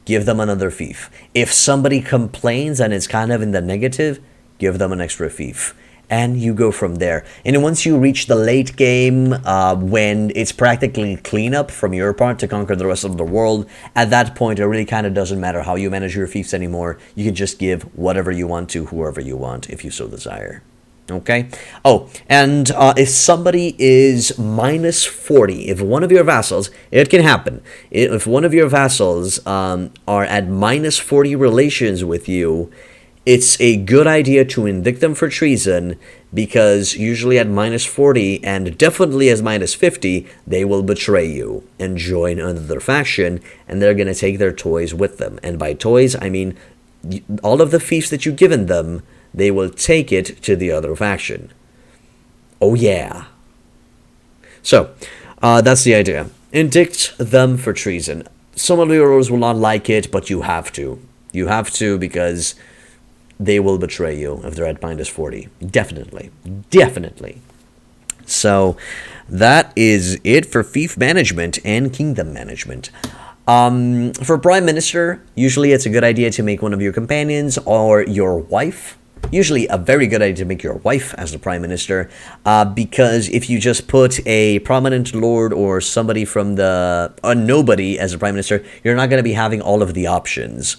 give them another fief. If somebody complains and it's kind of in the negative, give them an extra fief. And you go from there. And once you reach the late game, when it's practically cleanup from your part to conquer the rest of the world, at that point it really kind of doesn't matter how you manage your fiefs anymore. You can just give whatever you want to whoever you want, if you so desire. Okay? Oh, and if somebody is minus 40, if one of your vassals, it can happen, if one of your vassals are at minus 40 relations with you, it's a good idea to indict them for treason, because usually at minus 40, and definitely as minus 50, they will betray you and join another faction, and they're going to take their toys with them. And by toys, I mean all of the fiefs that you've given them, they will take it to the other faction. Oh yeah. So, that's the idea. Indict them for treason. Some of your rulers will not like it, but you have to. You have to, because they will betray you if they're at minus 40. Definitely. Definitely. So, that is it for Fief Management and Kingdom Management. For Prime Minister, usually it's a good idea to make one of your companions or your wife. Usually a very good idea to make your wife as the Prime Minister, because if you just put a prominent lord or somebody from a nobody as a Prime Minister, you're not going to be having all of the options.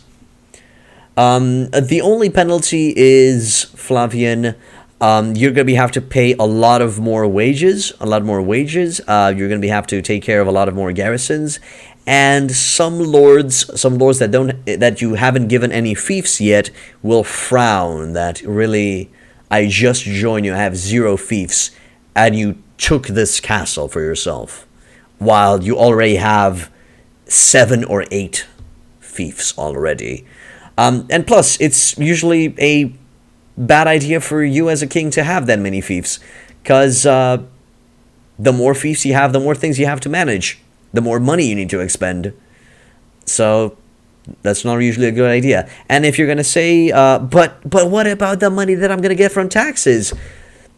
The only penalty is, Flavian, you're going to have to pay a lot more wages. You're going to have to take care of a lot of more garrisons, and some lords that you haven't given any fiefs yet will frown that really, I just joined you, I have 0 fiefs, and you took this castle for yourself, while you already have 7 or 8 fiefs already. And plus, it's usually a bad idea for you as a king to have that many fiefs, because the more fiefs you have, the more things you have to manage, the more money you need to expend. So that's not usually a good idea. And if you're going to say, but what about the money that I'm going to get from taxes?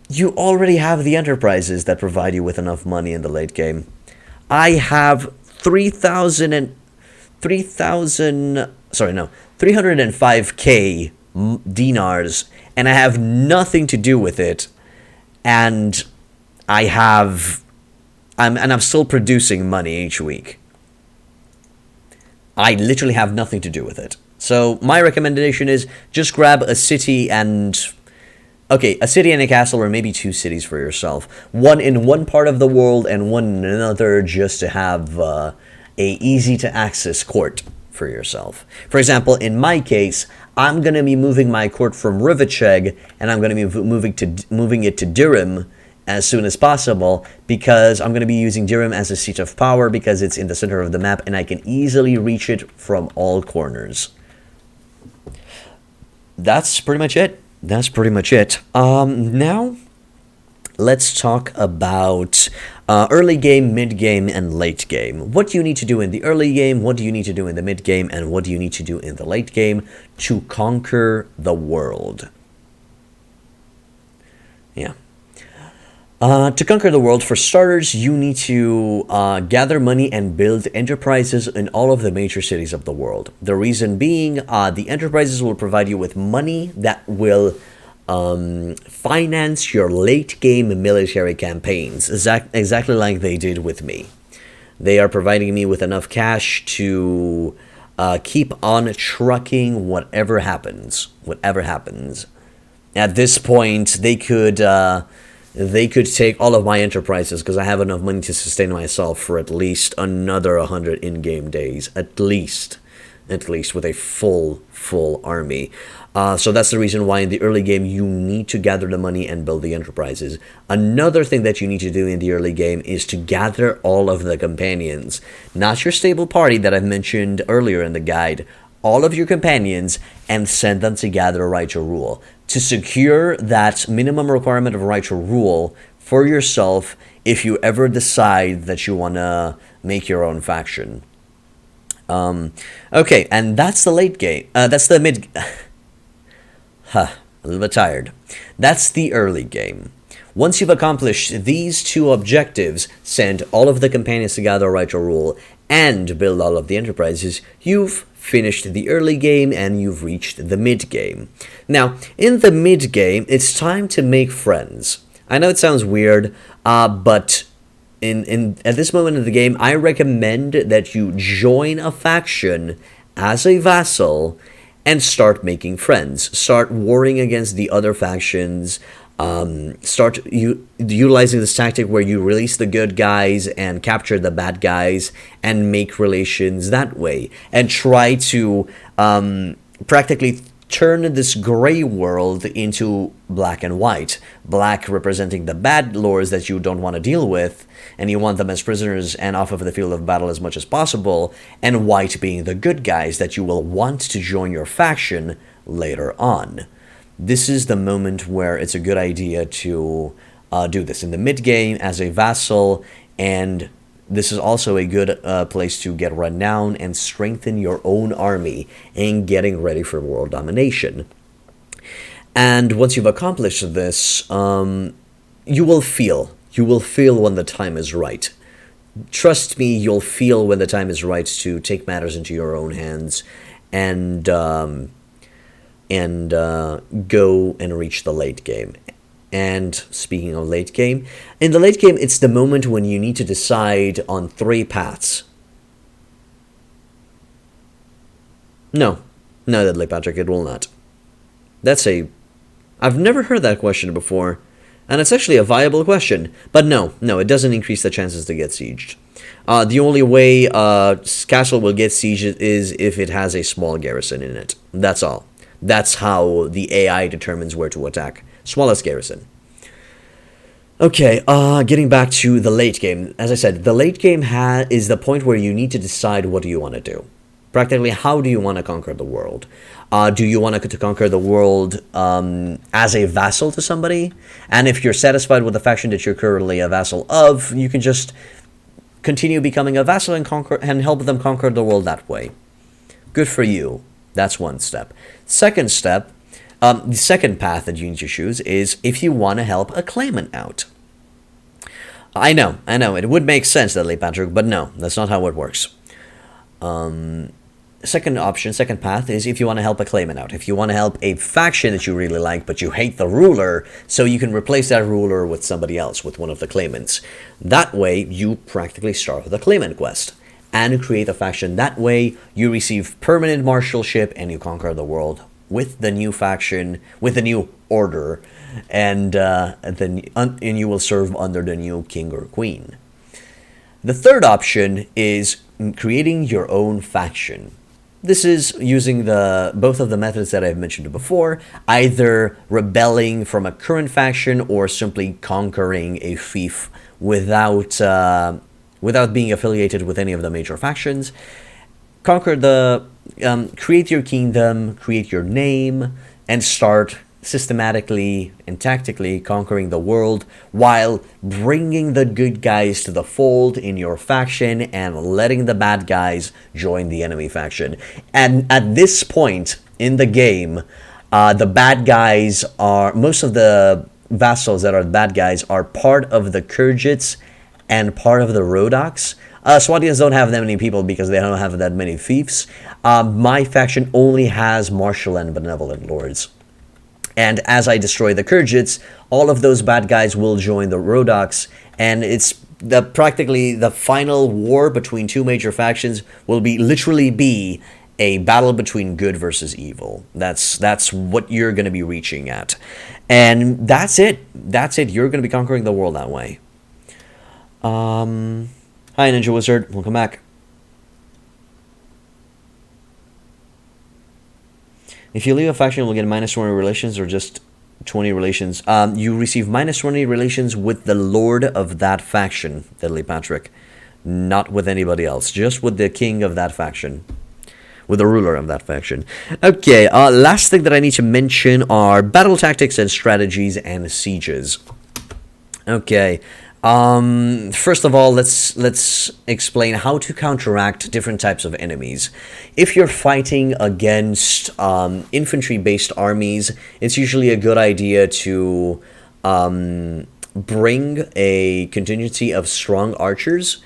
You already have the enterprises that provide you with enough money in the late game. I have 305k dinars, and I have nothing to do with it, and I'm still producing money each week. I literally have nothing to do with it. So my recommendation is just grab a city and a city and a castle, or maybe 2 cities for yourself. One in one part of the world and one in another, just to have a easy to access court for yourself. For example, in my case, I'm going to be moving my court from Rivacheg, and I'm going to be moving it to Durham as soon as possible, because I'm going to be using Durham as a seat of power, because it's in the center of the map and I can easily reach it from all corners. That's pretty much it. Now, let's talk about Early game, mid game, and late game. What do you need to do in the early game? What do you need to do in the mid game? And what do you need to do in the late game to conquer the world? Yeah. To conquer the world, for starters, you need to gather money and build enterprises in all of the major cities of the world. The reason being, the enterprises will provide you with money that will finance your late-game military campaigns, exactly like they did with me. They are providing me with enough cash to keep on trucking whatever happens. At this point, they could take all of my enterprises because I have enough money to sustain myself for at least another 100 in-game days. At least with a full army. So that's the reason why in the early game you need to gather the money and build the enterprises. Another thing that you need to do in the early game is to gather all of the companions. Not your stable party that I've mentioned earlier in the guide. All of your companions and send them to gather a right to rule. To secure that minimum requirement of right to rule for yourself if you ever decide that you want to make your own faction. Okay, and that's the late game. That's the mid... a little bit tired. That's the early game. Once you've accomplished these two objectives, send all of the companions to gather a right to rule, and build all of the enterprises, you've finished the early game and you've reached the mid game. Now, in the mid game, it's time to make friends. I know it sounds weird, but at this moment of the game, I recommend that you join a faction as a vassal and start making friends. Start warring against the other factions. Start utilizing this tactic where you release the good guys and capture the bad guys and make relations that way. And try to practically turn this gray world into black and white. Black representing the bad lords that you don't want to deal with, and you want them as prisoners and off of the field of battle as much as possible, and white being the good guys that you will want to join your faction later on. This is the moment where it's a good idea to do this in the mid-game as a vassal, and this is also a good place to get renown and strengthen your own army and getting ready for world domination. And once you've accomplished this, you will feel when the time is right. Trust me, you'll feel when the time is right to take matters into your own hands and go and reach the late game. And speaking of late game, in the late game, it's the moment when you need to decide on 3 paths. No, Deadly Patrick, it will not. I've never heard that question before, and it's actually a viable question. But no, it doesn't increase the chances to get sieged. The only way castle will get sieged is if it has a small garrison in it. That's all. That's how the AI determines where to attack. Smallest garrison. Okay, getting back to the late game. As I said, the late game is the point where you need to decide what do you want to do. Practically, how do you want to conquer the world? Do you want to conquer the world as a vassal to somebody? And if you're satisfied with the faction that you're currently a vassal of, you can just continue becoming a vassal and help them conquer the world that way. Good for you. That's one step. Second step, the second path that you need to choose is if you want to help a claimant out. I know, it would make sense, Deadly Patrick, but no, that's not how it works. Second path is if you want to help a claimant out. If you want to help a faction that you really like, but you hate the ruler, so you can replace that ruler with somebody else, with one of the claimants. That way, you practically start with a Claimant Quest and create a faction. That way, you receive permanent marshalship and you conquer the world with the new faction, with the new order, and you will serve under the new king or queen. The third option is creating your own faction. This is using both of the methods that I've mentioned before, either rebelling from a current faction or simply conquering a fief without being affiliated with any of the major factions. Create your kingdom, create your name, and start systematically and tactically conquering the world while bringing the good guys to the fold in your faction and letting the bad guys join the enemy faction. And at this point in the game, the bad guys are, most of the vassals that are bad guys are part of the Khergits and part of the Rhodoks. Swadians don't have that many people because they don't have that many fiefs. My faction only has martial and benevolent lords. And as I destroy the Khergits, all of those bad guys will join the Rhodoks, and it's practically the final war between two major factions will literally be a battle between good versus evil. That's what you're going to be reaching at. And that's it. That's it. You're going to be conquering the world that way. Hi, Ninja Wizard. Welcome back. If you leave a faction, you'll get minus 20 relations or just 20 relations. You receive minus 20 relations with the lord of that faction, Deadly Patrick. Not with anybody else. Just with the king of that faction. With the ruler of that faction. Okay, last thing that I need to mention are battle tactics and strategies and sieges. Okay. First of all, let's explain how to counteract different types of enemies. If you're fighting against infantry-based armies, it's usually a good idea to bring a contingency of strong archers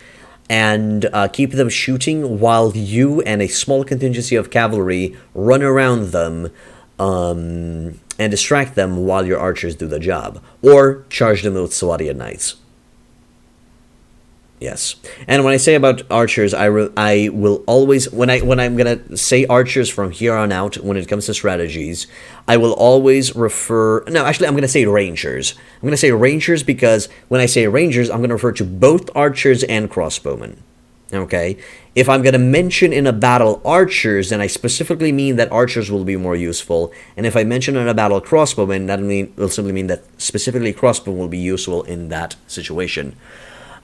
and keep them shooting while you and a small contingency of cavalry run around them and distract them while your archers do the job, or charge them with Swadian knights. Yes, and when I say about archers, I will always, when I'm gonna say archers from here on out, when it comes to strategies, I will always refer. No, actually, I'm gonna say rangers. I'm gonna say rangers because when I say rangers, I'm gonna refer to both archers and crossbowmen. Okay, if I'm gonna mention in a battle archers, then I specifically mean that archers will be more useful, and if I mention in a battle crossbowmen, that will simply mean that specifically crossbow will be useful in that situation.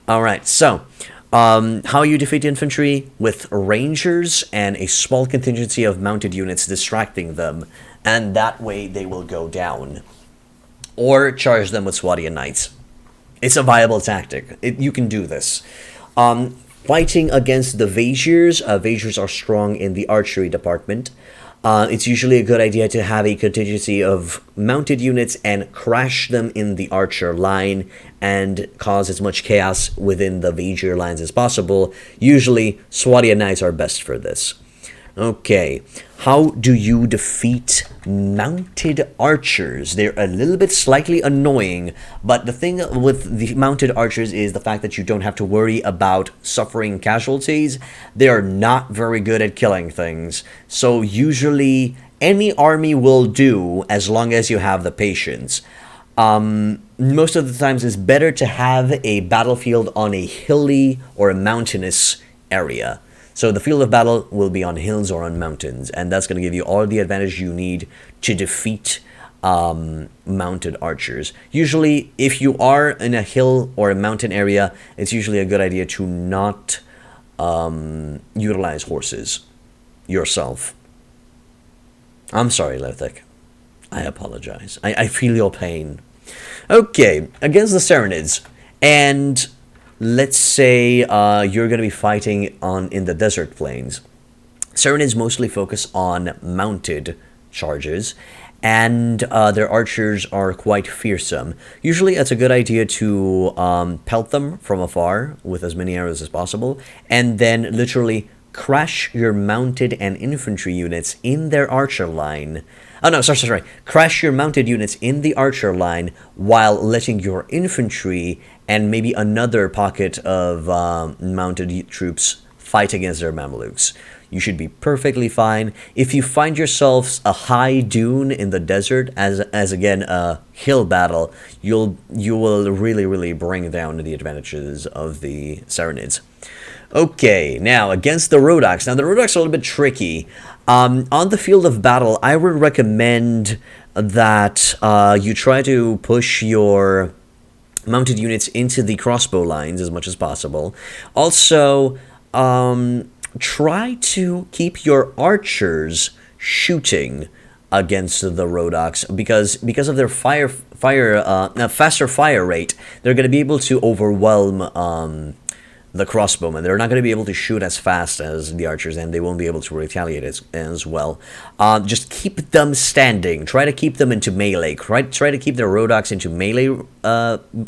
Alright, so, how you defeat infantry? With rangers and a small contingency of mounted units distracting them, and that way they will go down. Or charge them with Swadian knights. It's a viable tactic. You can do this. Fighting against the Vazirs. Vazirs are strong in the archery department. It's usually a good idea to have a contingency of mounted units and crash them in the archer line and cause as much chaos within the Vazir lines as possible. Usually, Swadian knights are best for this. Okay, how do you defeat mounted archers? They're a little bit slightly annoying, but the thing with the mounted archers is the fact that you don't have to worry about suffering casualties. They are not very good at killing things, so usually any army will do as long as you have the patience. Most of the times it's better to have a battlefield on a hilly or a mountainous area. So the field of battle will be on hills or on mountains, and that's going to give you all the advantage you need to defeat mounted archers. Usually, if you are in a hill or a mountain area, it's usually a good idea to not utilize horses yourself. I'm sorry, Lethek. I apologize. I feel your pain. Okay, against the Serenids, and let's say you're going to be fighting in the desert plains. Serenids mostly focus on mounted charges, and their archers are quite fearsome. Usually it's a good idea to pelt them from afar with as many arrows as possible, and then literally crash your mounted and infantry units in their archer line. Oh no, sorry. Crash your mounted units in the archer line while letting your infantry and maybe another pocket of mounted troops fight against their Mamelukes. You should be perfectly fine. If you find yourselves a high dune in the desert as again a hill battle, you will really bring down the advantages of the Serenids. Okay, now against the Rhodoks. Now the Rhodoks are a little bit tricky. On the field of battle, I would recommend that you try to push your mounted units into the crossbow lines as much as possible. Also, try to keep your archers shooting against the Rodox because of their faster fire rate. They're going to be able to overwhelm the crossbowmen. They're not going to be able to shoot as fast as the archers, and they won't be able to retaliate as well. Just keep them standing. Try to keep them into melee. Try to keep their Rodox into melee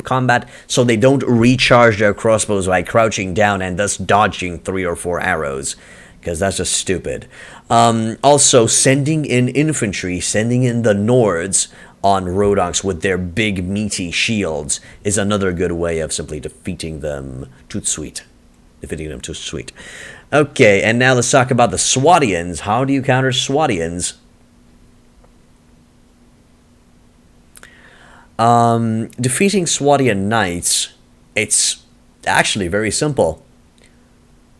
combat, so they don't recharge their crossbows by crouching down and thus dodging 3 or 4 arrows, because that's just stupid. Also, sending in infantry, sending in the Nords on Rodox with their big meaty shields is another good way of simply defeating them tout sweet. Okay, and now let's talk about the Swadians. How do you counter Swadians? Defeating Swadian knights, it's actually very simple.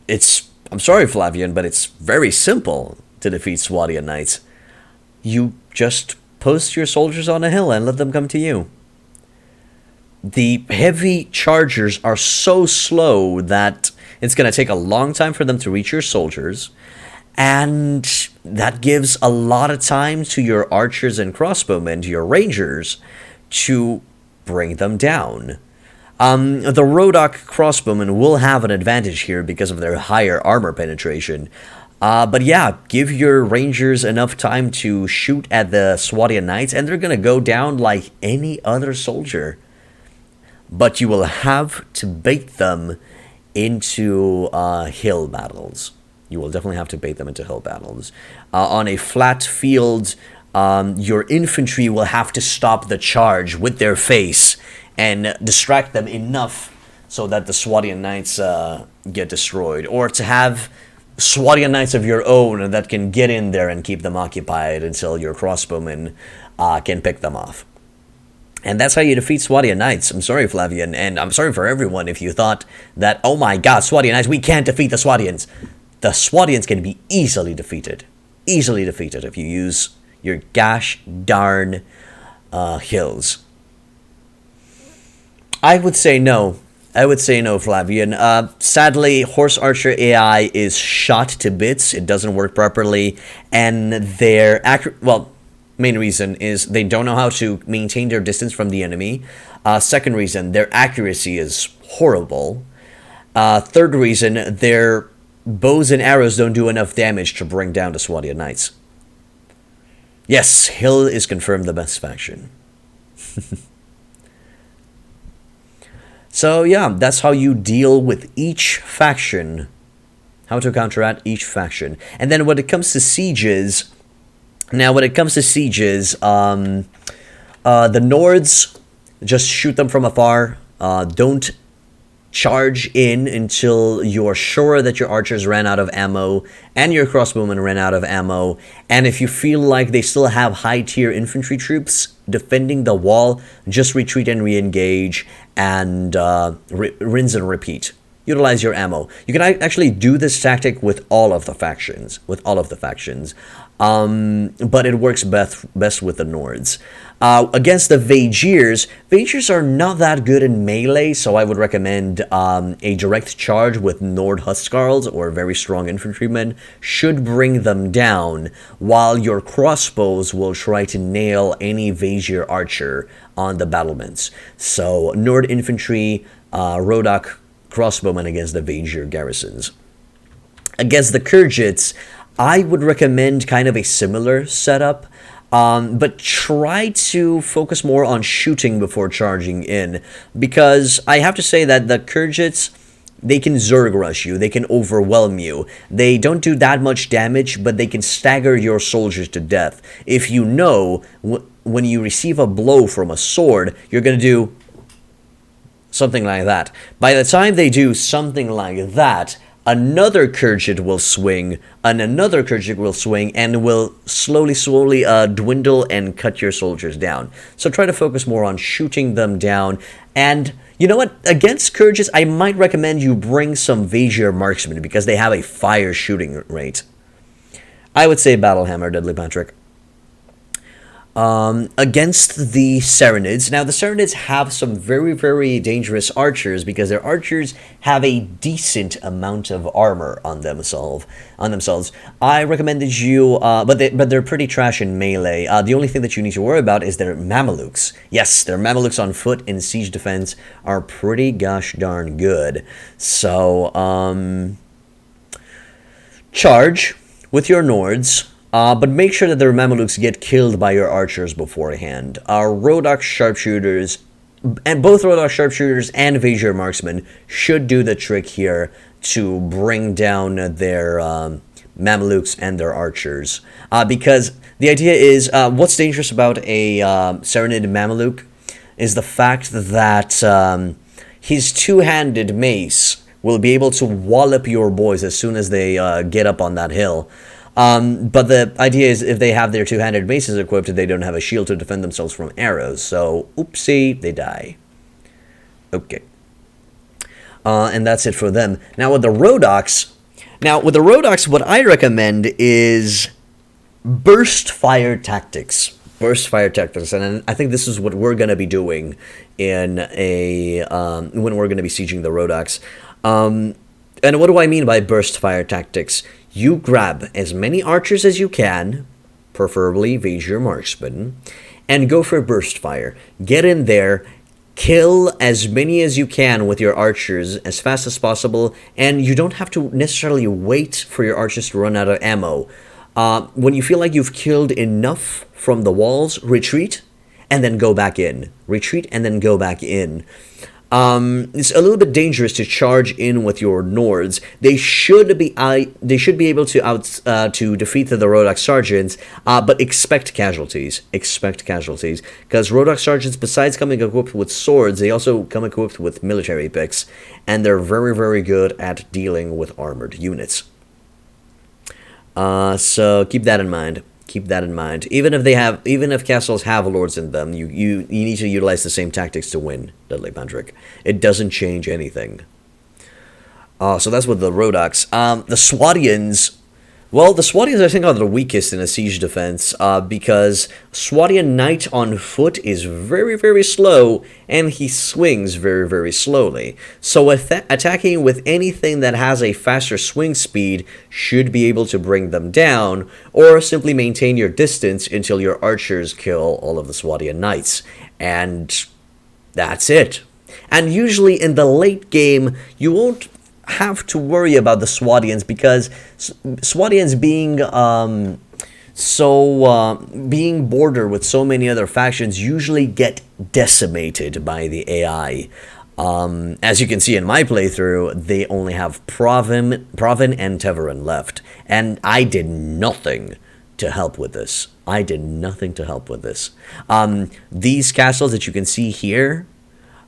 I'm sorry, Flavian, but it's very simple to defeat Swadian knights. You just post your soldiers on a hill and let them come to you. The heavy chargers are so slow that it's going to take a long time for them to reach your soldiers, and that gives a lot of time to your archers and crossbowmen, to your rangers, to bring them down. The Rodok crossbowmen will have an advantage here because of their higher armor penetration. But yeah, give your rangers enough time to shoot at the Swadian knights, and they're going to go down like any other soldier. But you will have to bait them into hill battles. You will definitely have to bait them into hill battles. On a flat field, your infantry will have to stop the charge with their face and distract them enough so that the Swadian knights get destroyed. Or to have Swadian knights of your own that can get in there and keep them occupied until your crossbowmen can pick them off. And that's how you defeat Swadian knights. I'm sorry, Flavian, and I'm sorry for everyone if you thought that, oh my god, Swadian knights, we can't defeat the Swadians. The Swadians can be easily defeated. Easily defeated if you use your gosh darn hills. I would say no. Flavian. Sadly, Horse Archer AI is shot to bits. It doesn't work properly, and their main reason is they don't know how to maintain their distance from the enemy. Second reason, their accuracy is horrible. Third reason, their bows and arrows don't do enough damage to bring down the Swadian knights. Yes, Hill is confirmed the best faction. So yeah, that's how you deal with each faction. How to counteract each faction. And then when it comes to sieges, the Nords, just shoot them from afar. Don't charge in until you're sure that your archers ran out of ammo and your crossbowmen ran out of ammo. And if you feel like they still have high-tier infantry troops defending the wall, just retreat and re-engage and rinse and repeat. Utilize your ammo. You can actually do this tactic with all of the factions. But it works best with the Nords. Against the Vagirs are not that good in melee, so I would recommend a direct charge with Nord Huskarls or very strong infantrymen should bring them down, while your crossbows will try to nail any Vagir archer on the battlements. So Nord infantry, Rodok crossbowmen against the Vagir garrisons. Against the Khergits, I would recommend kind of a similar setup, but try to focus more on shooting before charging in, because I have to say that the Khergits, they can Zerg rush you, they can overwhelm you. They don't do that much damage, but they can stagger your soldiers to death. If you know, when you receive a blow from a sword, you're going to do something like that. By the time they do something like that, another Khergit will swing, and another Khergit will swing, and will slowly dwindle and cut your soldiers down. So try to focus more on shooting them down. And you know what? Against Khergits, I might recommend you bring some Vagir marksmen, because they have a fire shooting rate. I would say Battlehammer, Deadly Patrick. against the Serenids. Now, the Serenids have some very, very dangerous archers because their archers have a decent amount of armor on themselves. I recommended you, but they're pretty trash in melee. The only thing that you need to worry about is their Mamelukes. Yes, their Mamelukes on foot in siege defense are pretty gosh darn good. So, charge with your Nords. But make sure that the Mamelukes get killed by your archers beforehand. Our Rodok sharpshooters, and both Rodok sharpshooters and Vizier marksmen should do the trick here to bring down their Mamelukes and their archers. Because the idea is, what's dangerous about a Serenid Mameluke is the fact that his two-handed mace will be able to wallop your boys as soon as they get up on that hill. But the idea is if they have their two-handed maces equipped, they don't have a shield to defend themselves from arrows. So, oopsie, they die. Okay. And that's it for them. Now, with the Rodoks, what I recommend is burst fire tactics. Burst fire tactics, and I think this is what we're going to be doing in when we're going to be sieging the Rodoks. And what do I mean by burst fire tactics? You grab as many archers as you can, preferably Vizier marksmen, and go for burst fire. Get in there, kill as many as you can with your archers as fast as possible, and you don't have to necessarily wait for your archers to run out of ammo. When you feel like you've killed enough from the walls, retreat, and then go back in. Retreat, and then go back in. It's a little bit dangerous to charge in with your Nords. They should be able to defeat the Rodok sergeants, but expect casualties. Expect casualties, because Rodok sergeants, besides coming equipped with swords, they also come equipped with military picks, and they're very, very good at dealing with armored units. So keep that in mind. Keep that in mind. Even if castles have lords in them, you need to utilize the same tactics to win Deadly Pandric. It doesn't change anything. So that's with the Rodoks. The Swadians. Well, the Swadians I think are the weakest in a siege defense because Swadian Knight on foot is very, very slow and he swings very, very slowly. So attacking with anything that has a faster swing speed should be able to bring them down, or simply maintain your distance until your archers kill all of the Swadian Knights. And that's it. And usually in the late game, you won't have to worry about the Swadians because Swadians being border with so many other factions usually get decimated by the AI. As you can see in my playthrough, they only have Provin and Teverin left, and I did nothing to help with this. These castles that you can see here,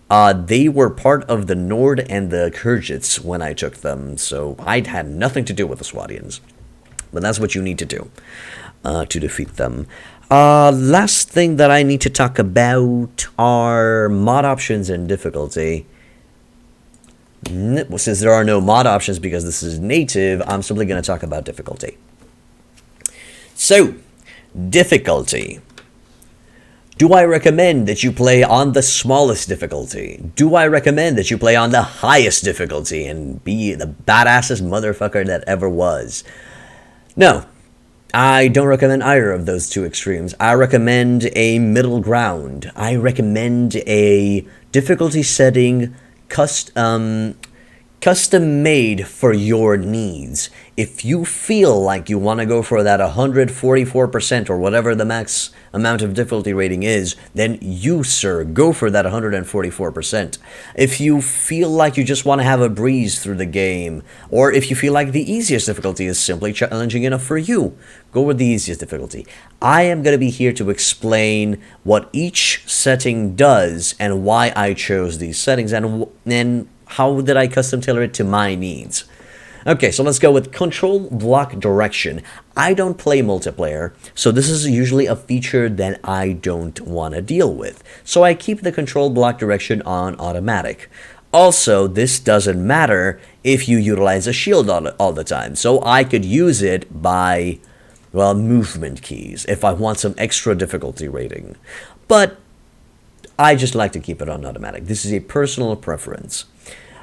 they were part of the Nord and the Khergits when I took them, so I had nothing to do with the Swadians. But that's what you need to do to defeat them. Last thing that I need to talk about are mod options and difficulty. Since there are no mod options because this is native, I'm simply going to talk about difficulty. So, difficulty. Do I recommend that you play on the smallest difficulty? Do I recommend that you play on the highest difficulty and be the badassest motherfucker that ever was? No, I don't recommend either of those two extremes. I recommend a middle ground. I recommend a difficulty setting custom made for your needs. If you feel like you want to go for that 144% or whatever the max amount of difficulty rating is, then you, sir, go for that 144%. If you feel like you just want to have a breeze through the game, or if you feel like the easiest difficulty is simply challenging enough for you, go with the easiest difficulty. I am going to be here to explain what each setting does and why I chose these settings and how did I custom tailor it to my needs. Okay, so let's go with control block direction. I don't play multiplayer, so this is usually a feature that I don't want to deal with. So I keep the control block direction on automatic. Also, this doesn't matter if you utilize a shield all the time. So I could use it by Well, movement keys, if I want some extra difficulty rating. But I just like to keep it on automatic. This is a personal preference.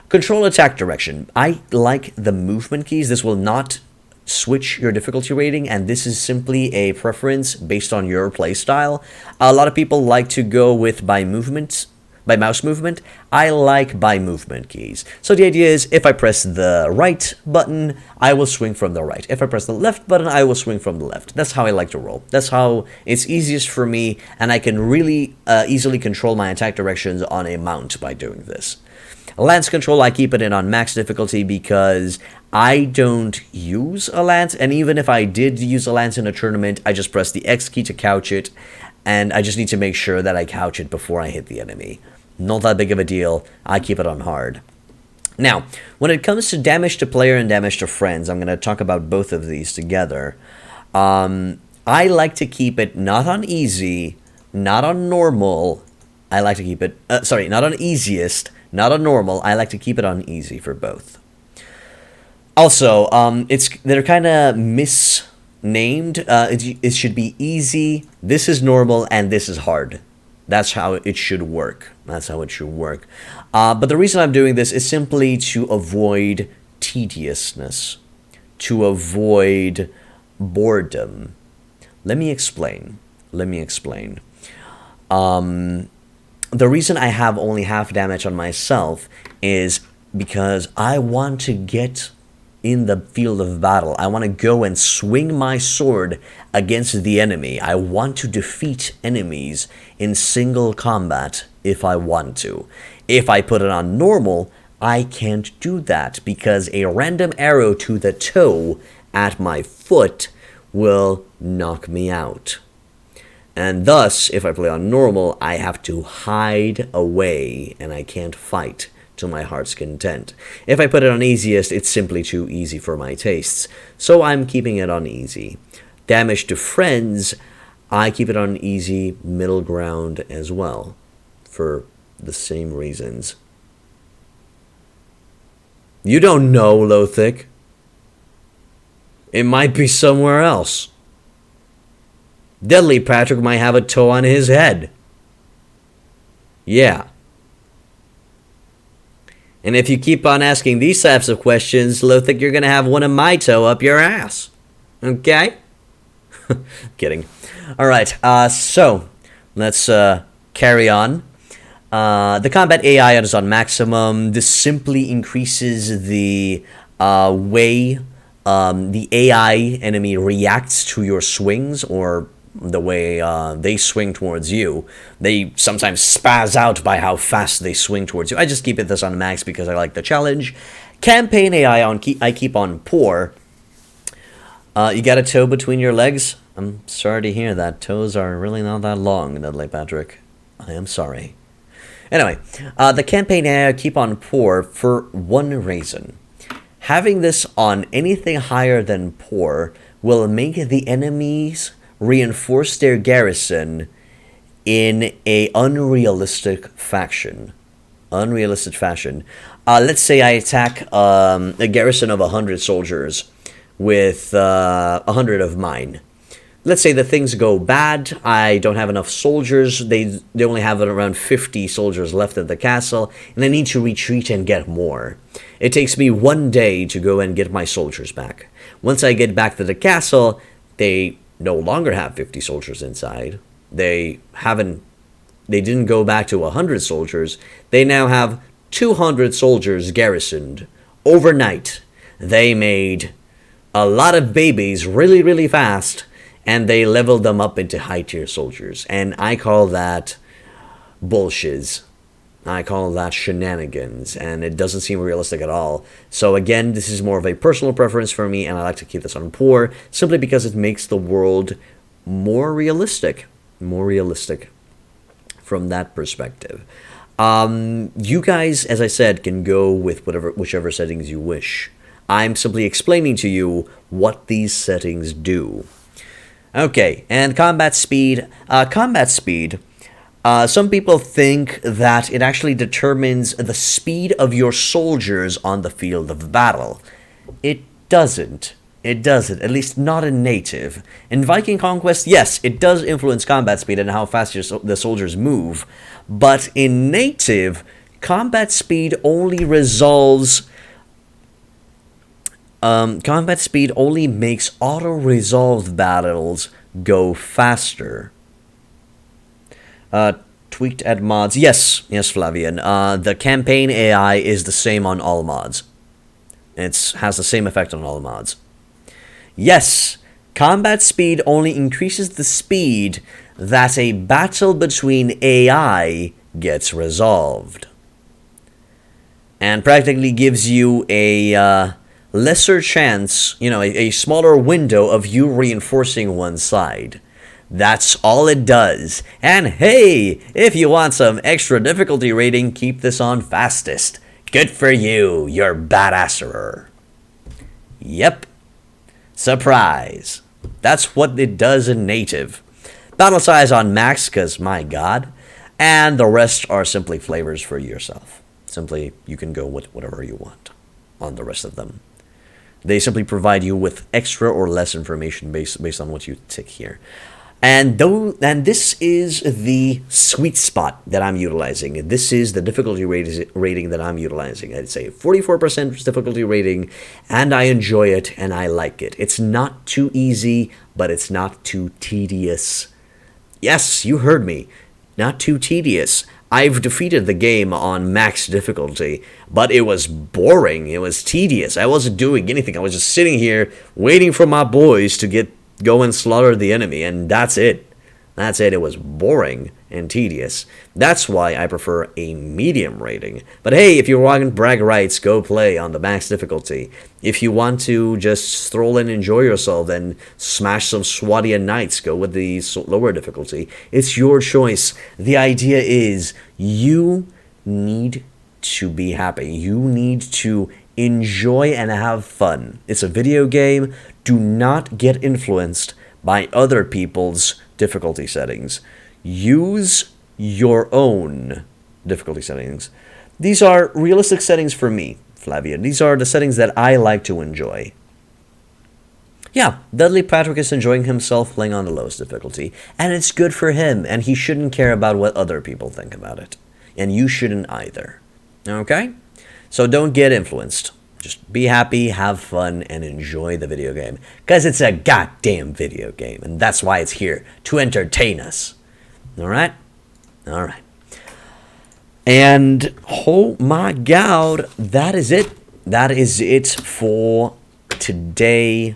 Control attack direction. I like the movement keys. This will not switch your difficulty rating, and this is simply a preference based on your playstyle. A lot of people like to go with by mouse movement. I like by movement keys. So the idea is, if I press the right button, I will swing from the right. If I press the left button, I will swing from the left. That's how I like to roll. That's how it's easiest for me, and I can really easily control my attack directions on a mount by doing this. Lance control, I keep it in on max difficulty because I don't use a lance, and even if I did use a lance in a tournament, I just press the X key to couch it, and I just need to make sure that I couch it before I hit the enemy. Not that big of a deal. I keep it on hard. Now, when it comes to damage to player and damage to friends, I'm going to talk about both of these together. I like to keep it not on easy, not on normal. I like to keep it, not on easiest, not on normal. I like to keep it on easy for both. Also, they're kind of misnamed. It should be easy. This is normal, and this is hard. That's how it should work. That's how it should work. But the reason I'm doing this is simply to avoid tediousness, to avoid boredom. Let me explain. The reason I have only half damage on myself is because I want to get in the field of battle. I want to go and swing my sword against the enemy. I want to defeat enemies in single combat if I want to. If I put it on normal, I can't do that because a random arrow to the toe at my foot will knock me out. And thus, if I play on normal, I have to hide away and I can't fight to my heart's content. If I put it on easiest, it's simply too easy for my tastes. So I'm keeping it on easy. Damage to friends, I keep it on easy, middle ground as well, for the same reasons. You don't know, Lothic. It might be somewhere else. Deadly Patrick might have a toe on his head. Yeah. And if you keep on asking these types of questions, Lothic, you're going to have one of my toe up your ass. Okay? Kidding. Alright, so let's carry on. The combat AI is on maximum. This simply increases the way the AI enemy reacts to your swings, or the way they swing towards you. They sometimes spaz out by how fast they swing towards you. I just keep this on max because I like the challenge. Campaign AI I keep on poor. You got a toe between your legs? I'm sorry to hear that. Toes are really not that long, Dudley Patrick. I am sorry. Anyway, the campaign AI I keep on poor for one reason. Having this on anything higher than poor will make the enemies reinforce their garrison in a unrealistic fashion. Let's say I attack a garrison of 100 soldiers with 100 of mine. Let's say that things go bad. I don't have enough soldiers. They only have around 50 soldiers left at the castle, and I need to retreat and get more. It takes me 1 day to go and get my soldiers back. Once I get back to the castle, they no longer have 50 soldiers inside. They didn't go back to 100 soldiers. They now have 200 soldiers garrisoned. Overnight, they made a lot of babies really, really fast, and they leveled them up into high-tier soldiers. And I call that bullshiz. I call that shenanigans, and it doesn't seem realistic at all. So again, this is more of a personal preference for me, and I like to keep this on poor, simply because it makes the world more realistic from that perspective. You guys, as I said, can go with whichever settings you wish. I'm simply explaining to you what these settings do. Okay, and combat speed. Some people think that it actually determines the speed of your soldiers on the field of battle. It doesn't. it doesn't, at least not in native. In Viking Conquest, yes, it does influence combat speed and how fast the soldiers move, but in native, combat speed only resolves... combat speed only makes auto-resolved battles go faster. Tweaked at mods. Yes, Flavian. The campaign AI is the same on all mods. It has the same effect on all mods. Yes, combat speed only increases the speed that a battle between AI gets resolved. And practically gives you a lesser chance, a smaller window of you reinforcing one side. That's all it does. And hey, if you want some extra difficulty rating, keep this on fastest. Good for you, you're badasserer. Yep. Surprise. That's what it does in native. Battle size on max, because my god. And the rest are simply flavors for yourself. Simply, you can go with whatever you want on the rest of them. They simply provide you with extra or less information based on what you tick here. And this is the sweet spot that I'm utilizing. This is the difficulty rating that I'm utilizing. I'd say 44% difficulty rating, and I enjoy it and I like it. It's not too easy, but it's not too tedious. Yes, you heard me. Not too tedious. I've defeated the game on max difficulty, but it was boring. It was tedious. I wasn't doing anything. I was just sitting here waiting for my boys to go and slaughter the enemy, and that's it. That's it. It was boring and tedious. That's why I prefer a medium rating. But hey, if you want brag rights, go play on the max difficulty. If you want to just stroll and enjoy yourself and smash some Swadian knights, go with the lower difficulty. It's your choice. The idea is you need to be happy. You need to enjoy and have fun. It's a video game. Do not get influenced by other people's difficulty settings. Use your own difficulty settings. These are realistic settings for me, Flavia. These are the settings that I like to enjoy. Yeah, Dudley Patrick is enjoying himself playing on the lowest difficulty, and it's good for him, and he shouldn't care about what other people think about it. And you shouldn't either. Okay? So don't get influenced. Just be happy, have fun, and enjoy the video game. Because it's a goddamn video game, and that's why it's here, to entertain us. Alright? Alright. And, oh my god, that is it. That is it for today.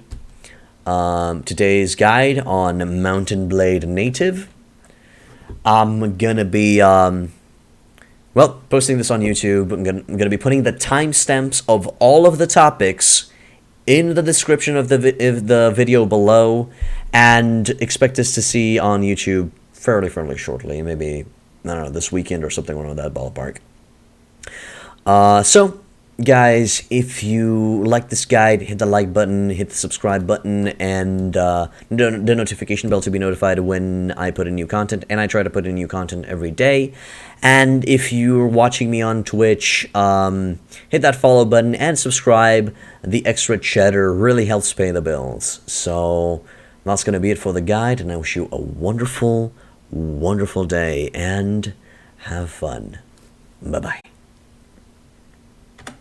Today's guide on Mountain Blade Native. I'm gonna be, posting this on YouTube. I'm gonna be putting the timestamps of all of the topics in the description of the video below, and expect us to see on YouTube fairly shortly. Maybe, I don't know, this weekend or something around that ballpark. So, guys, if you like this guide, hit the like button, hit the subscribe button, and the notification bell to be notified when I put in new content, and I try to put in new content every day. And if you're watching me on Twitch, hit that follow button and subscribe. The extra cheddar really helps pay the bills. So that's going to be it for the guide, and I wish you a wonderful, wonderful day, and have fun. Bye-bye.